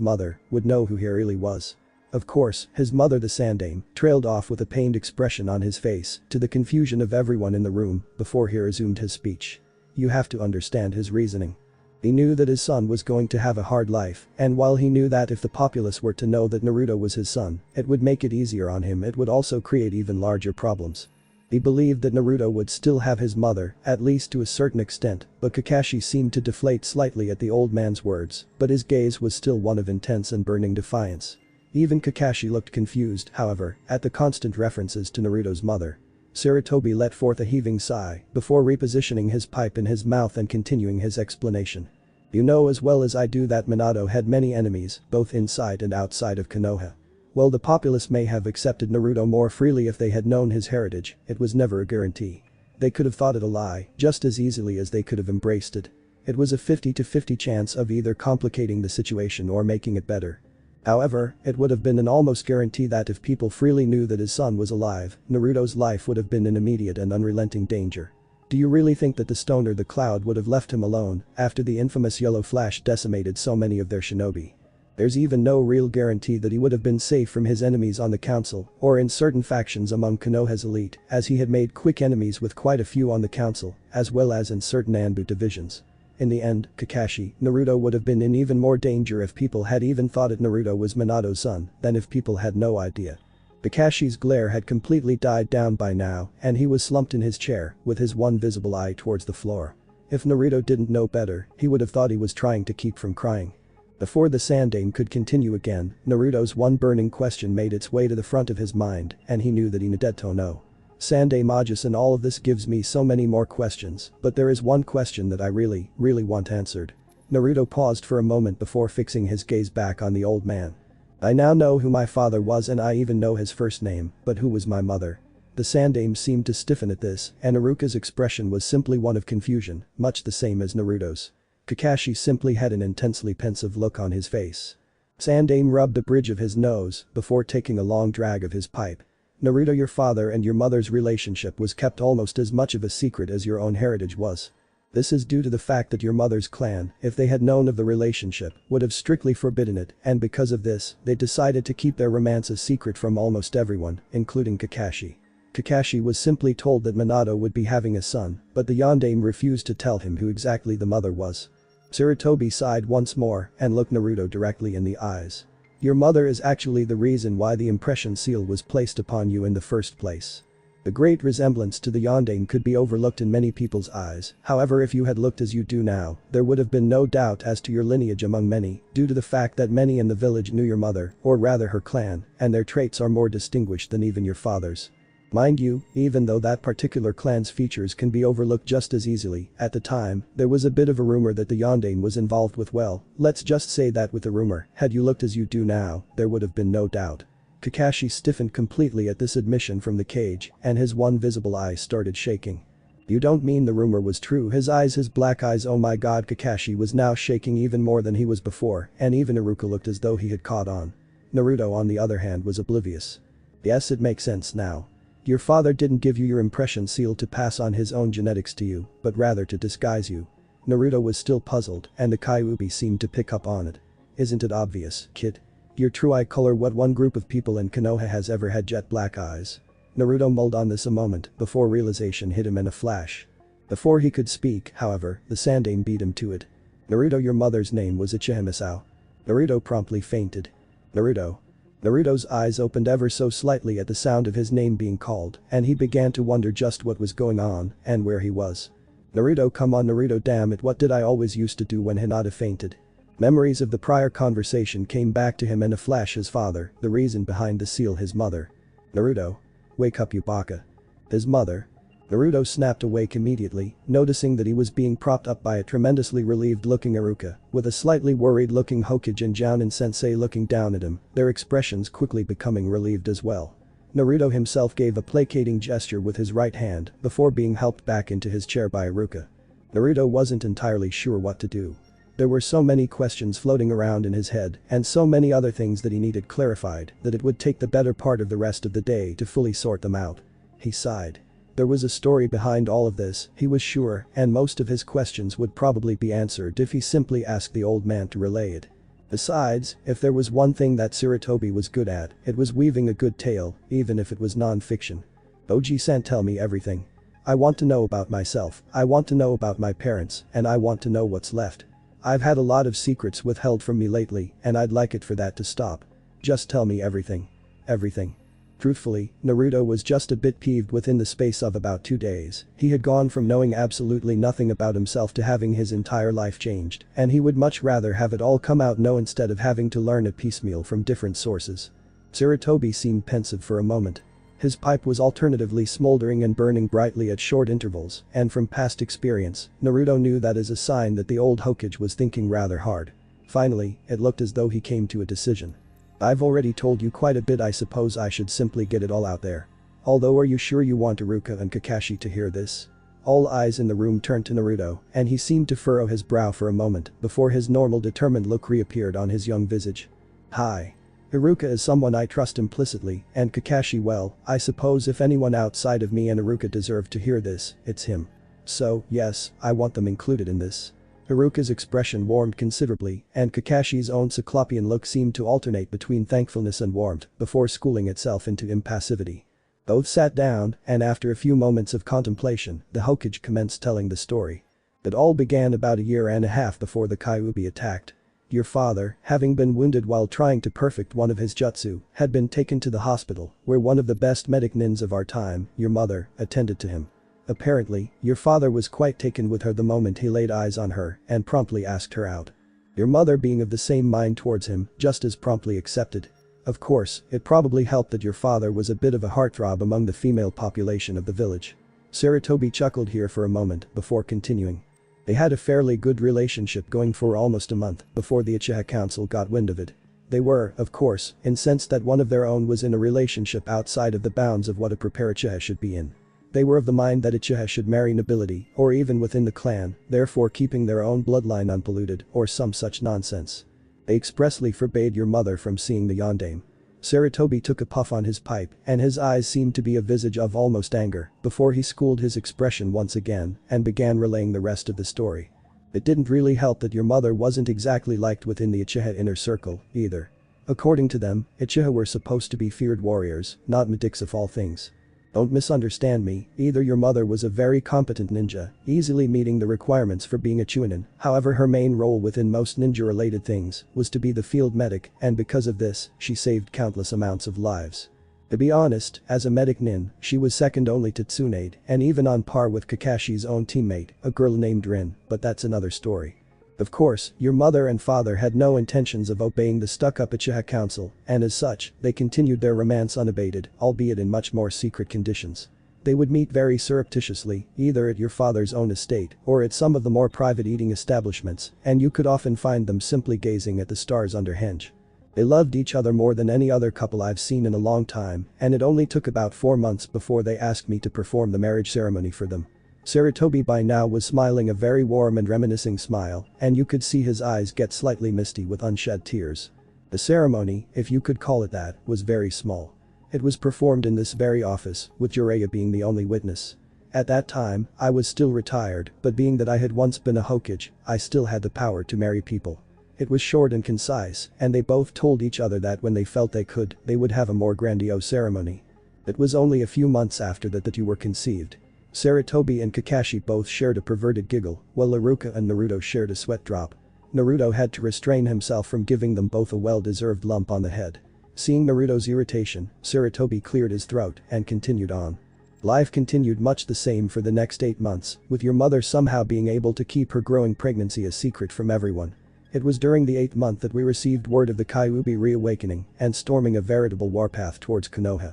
mother, would know who he really was." Of course, his mother the Sandaime trailed off with a pained expression on his face, to the confusion of everyone in the room, before he resumed his speech. You have to understand his reasoning. He knew that his son was going to have a hard life, and while he knew that if the populace were to know that Naruto was his son, it would make it easier on him, it would also create even larger problems. He believed that Naruto would still have his mother, at least to a certain extent, but Kakashi seemed to deflate slightly at the old man's words, but his gaze was still one of intense and burning defiance. Even Kakashi looked confused, however, at the constant references to Naruto's mother. Sarutobi let forth a heaving sigh, before repositioning his pipe in his mouth and continuing his explanation. You know as well as I do that Minato had many enemies, both inside and outside of Konoha. While the populace may have accepted Naruto more freely if they had known his heritage, it was never a guarantee. They could have thought it a lie, just as easily as they could have embraced it. It was a 50-50 chance of either complicating the situation or making it better. However, it would have been an almost guarantee that if people freely knew that his son was alive, Naruto's life would have been in immediate and unrelenting danger. Do you really think that the stoner the Cloud would have left him alone after the infamous Yellow Flash decimated so many of their shinobi? There's even no real guarantee that he would have been safe from his enemies on the council or in certain factions among Konoha's elite, as he had made quick enemies with quite a few on the council, as well as in certain Anbu divisions. In the end, Kakashi, Naruto would have been in even more danger if people had even thought that Naruto was Minato's son than if people had no idea. Kakashi's glare had completely died down by now, and he was slumped in his chair, with his one visible eye towards the floor. If Naruto didn't know better, he would have thought he was trying to keep from crying. Before the Sandaime could continue again, Naruto's one burning question made its way to the front of his mind, and he knew that he needed to know. Sandaime and all of this gives me so many more questions, but there is one question that I really want answered. Naruto paused for a moment before fixing his gaze back on the old man. I now know who my father was and I even know his first name, but who was my mother? The Sandaime seemed to stiffen at this, and Iruka's expression was simply one of confusion, much the same as Naruto's. Kakashi simply had an intensely pensive look on his face. Sandaime rubbed the bridge of his nose before taking a long drag of his pipe. Naruto, your father and your mother's relationship was kept almost as much of a secret as your own heritage was. This is due to the fact that your mother's clan, if they had known of the relationship, would have strictly forbidden it, and because of this, they decided to keep their romance a secret from almost everyone, including Kakashi. Kakashi was simply told that Minato would be having a son, but the Yondaime refused to tell him who exactly the mother was. Sarutobi sighed once more and looked Naruto directly in the eyes. Your mother is actually the reason why the impression seal was placed upon you in the first place. The great resemblance to the Yondaime could be overlooked in many people's eyes, however if you had looked as you do now, there would have been no doubt as to your lineage among many, due to the fact that many in the village knew your mother, or rather her clan, and their traits are more distinguished than even your father's. Mind you, even though that particular clan's features can be overlooked just as easily, at the time, there was a bit of a rumor that the Yondaime was involved with let's just say that with the rumor, had you looked as you do now, there would have been no doubt. Kakashi stiffened completely at this admission from the cage, and his one visible eye started shaking. You don't mean the rumor was true? His black eyes, oh my god. Kakashi was now shaking even more than he was before, and even Iruka looked as though he had caught on. Naruto on the other hand was oblivious. Yes, it makes sense now. Your father didn't give you your impression seal to pass on his own genetics to you, but rather to disguise you. Naruto was still puzzled, and the Kyuubi seemed to pick up on it. Isn't it obvious, kid? Your true eye color. What one group of people in Konoha has ever had jet black eyes? Naruto mulled on this a moment before realization hit him in a flash. Before he could speak, however, the Sandaime beat him to it. Naruto, your mother's name was Ichihimisao. Naruto promptly fainted. Naruto. Naruto's eyes opened ever so slightly at the sound of his name being called, and he began to wonder just what was going on and where he was. Naruto, come on Naruto, damn it, what did I always used to do when Hinata fainted? Memories of the prior conversation came back to him in a flash. His father, the reason behind the seal, his mother. Naruto. Wake up, you baka. His mother. Naruto snapped awake immediately, noticing that he was being propped up by a tremendously relieved-looking Iruka, with a slightly worried-looking Hokage and Jounin-sensei looking down at him, their expressions quickly becoming relieved as well. Naruto himself gave a placating gesture with his right hand before being helped back into his chair by Iruka. Naruto wasn't entirely sure what to do. There were so many questions floating around in his head and so many other things that he needed clarified that it would take the better part of the rest of the day to fully sort them out. He sighed. There was a story behind all of this, he was sure, and most of his questions would probably be answered if he simply asked the old man to relay it. Besides, if there was one thing that Sarutobi was good at, it was weaving a good tale, even if it was non-fiction. Oji-san, tell me everything. I want to know about myself, I want to know about my parents, and I want to know what's left. I've had a lot of secrets withheld from me lately, and I'd like it for that to stop. Just tell me everything. Everything. Truthfully, Naruto was just a bit peeved within the space of about 2 days. He had gone from knowing absolutely nothing about himself to having his entire life changed, and he would much rather have it all come out now instead of having to learn it piecemeal from different sources. Sarutobi seemed pensive for a moment. His pipe was alternatively smoldering and burning brightly at short intervals, and from past experience, Naruto knew that as a sign that the old Hokage was thinking rather hard. Finally, it looked as though he came to a decision. I've already told you quite a bit, I suppose I should simply get it all out there. Although, are you sure you want Iruka and Kakashi to hear this? All eyes in the room turned to Naruto, and he seemed to furrow his brow for a moment before his normal determined look reappeared on his young visage. Hi. Iruka is someone I trust implicitly, and Kakashi, well, I suppose if anyone outside of me and Iruka deserve to hear this, it's him. So, yes, I want them included in this. Iruka's expression warmed considerably, and Kakashi's own cyclopean look seemed to alternate between thankfulness and warmth before schooling itself into impassivity. Both sat down, and after a few moments of contemplation, the Hokage commenced telling the story. It all began about a year and a half before the Kyuubi attacked. Your father, having been wounded while trying to perfect one of his jutsu, had been taken to the hospital, where one of the best medic nins of our time, your mother, attended to him. Apparently, your father was quite taken with her the moment he laid eyes on her and promptly asked her out. Your mother, being of the same mind towards him, just as promptly accepted. Of course, it probably helped that your father was a bit of a heartthrob among the female population of the village. Sarutobi chuckled here for a moment before continuing. They had a fairly good relationship going for almost a month before the Uchiha Council got wind of it. They were, of course, incensed that one of their own was in a relationship outside of the bounds of what a proper Uchiha should be in. They were of the mind that Uchiha should marry nobility, or even within the clan, therefore keeping their own bloodline unpolluted, or some such nonsense. They expressly forbade your mother from seeing the yondaime. Sarutobi took a puff on his pipe, and his eyes seemed to be a visage of almost anger, before he schooled his expression once again, and began relaying the rest of the story. It didn't really help that your mother wasn't exactly liked within the Uchiha inner circle, either. According to them, Uchiha were supposed to be feared warriors, not medics of all things. Don't misunderstand me, either your mother was a very competent ninja, easily meeting the requirements for being a chunin, however her main role within most ninja-related things was to be the field medic, and because of this, she saved countless amounts of lives. To be honest, as a medic nin, she was second only to Tsunade, and even on par with Kakashi's own teammate, a girl named Rin, but that's another story. Of course, your mother and father had no intentions of obeying the stuck-up Uchiha Council, and as such, they continued their romance unabated, albeit in much more secret conditions. They would meet very surreptitiously, either at your father's own estate or at some of the more private eating establishments, and you could often find them simply gazing at the stars under henge. They loved each other more than any other couple I've seen in a long time, and it only took about 4 months before they asked me to perform the marriage ceremony for them. Sarutobi by now was smiling a very warm and reminiscing smile, and you could see his eyes get slightly misty with unshed tears. The ceremony, if you could call it that, was very small. It was performed in this very office, with Jiraiya being the only witness. At that time, I was still retired, but being that I had once been a Hokage, I still had the power to marry people. It was short and concise, and they both told each other that when they felt they could, they would have a more grandiose ceremony. It was only a few months after that you were conceived. Sarutobi and Kakashi both shared a perverted giggle, while Iruka and Naruto shared a sweat drop. Naruto had to restrain himself from giving them both a well-deserved lump on the head. Seeing Naruto's irritation, Sarutobi cleared his throat and continued on. Life continued much the same for the next 8 months, with your mother somehow being able to keep her growing pregnancy a secret from everyone. It was during the 8th month that we received word of the Kyuubi reawakening and storming a veritable warpath towards Konoha.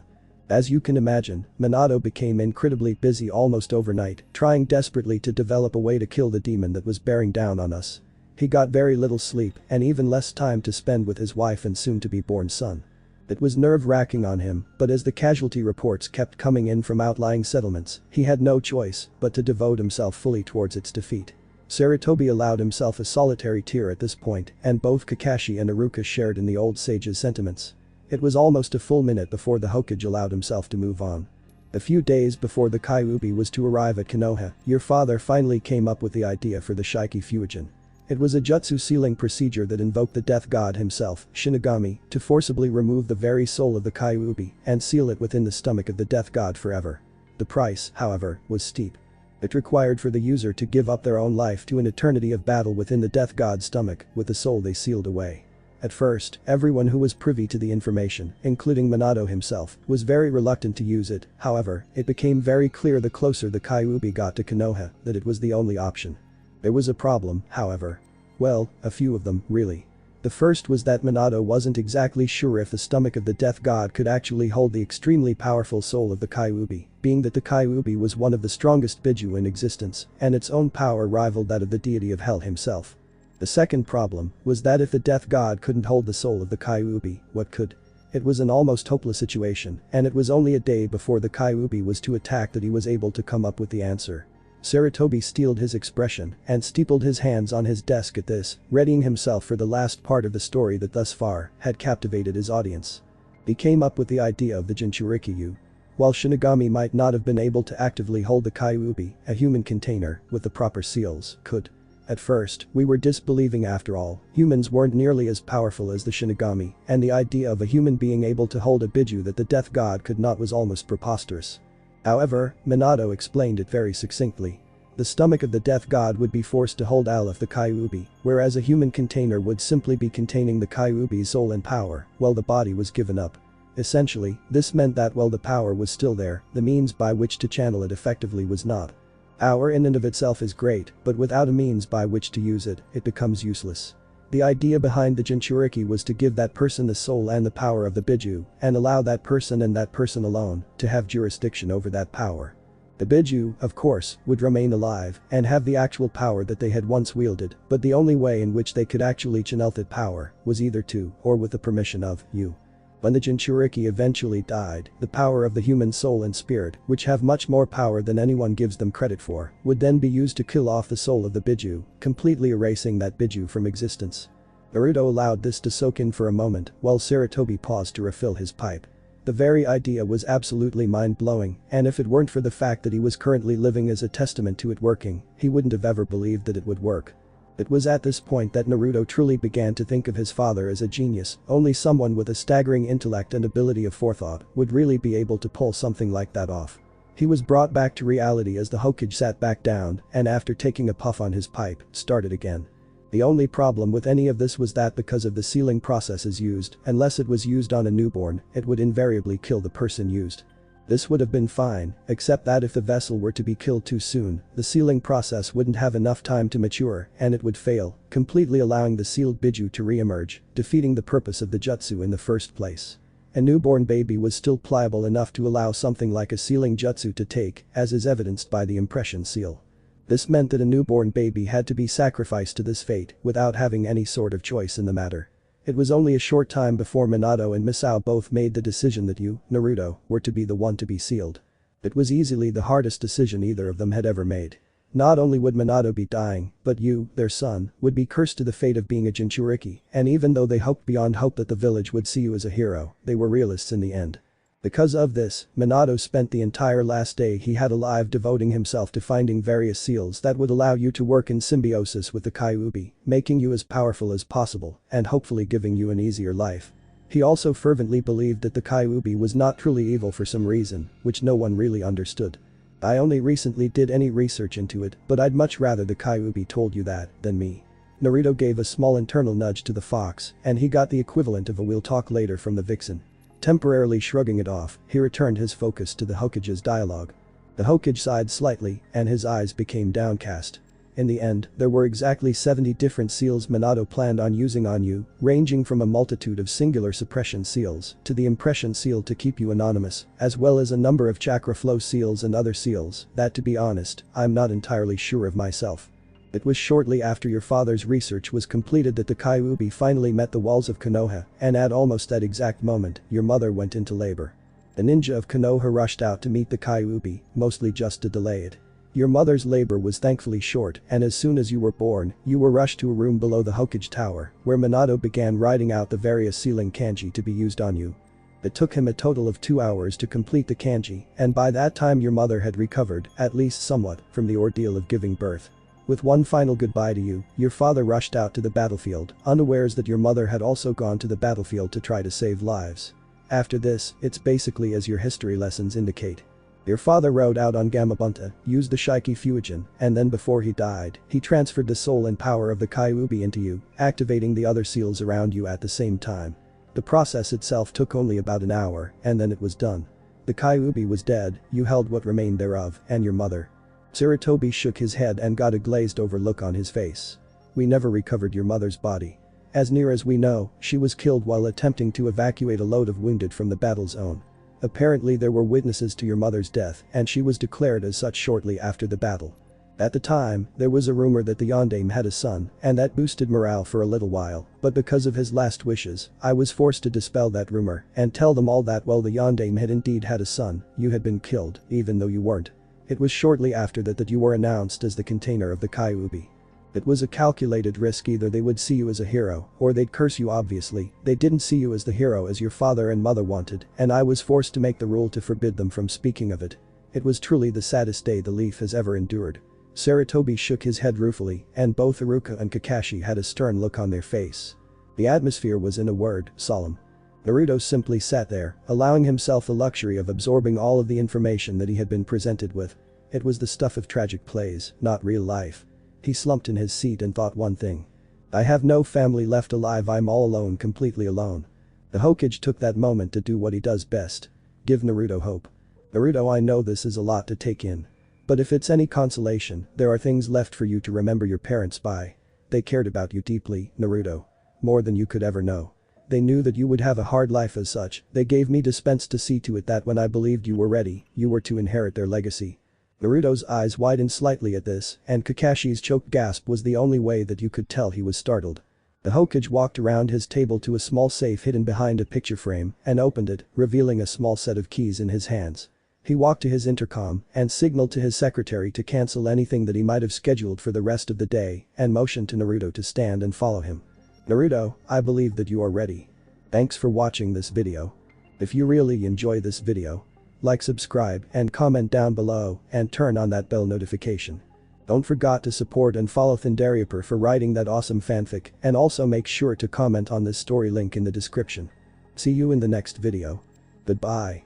As you can imagine, Minato became incredibly busy almost overnight, trying desperately to develop a way to kill the demon that was bearing down on us. He got very little sleep and even less time to spend with his wife and soon-to-be-born son. It was nerve-wracking on him, but as the casualty reports kept coming in from outlying settlements, he had no choice but to devote himself fully towards its defeat. Sarutobi allowed himself a solitary tear at this point, and both Kakashi and Iruka shared in the old sage's sentiments. It was almost a full minute before the Hokage allowed himself to move on. A few days before the Kyuubi was to arrive at Konoha, your father finally came up with the idea for the Shiki Fuijin. It was a jutsu sealing procedure that invoked the death god himself, Shinigami, to forcibly remove the very soul of the Kyuubi and seal it within the stomach of the death god forever. The price, however, was steep. It required for the user to give up their own life to an eternity of battle within the death god's stomach with the soul they sealed away. At first, everyone who was privy to the information, including Minato himself, was very reluctant to use it. However, it became very clear the closer the Kyuubi got to Konoha that it was the only option. There was a problem, however. Well, a few of them, really. The first was that Minato wasn't exactly sure if the stomach of the death god could actually hold the extremely powerful soul of the Kyuubi, being that the Kyuubi was one of the strongest Biju in existence, and its own power rivaled that of the deity of hell himself. The second problem was that if the death god couldn't hold the soul of the Kyuubi, what could? It was an almost hopeless situation, and it was only a day before the Kyuubi was to attack that he was able to come up with the answer. Sarutobi steeled his expression and steepled his hands on his desk at this, readying himself for the last part of the story that thus far had captivated his audience. He came up with the idea of the Jinchurikyu. While Shinigami might not have been able to actively hold the Kyuubi, a human container with the proper seals could. At first, we were disbelieving after all, humans weren't nearly as powerful as the Shinigami, and the idea of a human being able to hold a Biju that the death god could not was almost preposterous. However, Minato explained it very succinctly. The stomach of the death god would be forced to hold Aleph the Kyuubi, whereas a human container would simply be containing the Kyuubi's soul and power, while the body was given up. Essentially, this meant that while the power was still there, the means by which to channel it effectively was not. Power in and of itself is great, but without a means by which to use it, it becomes useless. The idea behind the Jinchuriki was to give that person the soul and the power of the Biju, and allow that person and that person alone to have jurisdiction over that power. The Biju, of course, would remain alive and have the actual power that they had once wielded, but the only way in which they could actually channel that power was either to, or with the permission of, you. When the Jinchuriki eventually died, the power of the human soul and spirit, which have much more power than anyone gives them credit for, would then be used to kill off the soul of the Biju, completely erasing that Biju from existence. Naruto allowed this to soak in for a moment while Sarutobi paused to refill his pipe. The very idea was absolutely mind-blowing, and if it weren't for the fact that he was currently living as a testament to it working, he wouldn't have ever believed that it would work. It was at this point that Naruto truly began to think of his father as a genius. Only someone with a staggering intellect and ability of forethought would really be able to pull something like that off. He was brought back to reality as the Hokage sat back down and after taking a puff on his pipe, started again. The only problem with any of this was that because of the sealing processes used, unless it was used on a newborn, it would invariably kill the person used. This would have been fine, except that if the vessel were to be killed too soon, the sealing process wouldn't have enough time to mature and it would fail, completely allowing the sealed Biju to re-emerge, defeating the purpose of the jutsu in the first place. A newborn baby was still pliable enough to allow something like a sealing jutsu to take, as is evidenced by the impression seal. This meant that a newborn baby had to be sacrificed to this fate without having any sort of choice in the matter. It was only a short time before Minato and Misao both made the decision that you, Naruto, were to be the one to be sealed. It was easily the hardest decision either of them had ever made. Not only would Minato be dying, but you, their son, would be cursed to the fate of being a Jinchuriki, and even though they hoped beyond hope that the village would see you as a hero, they were realists in the end. Because of this, Minato spent the entire last day he had alive devoting himself to finding various seals that would allow you to work in symbiosis with the Kyuubi, making you as powerful as possible, and hopefully giving you an easier life. He also fervently believed that the Kyuubi was not truly evil for some reason, which no one really understood. I only recently did any research into it, but I'd much rather the Kyuubi told you that, than me. Naruto gave a small internal nudge to the fox, and he got the equivalent of a "we'll talk later" from the vixen. Temporarily shrugging it off, he returned his focus to the Hokage's dialogue. The Hokage sighed slightly, and his eyes became downcast. In the end, there were exactly 70 different seals Minato planned on using on you, ranging from a multitude of singular suppression seals to the impression seal to keep you anonymous, as well as a number of chakra flow seals and other seals that, to be honest, I'm not entirely sure of myself. It was shortly after your father's research was completed that the Kyuubi finally met the walls of Konoha, and at almost that exact moment, your mother went into labor. The ninja of Konoha rushed out to meet the Kyuubi, mostly just to delay it. Your mother's labor was thankfully short, and as soon as you were born, you were rushed to a room below the Hokage Tower, where Minato began writing out the various sealing kanji to be used on you. It took him a total of 2 hours to complete the kanji, and by that time your mother had recovered, at least somewhat, from the ordeal of giving birth. With one final goodbye to you, your father rushed out to the battlefield, unawares that your mother had also gone to the battlefield to try to save lives. After this, it's basically as your history lessons indicate. Your father rode out on Gamabunta, used the Shiki Fuijin, and then before he died, he transferred the soul and power of the Kyuubi into you, activating the other seals around you at the same time. The process itself took only about an hour, and then it was done. The Kyuubi was dead, you held what remained thereof, and your mother. Sarutobi shook his head and got a glazed over look on his face. We never recovered your mother's body. As near as we know, she was killed while attempting to evacuate a load of wounded from the battle zone. Apparently there were witnesses to your mother's death, and she was declared as such shortly after the battle. At the time, there was a rumor that the Yondaime had a son, and that boosted morale for a little while, but because of his last wishes, I was forced to dispel that rumor and tell them all that while the Yondaime had indeed had a son, you had been killed, even though you weren't. It was shortly after that you were announced as the container of the Kyuubi. It was a calculated risk. Either they would see you as a hero, or they'd curse you. Obviously, they didn't see you as the hero as your father and mother wanted, and I was forced to make the rule to forbid them from speaking of it. It was truly the saddest day the Leaf has ever endured. Sarutobi shook his head ruefully, and both Iruka and Kakashi had a stern look on their face. The atmosphere was, in a word, solemn. Naruto simply sat there, allowing himself the luxury of absorbing all of the information that he had been presented with. It was the stuff of tragic plays, not real life. He slumped in his seat and thought one thing. I have no family left alive. I'm all alone, completely alone. The Hokage took that moment to do what he does best. Give Naruto hope. Naruto, I know this is a lot to take in. But if it's any consolation, there are things left for you to remember your parents by. They cared about you deeply, Naruto. More than you could ever know. They knew that you would have a hard life. As such, they gave me dispense to see to it that when I believed you were ready, you were to inherit their legacy. Naruto's eyes widened slightly at this, and Kakashi's choked gasp was the only way that you could tell he was startled. The Hokage walked around his table to a small safe hidden behind a picture frame and opened it, revealing a small set of keys in his hands. He walked to his intercom and signaled to his secretary to cancel anything that he might have scheduled for the rest of the day and motioned to Naruto to stand and follow him. Naruto, I believe that you are ready. Thanks for watching this video. If you really enjoy this video, like, subscribe, and comment down below, and turn on that bell notification. Don't forget to support and follow Thunderiaper for writing that awesome fanfic, and also make sure to comment on this story link in the description. See you in the next video. Goodbye.